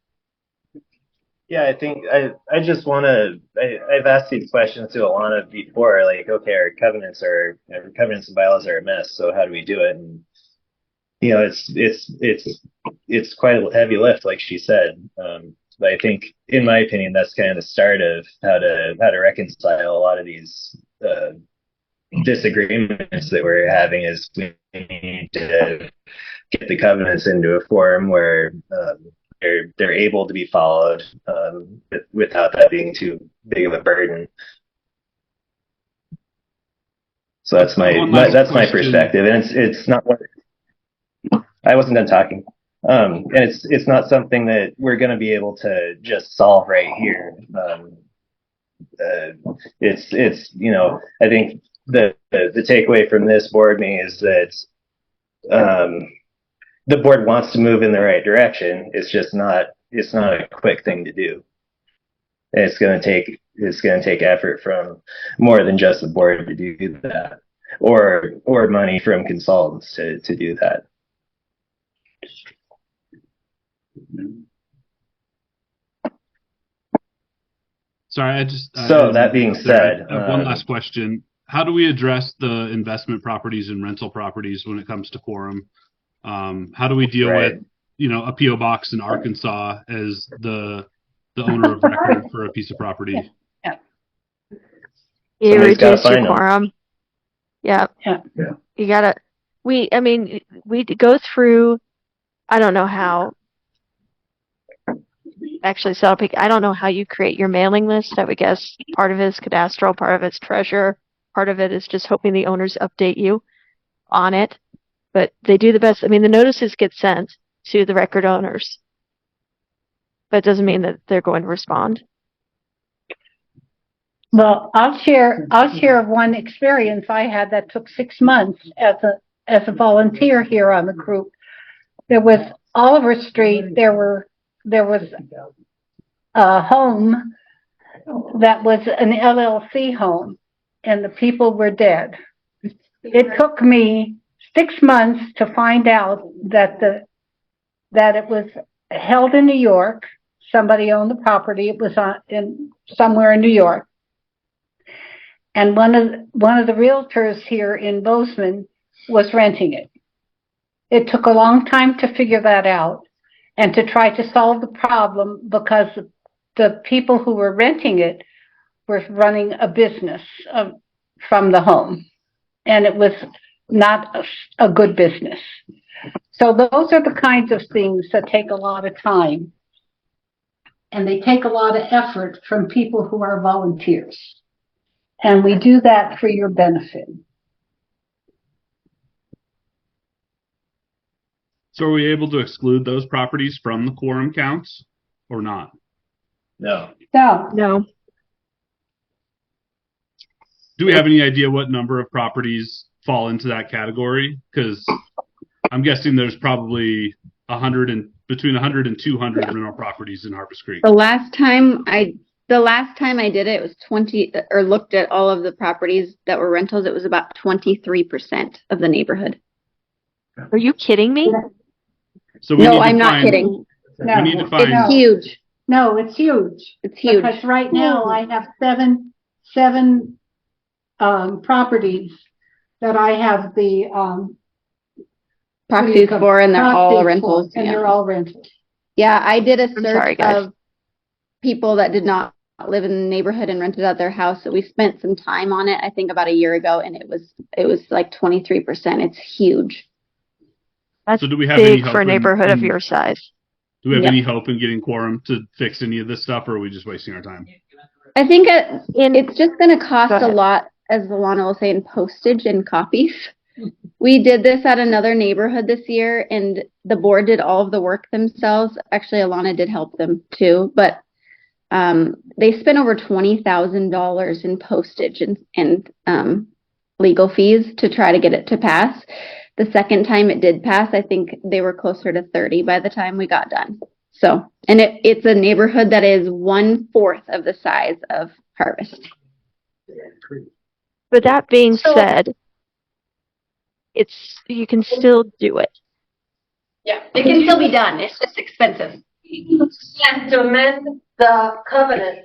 Yeah, I think I just want to. I've asked these questions to Alanah before, like, okay, our covenants and bylaws are a mess, so how do we do it? And you know, it's quite a heavy lift, like she said. But I think, in my opinion, that's kind of the start of how to reconcile a lot of these disagreements that we're having. Is we need to get the covenants into a form where they're able to be followed without that being too big of a burden. So that's my perspective, and it's not what I wasn't done talking. And it's not something that we're going to be able to just solve right here. It's you know, I think the takeaway from this board meeting is that the board wants to move in the right direction. It's not a quick thing to do. And it's going to take effort from more than just the board to do that, or money from consultants to do that. Sorry, that being said, I have one last question. How do we address the investment properties and rental properties when it comes to quorum? How do we deal with, you know, a PO box in Arkansas as the owner of record for a piece of property? You reduce your quorum. Yeah. You gotta. We go through. I don't know how. Actually, I don't know how you create your mailing list. I would guess part of it is cadastral, part of it's treasurer, part of it is just hoping the owners update you on it. But they do the best. I mean, the notices get sent to the record owners, but it doesn't mean that they're going to respond. Well, I'll share one experience I had that took 6 months as a volunteer here on the group. There was Oliver Street. There was a home that was an LLC home, and the people were dead. It took me 6 months to find out that it was held in New York. Somebody owned the property. It was somewhere in New York. And one of the realtors here in Bozeman was renting it. It took a long time to figure that out and to try to solve the problem because the people who were renting it were running a business from the home. And it was not a good business. So those are the kinds of things that take a lot of time. And they take a lot of effort from people who are volunteers. And we do that for your benefit. So are we able to exclude those properties from the quorum counts or not? No. No. Do we have any idea what number of properties fall into that category? Because I'm guessing there's probably between 100 and 200 rental properties in Harvest Creek. The last time I did it was 20, or looked at all of the properties that were rentals, it was about 23% of the neighborhood. Are you kidding me? So I'm not kidding. We need to find. It's huge. No, it's huge. It's huge. Because right now I have seven properties that I have the proxies for, and they're all rentals. And they're all rentals. Yeah, I did a search of people that did not live in the neighborhood and rented out their house. So we spent some time on it, I think about a year ago, and it was like 23%. It's huge. That's so do we have big any hope for a neighborhood of your size. Do we have any hope in getting quorum to fix any of this stuff, or are we just wasting our time? I think it's just going to cost a lot, as Alanah will say, in postage and copies. We did this at another neighborhood this year, and the board did all of the work themselves. Actually, Alanah did help them too, but They spent over $20,000 in postage and legal fees to try to get it to pass. The second time it did pass, I think they were closer to 30 by the time we got done. So, and it's a neighborhood that is 1/4 of the size of Harvest. But that being said, you can still do it. Yeah, it can still be done. It's just expensive. And to amend the covenant,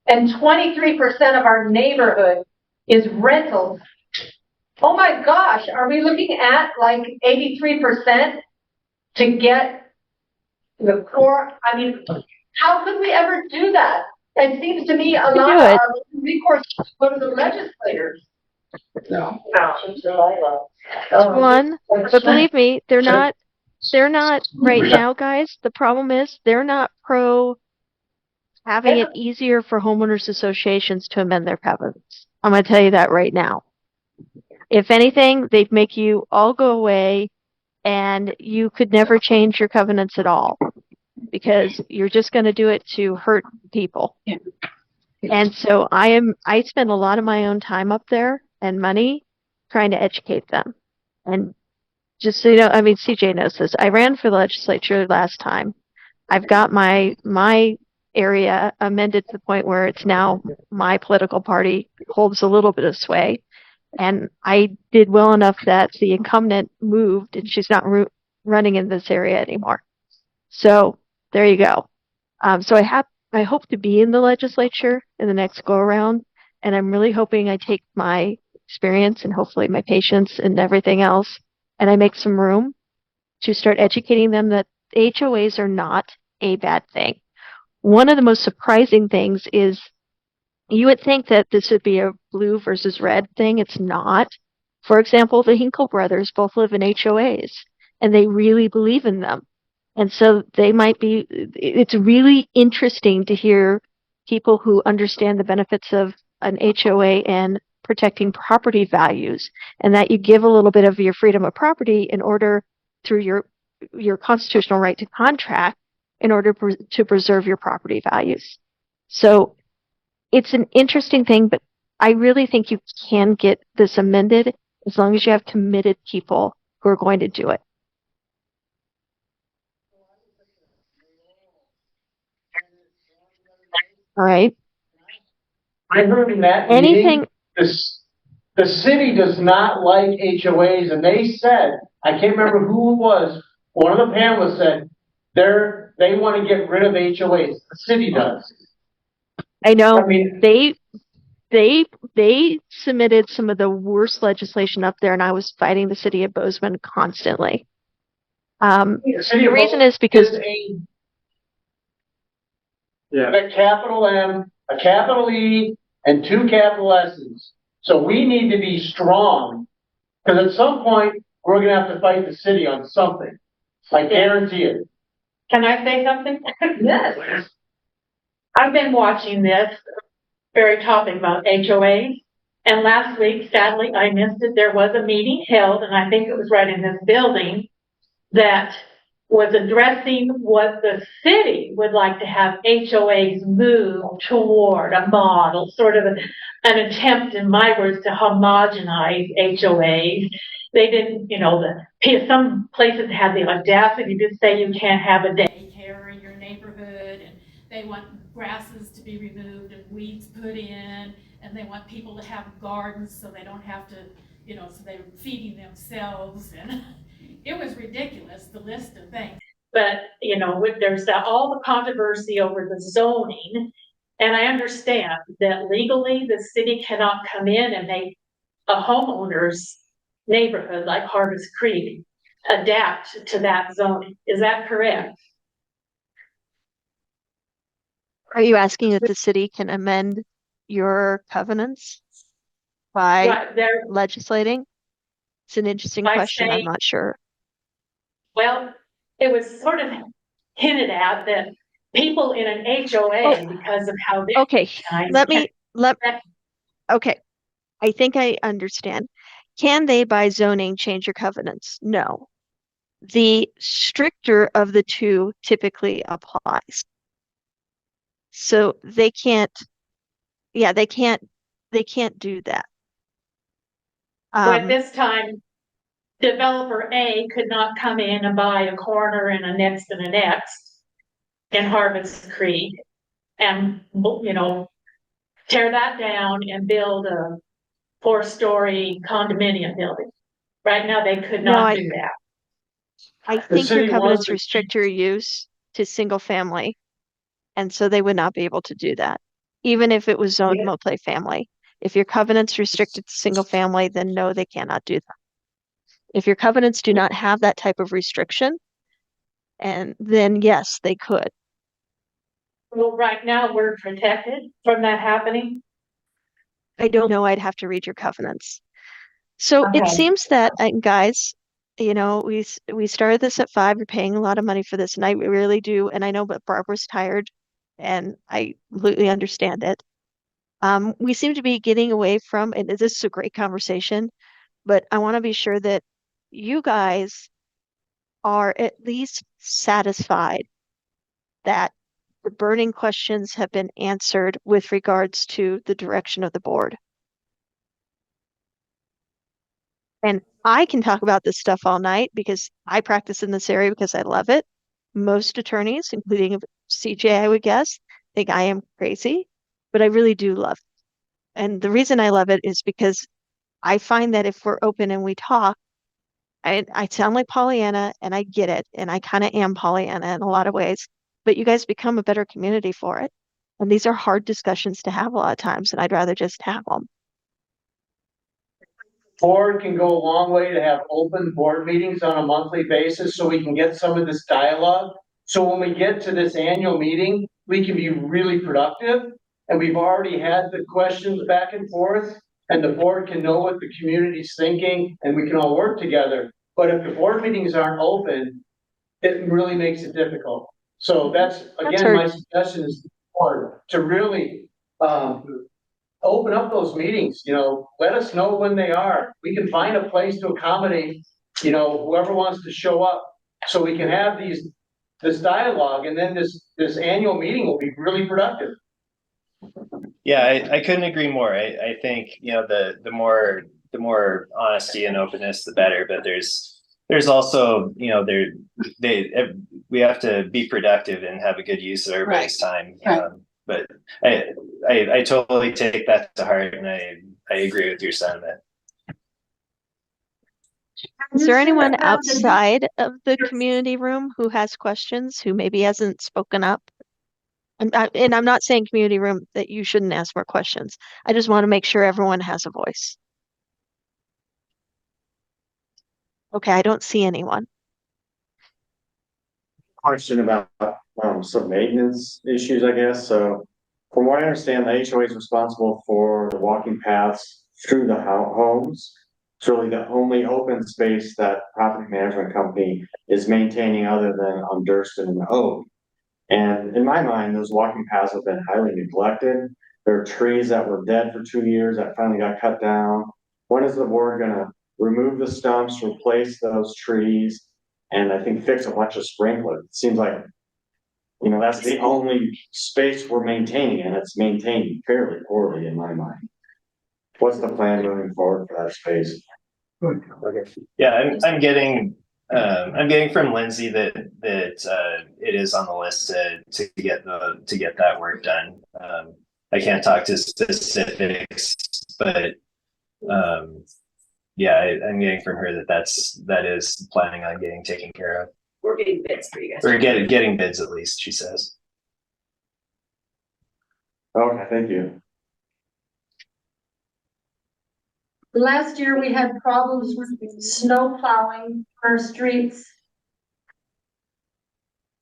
and 23% of our neighborhood is rentals. Oh my gosh, are we looking at like 83% to get the core? I mean, how could we ever do that? It seems to me a lot of our recourse to go to the legislators. No. One, but believe me, they're not right now, guys. The problem is they're not pro having it easier for homeowners associations to amend their covenants. I'm going to tell you that right now. If anything, they'd make you all go away and you could never change your covenants at all because you're just going to do it to hurt people. Yeah. And so I spend a lot of my own time up there and money trying to educate them. And just so you know, I mean, CJ knows this. I ran for the legislature last time. I've got my area amended to the point where it's now my political party holds a little bit of sway. And I did well enough that the incumbent moved and she's not running in this area anymore. So there you go. So I hope to be in the legislature in the next go around. And I'm really hoping I take my experience and hopefully my patience and everything else, and I make some room to start educating them that HOAs are not a bad thing. One of the most surprising things is you would think that this would be a blue versus red thing. It's not. For example, the Hinkle brothers both live in HOAs, and they really believe in them. And so it's really interesting to hear people who understand the benefits of an HOA and protecting property values, and that you give a little bit of your freedom of property in order through your constitutional right to contract in order to preserve your property values. So it's an interesting thing, but I really think you can get this amended as long as you have committed people who are going to do it. All right. I heard in that meeting, the city does not like HOAs, and they said, I can't remember who it was, one of the panelists said, they want to get rid of HOAs. The city does. I know. I mean, they submitted some of the worst legislation up there, and I was fighting the city of Bozeman constantly. The reason is because a capital M, a capital E, and 2 capital S's. So we need to be strong, because at some point we're going to have to fight the city on something. I guarantee it. Can I say something? Yes. I've been watching this very topic about HOAs, and last week, sadly, I missed it. There was a meeting held, and I think it was right in this building, that was addressing what the city would like to have HOAs move toward, a model, sort of an attempt, in my words, to homogenize HOAs. They didn't, some places had the audacity to say you can't have a daycare in your neighborhood, and they want grasses to be removed and weeds put in, and they want people to have gardens so they don't have to, so they're feeding themselves, and it was ridiculous, the list of things. But, there's all the controversy over the zoning, and I understand that legally the city cannot come in and make a homeowner's neighborhood like Harvest Creek adapt to that zoning. Is that correct? Are you asking if the city can amend your covenants by legislating? It's an interesting question. I'm not sure. Well, it was sort of hinted at that people in an HOA, because of how they okay. I think I understand. Can they by zoning change your covenants? No. The stricter of the two typically applies. So they can't, yeah, they can't do that. So at this time, developer A could not come in and buy a corner and a next and a next in Harvest Creek and, tear that down and build a 4-story condominium building. Right now, they could not do that. I think your covenants restrict your use to single family, and so they would not be able to do that, even if it was zoned multifamily. If your covenants restricted to single family, then no, they cannot do that. If your covenants do not have that type of restriction, and then yes, they could. Well, right now, we're protected from that happening. I don't know. I'd have to read your covenants. So it seems that, guys, we started this at 5. You're paying a lot of money for this, and I really do. And I know, but Barbara's tired, and I completely understand it. We seem to be getting away from, and this is a great conversation, but I want to be sure that you guys are at least satisfied that the burning questions have been answered with regards to the direction of the board. And I can talk about this stuff all night because I practice in this area because I love it. Most attorneys, including CJ, I would guess, think I am crazy, but I really do love it. And the reason I love it is because I find that if we're open and we talk, I sound like Pollyanna, and I get it, and I kind of am Pollyanna in a lot of ways, but you guys become a better community for it. And these are hard discussions to have a lot of times, and I'd rather just have them. Board can go a long way to have open board meetings on a monthly basis so we can get some of this dialogue. So when we get to this annual meeting, we can be really productive. And we've already had the questions back and forth, and the board can know what the community's thinking, and we can all work together. But if the board meetings aren't open, it really makes it difficult. So that's again, my suggestion is to the board to really open up those meetings, let us know when they are. We can find a place to accommodate, whoever wants to show up, so we can have this dialogue, and then this annual meeting will be really productive. Yeah, I couldn't agree more. I think, the more honesty and openness, the better, but there's also, we have to be productive and have a good use of everybody's time. But I totally take that to heart, and I agree with your sentiment. Is there anyone outside of the community room who has questions, who maybe hasn't spoken up? And I'm not saying community room that you shouldn't ask more questions. I just want to make sure everyone has a voice. Okay, I don't see anyone. Question about some maintenance issues, I guess. So from what I understand, the HOA is responsible for the walking paths through the homes. It's really the only open space that property management company is maintaining other than on Durston and Oak. And in my mind, those walking paths have been highly neglected. There are trees that were dead for 2 years that finally got cut down. When is the board gonna remove the stumps, replace those trees, and I think fix a bunch of sprinklers? It seems like, that's the only space we're maintaining, and it's maintained fairly poorly in my mind. What's the plan moving forward for that space? Yeah, I'm getting from Lindsay that it is on the list to get that work done. I can't talk to specifics, but yeah, I'm getting from her that is planning on getting taken care of. We're getting bids for you guys. We're getting bids, at least, she says. Okay, thank you. Last year, we had problems with snow plowing our streets.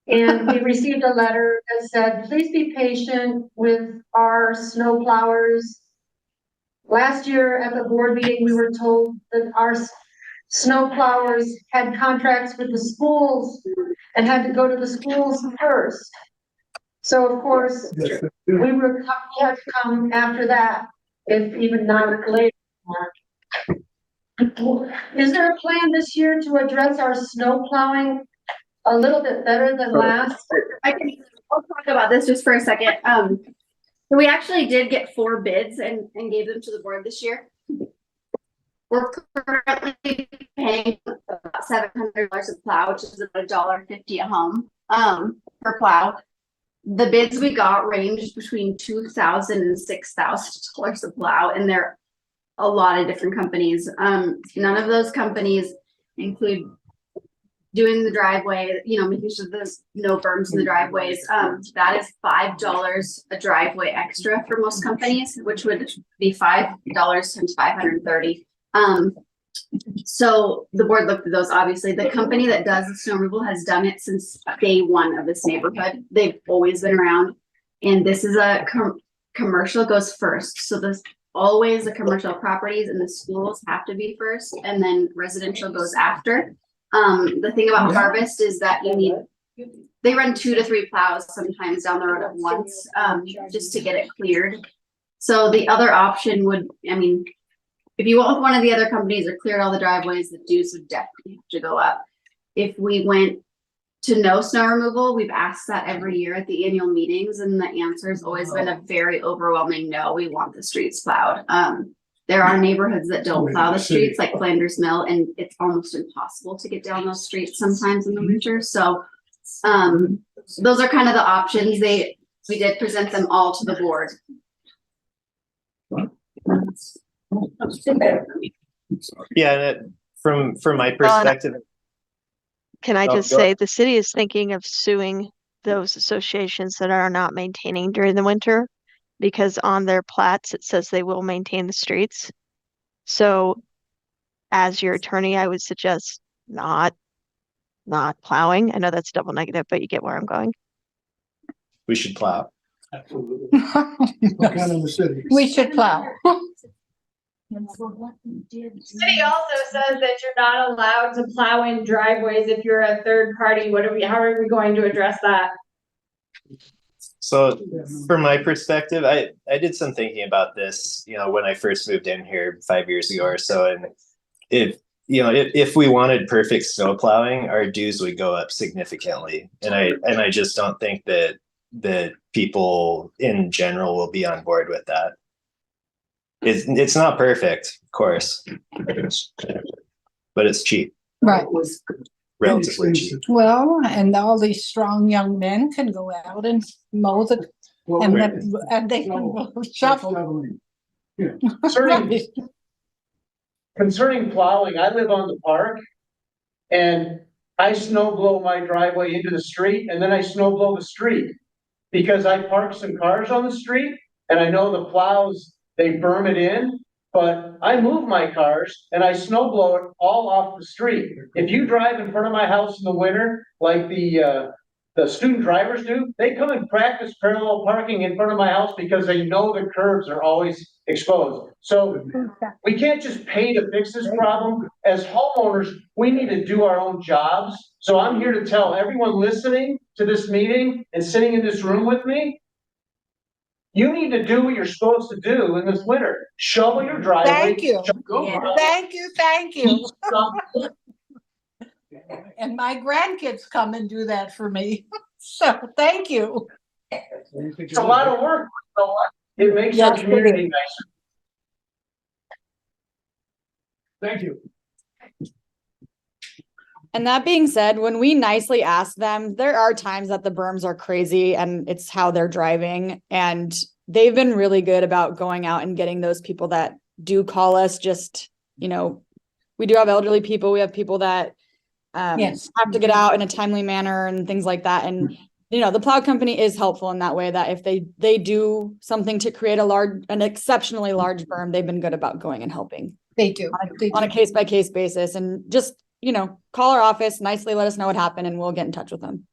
And we received a letter that said, please be patient with our snow plowers. Last year at the board meeting, we were told that our snow plowers had contracts with the schools and had to go to the schools first. So of course, we had to come after that, if even not later. Is there a plan this year to address our snow plowing a little bit better than last? I'll talk about this just for a second. So we actually did get 4 bids and gave them to the board this year. We're currently paying about $700 a plow, which is about $1.50 a home, per plow. The bids we got ranged between $2,000 and $6,000 a plow, and they're a lot of different companies. None of those companies include doing the driveway, you know, making sure there's no berms in the driveways. That is $5 a driveway extra for most companies, which would be $5 times 530. So the board looked at those. Obviously, the company that does the snow removal has done it since day one of this neighborhood. They've always been around, and this is a commercial goes first. So this always the commercial properties and the schools have to be first, and then residential goes after. The thing about harvest is that they run 2 to 3 plows sometimes down the road at once, just to get it cleared. So the other option would, I mean, if you went with one of the other companies or cleared all the driveways, the dues would definitely have to go up. If we went to no snow removal, we've asked that every year at the annual meetings, and the answer has always been a very overwhelming no, we want the streets plowed. There are neighborhoods that don't plow the streets, like Flanders Mill, and it's almost impossible to get down those streets sometimes in the winter. So those are kind of the options. We did present them all to the board. Yeah, from my perspective. Can I Oh, just go say ahead. the city is thinking of suing those associations that are not maintaining during the winter, because on their plats it says they will maintain the streets. So as your attorney, I would suggest not plowing. I know that's double negative, but you get where I'm going. We should plow. Absolutely. Look out in the city. We should plow. City also says that you're not allowed to plow in driveways if you're a third party. How are we going to address that? So from my perspective, I did some thinking about this, when I first moved in here 5 years ago or so. And if we wanted perfect snow plowing, our dues would go up significantly. And I just don't think that people in general will be on board with that. It's not perfect, of course, but it's cheap. Right. Relatively cheap. Well, and all these strong young men can go out and mow the, and they can shovel. Concerning plowing, I live on the park, and I snow blow my driveway into the street, and then I snow blow the street because I parked some cars on the street, and I know the plows, they berm it in, but I move my cars and I snow blow it all off the street. If you drive in front of my house in the winter, like the student drivers do, they come and practice parallel parking in front of my house because they know the curbs are always exposed. So we can't just pay to fix this problem. As homeowners, we need to do our own jobs. So I'm here to tell everyone listening to this meeting and sitting in this room with me, you need to do what you're supposed to do in this winter. Shovel your driveway. Thank you. Thank you. Thank you. And my grandkids come and do that for me. So thank you. It's a lot of work. It makes our community nicer. Thank you. And that being said, when we nicely ask them, there are times that the berms are crazy and it's how they're driving. And they've been really good about going out and getting those people that do call us. Just, we do have elderly people. We have people that have to get out in a timely manner and things like that. And, the plow company is helpful in that way, that if they do something to create an exceptionally large berm, they've been good about going and helping. They do. On a case-by-case basis. And just, call our office, nicely let us know what happened, and we'll get in touch with them.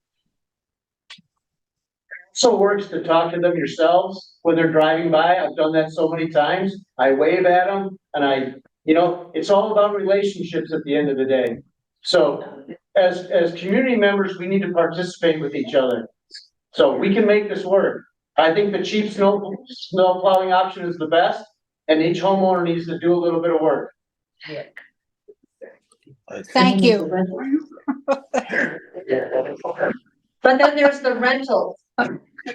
So it works to talk to them yourselves when they're driving by. I've done that so many times. I wave at them, and it's all about relationships at the end of the day. So as community members, we need to participate with each other so we can make this work. I think the cheap snow plowing option is the best, and each homeowner needs to do a little bit of work. Thank you. But then there's the rentals.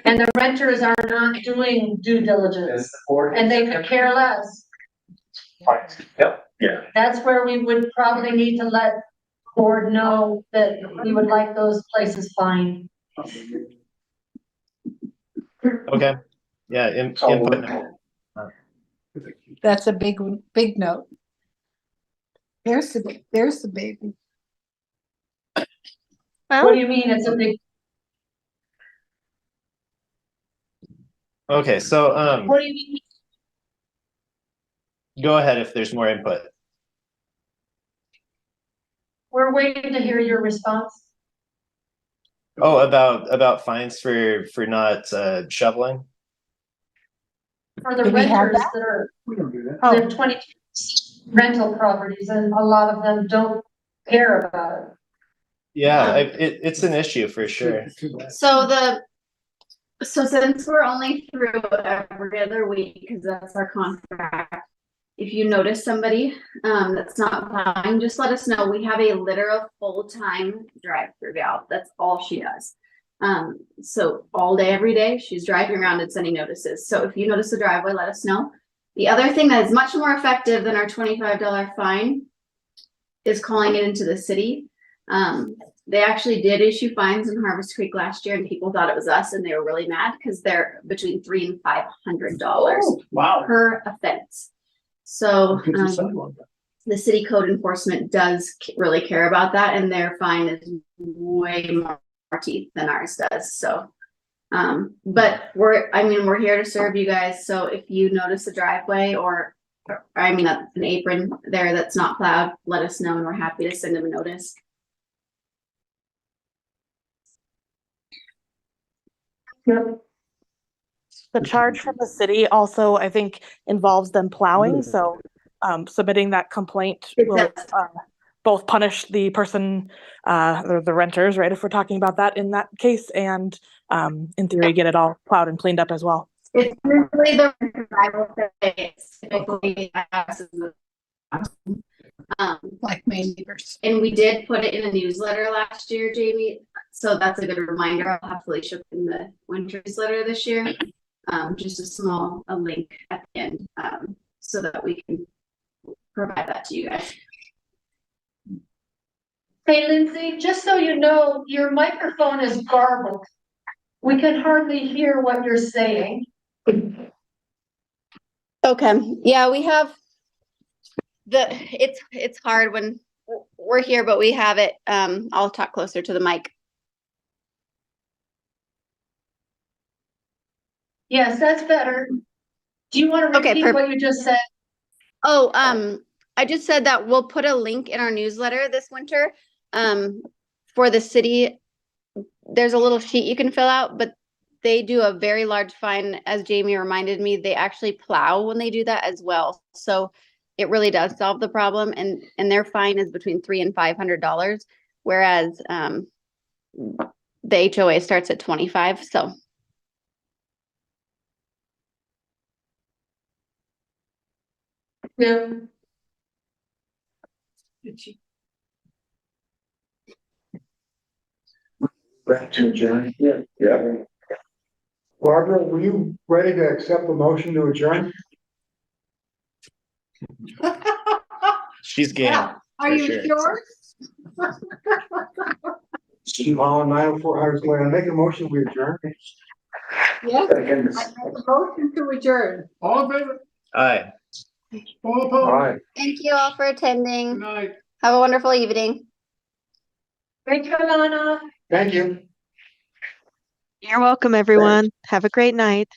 and the renters are not doing due diligence, and they could care less. Yep. Yeah. That's where we would probably need to let the board know that we would like those places fined. Okay. Yeah. Input. That's a big note. There's the baby. What do you mean it's a big? Okay. So What do you mean? go ahead if there's more input. We're waiting to hear your response. Oh, about fines for not shoveling. For the Do we have renters that? that are, We don't do that. we have 20 rental properties, and a lot of them don't care about it. Yeah, it's an issue for sure. So since we're only through every other week, because that's our contract, if you notice somebody that's not plowing, just let us know. We have a literal full-time drive-through gal. That's all she does. So all day, every day, she's driving around and sending notices. So if you notice a driveway, let us know. The other thing that is much more effective than our $25 fine is calling it into the city. They actually did issue fines in Harvest Creek last year, and people thought it was us, and they were really mad because they're between $300 and $500 per offense. So the city code enforcement does really care about that, and their fine is way more teeth than ours does. So, but we're here to serve you guys. So if you notice a driveway or an apron there that's not plowed, let us know, and we're happy to send them a notice. The charge from the city also, I think, involves them plowing. So submitting that complaint will both punish the person, the renters, right, if we're talking about that in that case, and in theory, get it all plowed and cleaned up as well. It's usually the typically like my neighbors. And we did put it in a newsletter last year, Jamie. So that's a good reminder. I'll have Felicia put in the winter newsletter this year. Just a link at the end, so that we can provide that to you guys. Hey, Lindsay, just so you know, your microphone is garbled. We can hardly hear what you're saying. Okay. Yeah, we have it's hard when we're here, but we have it. I'll talk closer to the mic. Yes, that's better. Do you want to repeat what you just said? Oh, I just said that we'll put a link in our newsletter this winter for the city. There's a little sheet you can fill out, but they do a very large fine. As Jamie reminded me, they actually plow when they do that as well. So it really does solve the problem, and their fine is between $300 and $500, whereas the HOA starts at $25. So. Yeah. Back to adjourn. Yeah. Barbara, were you ready to accept the motion to adjourn? She's game. Yeah. Are you sure? Steve Holland, 904 Harders Way. I make a motion, we adjourn. Yes, I make a motion to adjourn. All in favor? Aye. All opposed? Thank you all for attending. Good night. Have a wonderful evening. Thank you, Alanah. Thank you. You're welcome, everyone. Have a great night.